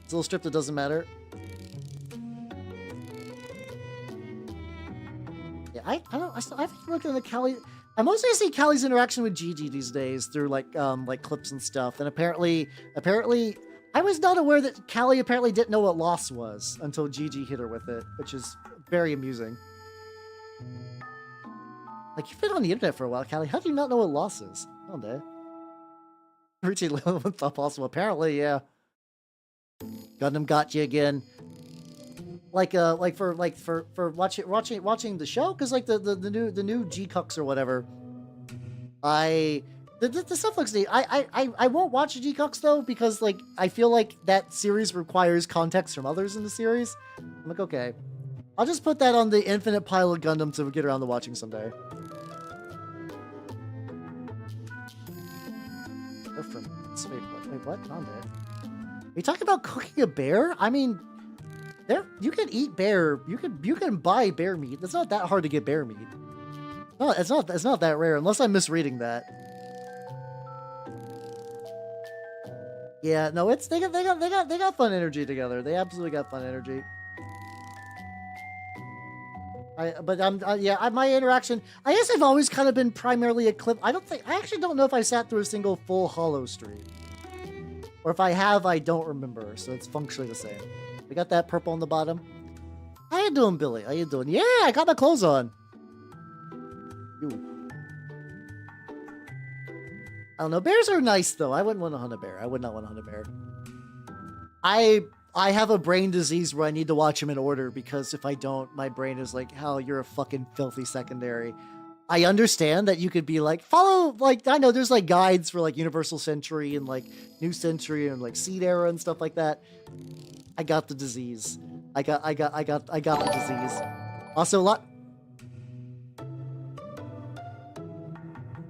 This little strip that doesn't matter. Yeah, I haven't looked at the Callie. I mostly see Callie's interaction with Gigi these days through like clips and stuff. And apparently, I was not aware that Callie apparently didn't know what loss was until Gigi hit her with it, which is very amusing. Like, you've been on the internet for a while, Callie. How do you not know what loss is? Oh, no. Reaching level thought possible. Apparently, yeah. Gundam got you again. For watching the show, because like the new G-Cucks or whatever. The stuff looks neat. I won't watch G-Cucks though, because like I feel like that series requires context from others in the series. I'm like, okay, I'll just put that on the infinite pile of Gundam to get around to watching someday. They're from wait, what? On there. Are you talking about cooking a bear? I mean, you can eat bear. You can buy bear meat. It's not that hard to get bear meat. No, it's not that rare, unless I'm misreading that. Yeah, no, they got fun energy together. They absolutely got fun energy. My interaction. I guess I've always kind of been primarily a clip. I actually don't know if I sat through a single full Hollow stream. Or if I have, I don't remember, so it's functionally the same. We got that purple on the bottom. How you doing, Billy? How you doing? Yeah, I got my clothes on. Ooh. I don't know. Bears are nice, though. I wouldn't want to hunt a bear. I would not want to hunt a bear. I have a brain disease where I need to watch them in order, because if I don't, my brain is like, hell, you're a fucking filthy secondary. I understand that you could be like, follow, like, I know there's like guides for like Universal Century and like New Century and like Seed Era and stuff like that. I got the disease. I got the disease. Also, a lot.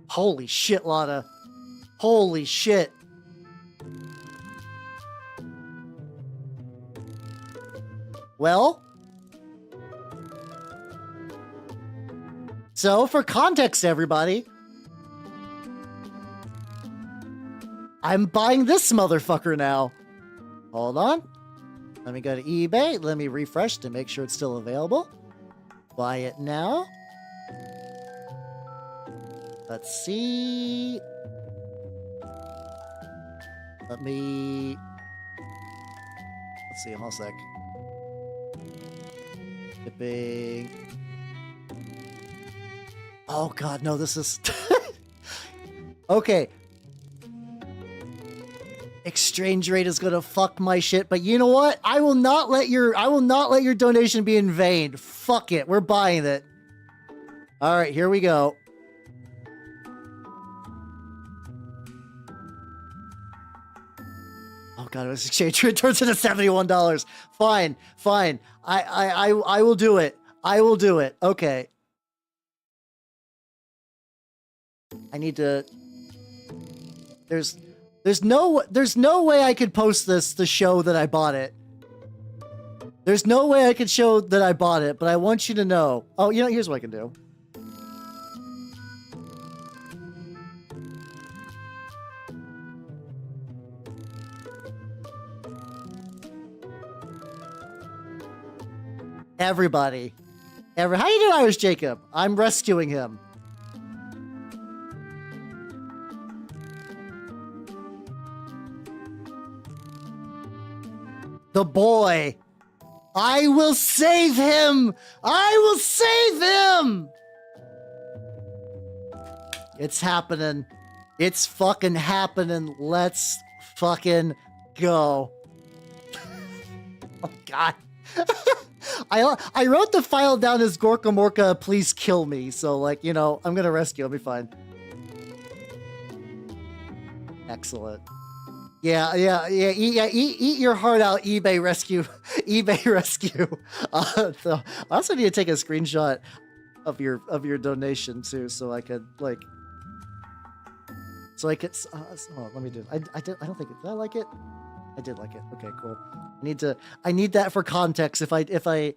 Holy shit, Lana. Holy shit. Well. So, for context, everybody, I'm buying this motherfucker now. Hold on. Let me go to eBay. Let me refresh to make sure it's still available. Buy it now. Let's see. Let's see, hold on a sec. Shipping. Oh god, no, this is okay. Exchange rate is gonna fuck my shit, but you know what? I will not let your donation be in vain. Fuck it, we're buying it. All right, here we go. Oh god, it was exchange rate turns into $71. Fine. I will do it. I will do it. Okay. I need to. There's no way I could post this to show that I bought it. There's no way I could show that I bought it, but I want you to know. Oh, you know, here's what I can do. Everybody. How you doing, Irish Jacob? I'm rescuing him. The boy. I will save him. I will save him. It's happening. It's fucking happening. Let's fucking go. Oh, God. I wrote the file down as Gorka Morka, please kill me. So, like, you know, I'm going to rescue. I'll be fine. Excellent. Yeah. Eat your heart out, eBay rescue. eBay rescue. So I also need to take a screenshot of your donation too, so I could like. So I could. Oh, let me do it. I don't think did I like it? I did like it. Okay, cool. I need that for context. If I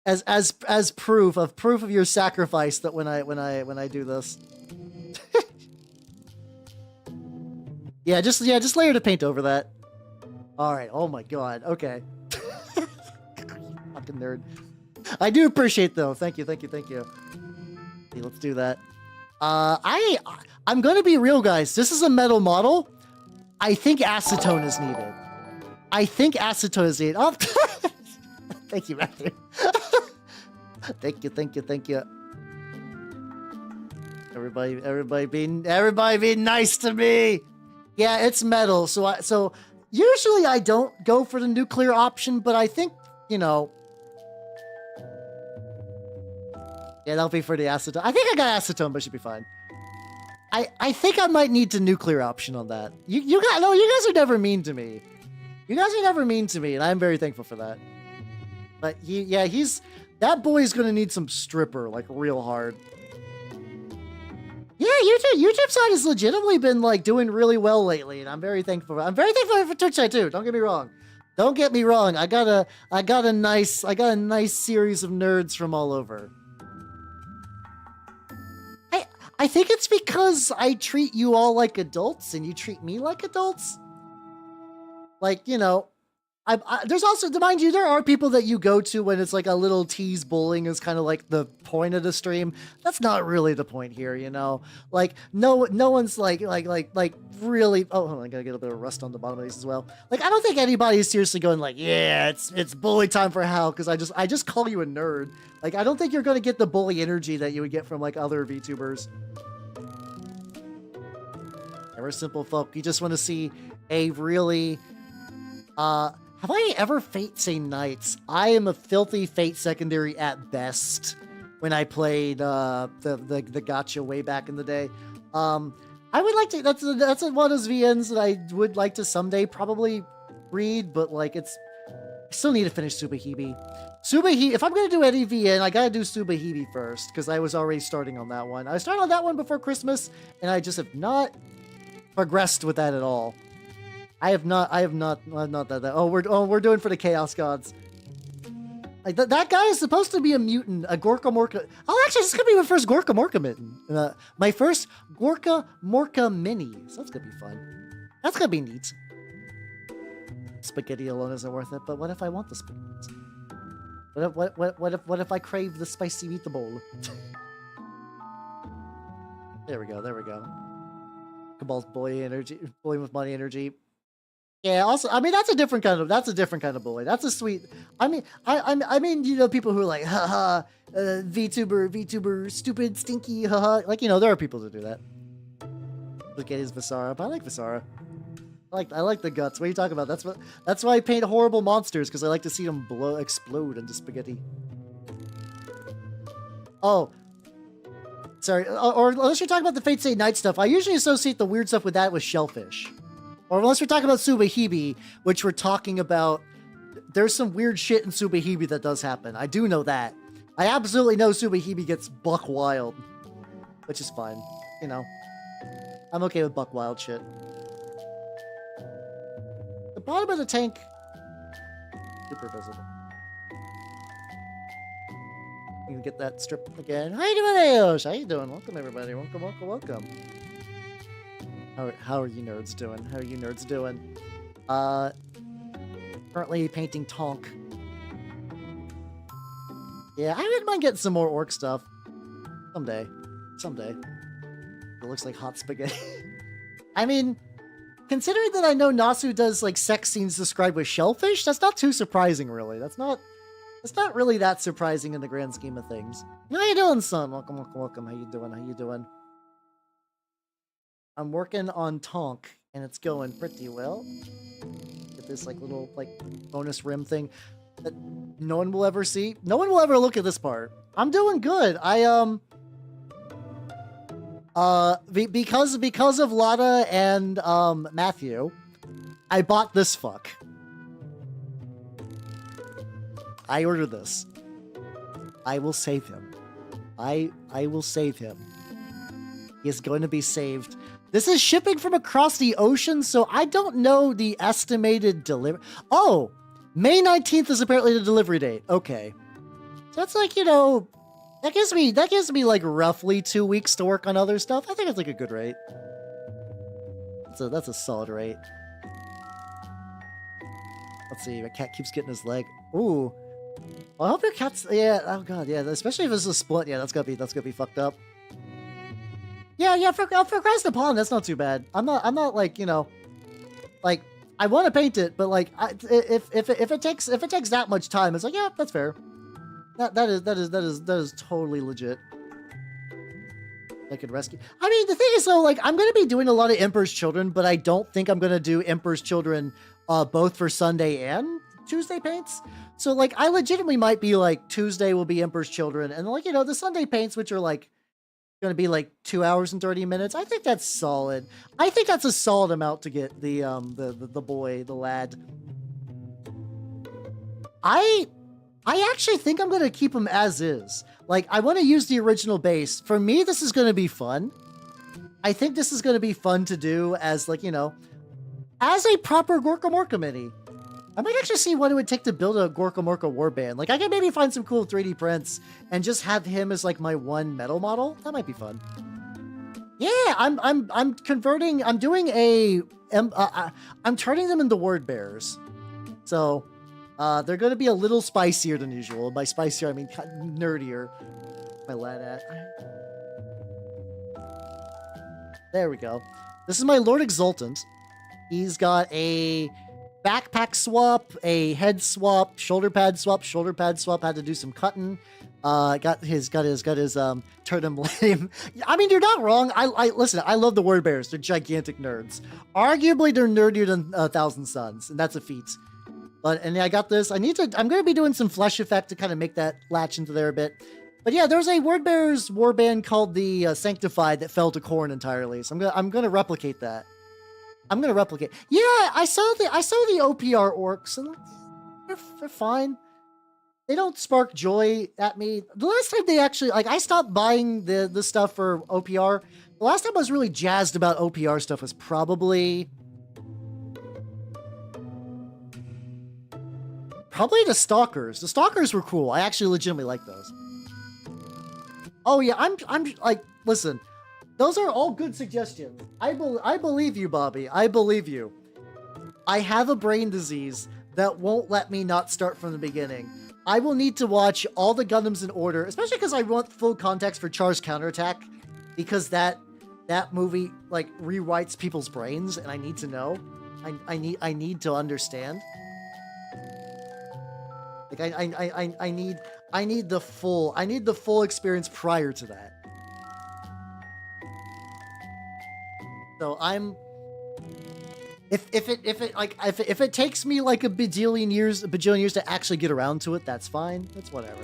as proof of your sacrifice that when I do this. Yeah, just layer the paint over that. All right. Oh my God. Okay. Fucking nerd. I do appreciate though. Thank you. Okay, let's do that. I'm gonna be real, guys. This is a metal model. I think acetone is needed. Oh, thank you, Matthew. Thank you. Everybody be nice to me. Yeah, it's metal. So usually I don't go for the nuclear option, but I think, you know, yeah, that'll be for the acetone. I think I got acetone, but it should be fine. I think I might need the nuclear option on that. You guys are never mean to me. You guys are never mean to me, and I'm very thankful for that. But that boy's gonna need some stripper, like real hard. Yeah, YouTube side has legitimately been like doing really well lately, and I'm very thankful. I'm very thankful for Twitch side too. Don't get me wrong. I got a nice series of nerds from all over. I think it's because I treat you all like adults and you treat me like adults. Like, you know, there's also, to mind you, there are people that you go to when it's like a little tease bullying is kind of like the point of the stream. That's not really the point here, you know? Like, no one's like really, oh, hold on, I gotta get a bit of rust on the bottom of these as well. Like, I don't think anybody's seriously going like, yeah, it's bully time for hell, because I just call you a nerd. Like, I don't think you're gonna get the bully energy that you would get from like other VTubers. We're simple folk. You just want to see a really, have I ever Fate Say Nights? I am a filthy Fate secondary at best when I played the gacha way back in the day. I would like to, that's one of those VNs that I would like to someday probably read, but like I still need to finish Subahebe. If I'm going to do any VN, I got to do Subahebe first, because I was already starting on that one. I started on that one before Christmas, and I just have not progressed with that at all. I have not that. Oh, we're doing for the Chaos Gods. Like that guy is supposed to be a mutant, a Gorka Morka. Oh, actually, this is gonna be my first Gorka Morka mitten. My first Gorka Morka mini. So that's gonna be fun. That's gonna be neat. Spaghetti alone isn't worth it, but what if I want the spaghetti? What if I crave the spicy meatball? There we go. Cabal's boy energy, boy with money energy. Yeah. Also, I mean, that's a different kind of bully. That's a sweet. I mean, you know, people who are like, haha, VTuber, stupid, stinky, haha. Like, you know, there are people who do that. Look at his Visara, but I like Visara. I like the guts. What are you talking about? That's why I paint horrible monsters, because I like to see them explode into spaghetti. Oh. Sorry, or unless you're talking about the Fate Stay Night stuff, I usually associate the weird stuff with that with shellfish. Or unless we're talking about Subahebe, which we're talking about, there's some weird shit in Subahebe that does happen. I do know that. I absolutely know Subahebe gets buck wild, which is fine. You know, I'm okay with buck wild shit. The bottom of the tank, super visible. You can get that strip again. How you doing, Ayosh? How you doing? Welcome, everybody. Welcome. How are you nerds doing? Currently painting Tonk. Yeah, I wouldn't mind getting some more orc stuff. Someday. It looks like hot spaghetti. I mean, considering that I know Nasu does like sex scenes described with shellfish, that's not too surprising, really. That's not really that surprising in the grand scheme of things. How you doing, son? Welcome. How you doing? I'm working on Tonk, and it's going pretty well. Get this like little like bonus rim thing that no one will ever see. No one will ever look at this part. I'm doing good. Because of Lada and Matthew, I bought this fuck. I ordered this. I will save him. I will save him. He is going to be saved. This is shipping from across the ocean, so I don't know the estimated delivery. Oh, May 19th is apparently the delivery date. Okay. So that's like, you know, that gives me like roughly 2 weeks to work on other stuff. I think it's like a good rate. That's a solid rate. Let's see, my cat keeps getting his leg. Ooh. Well, I hope your cat's, yeah, oh god, yeah, especially if it's a split, yeah, that's gonna be fucked up. Yeah, for Christ upon, that's not too bad. I'm not like, you know, like, I want to paint it, but like, if it takes that much time, it's like, yeah, that's fair. That is totally legit. I could rescue. I mean, the thing is though, like, I'm gonna be doing a lot of Emperor's Children, but I don't think I'm gonna do Emperor's Children, both for Sunday and Tuesday paints. So like, I legitimately might be like, Tuesday will be Emperor's Children, and like, you know, the Sunday paints, which are like gonna be like 2 hours and 30 minutes. I think that's solid. I think that's a solid amount to get the boy, the lad. I actually think I'm gonna keep him as is. Like, I want to use the original base. For me, this is gonna be fun. I think this is gonna be fun to do as, like, you know, as a proper Gorka Morka mini. I might actually see what it would take to build a Gorka Morka warband. Like, I could maybe find some cool 3D prints and just have him as like my one metal model. That might be fun. Yeah, I'm converting. I'm doing I'm turning them into word bearers. So, they're going to be a little spicier than usual. By spicier, I mean nerdier. My lad at. There we go. This is my Lord Exultant. He's got a backpack swap, a head swap, shoulder pad swap. Shoulder pad swap had to do some cutting. Got his turnum lame. I mean, you're not wrong. I listen. I love the word bears. They're gigantic nerds. Arguably, they're nerdier than 1,000 Suns, and that's a feat. And I got this. I'm gonna be doing some flesh effect to kind of make that latch into there a bit. But yeah, there's a word bears warband called the Sanctified that fell to corn entirely. So I'm gonna replicate that. Yeah, I saw the OPR orcs, and they're fine. They don't spark joy at me. The last time they actually, like, I stopped buying the stuff for OPR. The last time I was really jazzed about OPR stuff was probably the Stalkers. The Stalkers were cool. I actually legitimately like those. Oh yeah, I'm like, listen. Those are all good suggestions. I believe you, Bobby. I believe you. I have a brain disease that won't let me not start from the beginning. I will need to watch all the Gundams in order, especially because I want full context for Char's Counterattack, because that movie like rewrites people's brains, and I need to know. I need to understand. Like I need the full experience prior to that. So if it takes me like a bajillion years to actually get around to it, that's fine. That's whatever.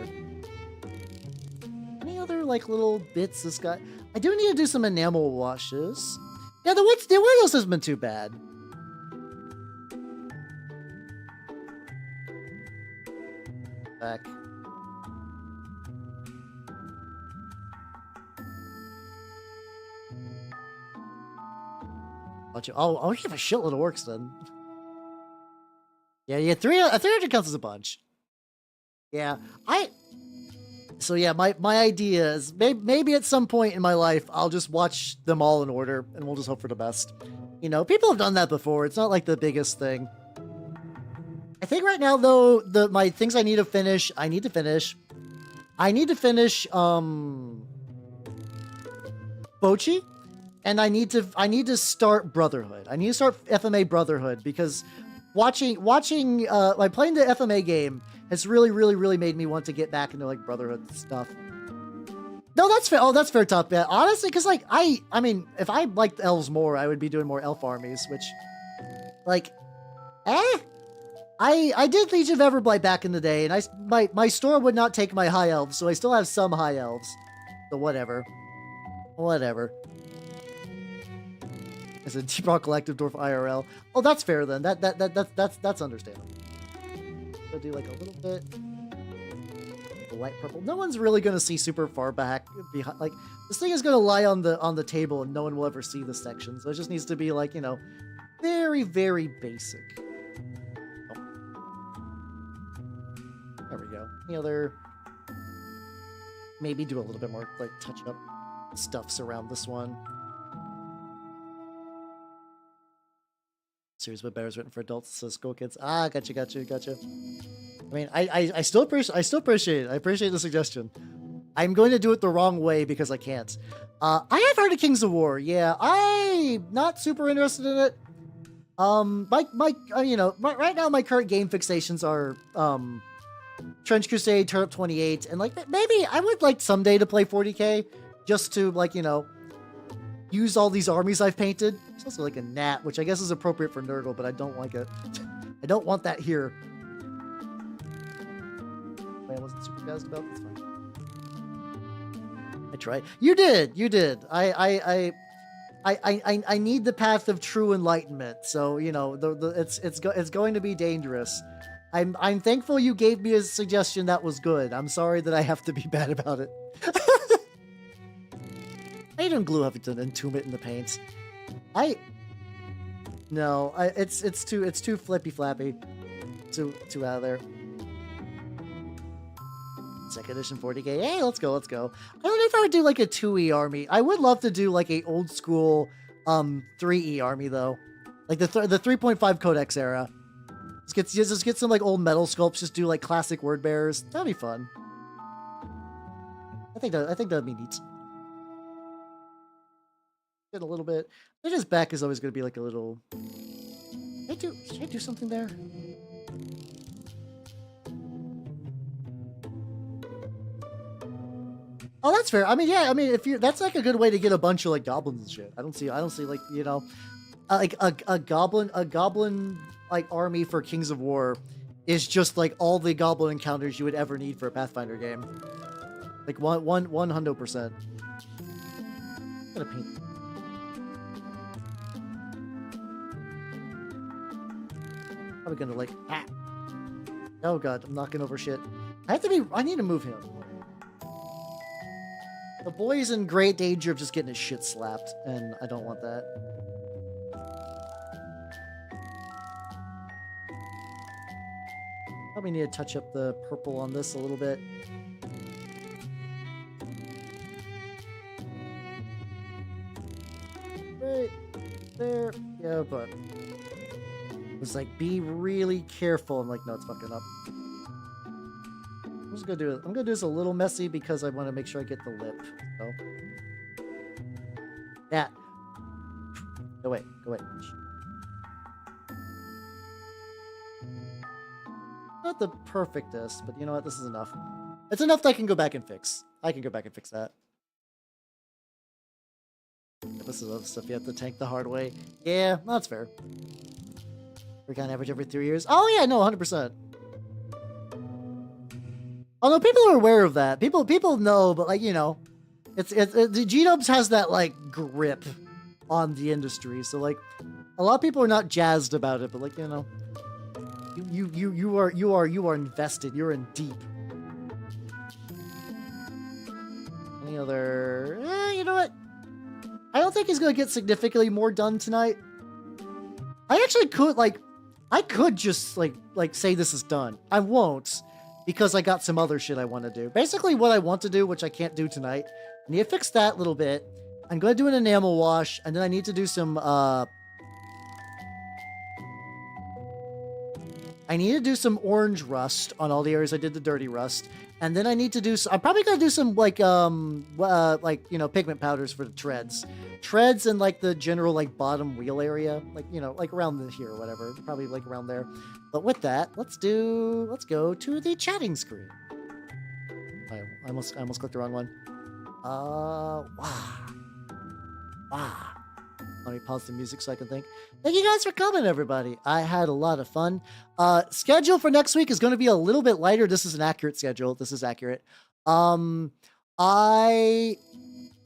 Any other like little bits this guy? I do need to do some enamel washes. Yeah, the windows hasn't been too bad. Back. I'll give a shitload of works then. Yeah, 300 counts as a bunch. Yeah, so yeah, my idea is maybe at some point in my life, I'll just watch them all in order, and we'll just hope for the best. You know, people have done that before. It's not like the biggest thing. I think right now, though, my things I need to finish, Bochi. And I need to start Brotherhood. I need to start FMA Brotherhood, because watching like playing the FMA game has really made me want to get back into like Brotherhood stuff. No, that's fair. Oh, that's fair, Top. Yeah, honestly, because like I mean, if I liked elves more, I would be doing more elf armies, which, like, I did Legion of Everblight back in the day, and my store would not take my high elves, so I still have some high elves. So whatever. It's a Deep Rock Collective Dwarf IRL. Oh, that's fair then. That's understandable. I'll do like a little bit. The light purple. No one's really gonna see super far back behind. Like, this thing is gonna lie on the table, and no one will ever see the section. So it just needs to be like, you know, very, very basic. Oh. There we go. Any other? Maybe do a little bit more like touch up stuffs around this one. Series but better is written for adults, so school kids. Ah, gotcha. I mean, I still appreciate it. I appreciate the suggestion. I'm going to do it the wrong way because I can't. I have heard of Kings of War. Yeah, I'm not super interested in it. You know, right now my current game fixations are Trench Crusade, Turnip 28, and like maybe I would like someday to play 40k just to like, you know, use all these armies I've painted. It's also like a gnat, which I guess is appropriate for Nurgle, but I don't like it. I don't want that here. I wasn't super jazzed about. That's fine. I tried. You did. I need the path of true enlightenment. So you know, it's going to be dangerous. I'm thankful you gave me a suggestion that was good. I'm sorry that I have to be bad about it. I don't glue Huffington and tomb it in the paint. It's too flippy flappy. Too out of there. Second edition 40k. Hey, let's go. I don't know if I would do like a 2E army. I would love to do like a old school 3E army though. Like the 3.5 Codex era. Just get some like old metal sculpts, just do like classic word bearers. That'd be fun. I think that'd be neat. Get a little bit. His back is always gonna be like a little. Should I do something there? Oh, that's fair. I mean, yeah. I mean, that's like a good way to get a bunch of like goblins and shit. I don't see like, you know, like a goblin like army for Kings of War is just like all the goblin encounters you would ever need for a Pathfinder game. Like 100%. I'm gonna paint. Probably gonna like oh god, I'm knocking over shit. I need to move him. The boy is in great danger of just getting his shit slapped, and I don't want that. Probably need to touch up the purple on this a little bit. Right there. Yeah, but it was like, be really careful. I'm like, no, it's fucking up. I'm just gonna do it. I'm gonna do this a little messy because I want to make sure I get the lip. So, yeah. Go away. Not the perfectest, but you know what? This is enough. It's enough that I can go back and fix. I can go back and fix that. This is other stuff you have to tank the hard way. Yeah, that's fair. Recon average every 3 years. Oh yeah, no, 100%. Although people are aware of that. People know, but like, you know, the G-Dubs has that like grip on the industry. So like a lot of people are not jazzed about it, but like, you know, you are invested. You're in deep. Any other you know what? I don't think he's gonna get significantly more done tonight. I actually could I could just like say this is done. I won't, because I got some other shit I want to do. Basically what I want to do, which I can't do tonight, I need to fix that little bit. I'm going to do an enamel wash, and then I need to do some, orange rust on all the areas I did the dirty rust. And then I need to do, I'm probably going to do some, like, you know, pigment powders for the treads. Treads and, like, the general, like, bottom wheel area. Like, you know, like around here or whatever. Probably, like, around there. But with that, let's go to the chatting screen. I almost clicked the wrong one. Wow. Wow. Let me pause the music so I can think. Thank you guys for coming, everybody. I had a lot of fun. Schedule for next week is going to be a little bit lighter. This is an accurate schedule. This is accurate.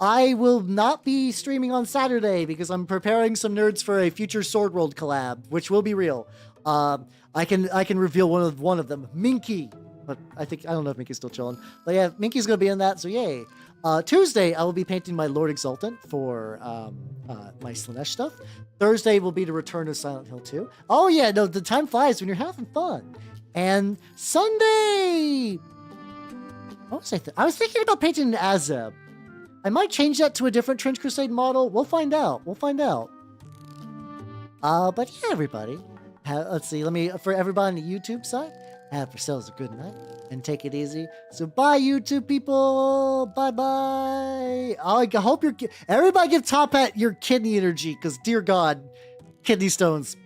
I will not be streaming on Saturday because I'm preparing some nerds for a future Sword World collab, which will be real. I can reveal one of them, Minky. But I don't know if Minky's still chilling. But yeah, Minky's gonna be in that, so yay. Tuesday, I will be painting my Lord Exultant for my Slanesh stuff. Thursday will be the return of Silent Hill 2. Oh yeah, no, the time flies when you're having fun. And Sunday, what was I was thinking about painting an Azeb. I might change that to a different Trench Crusade model. We'll find out. But yeah, everybody. Let's see. For everybody on the YouTube side, have yourselves a good night and take it easy. So bye, YouTube people. Bye-bye. I hope everybody give Top Hat your kidney energy, because dear God, kidney stones.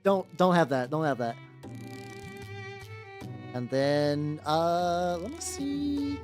Don't have that. Don't have that. And then, let me see.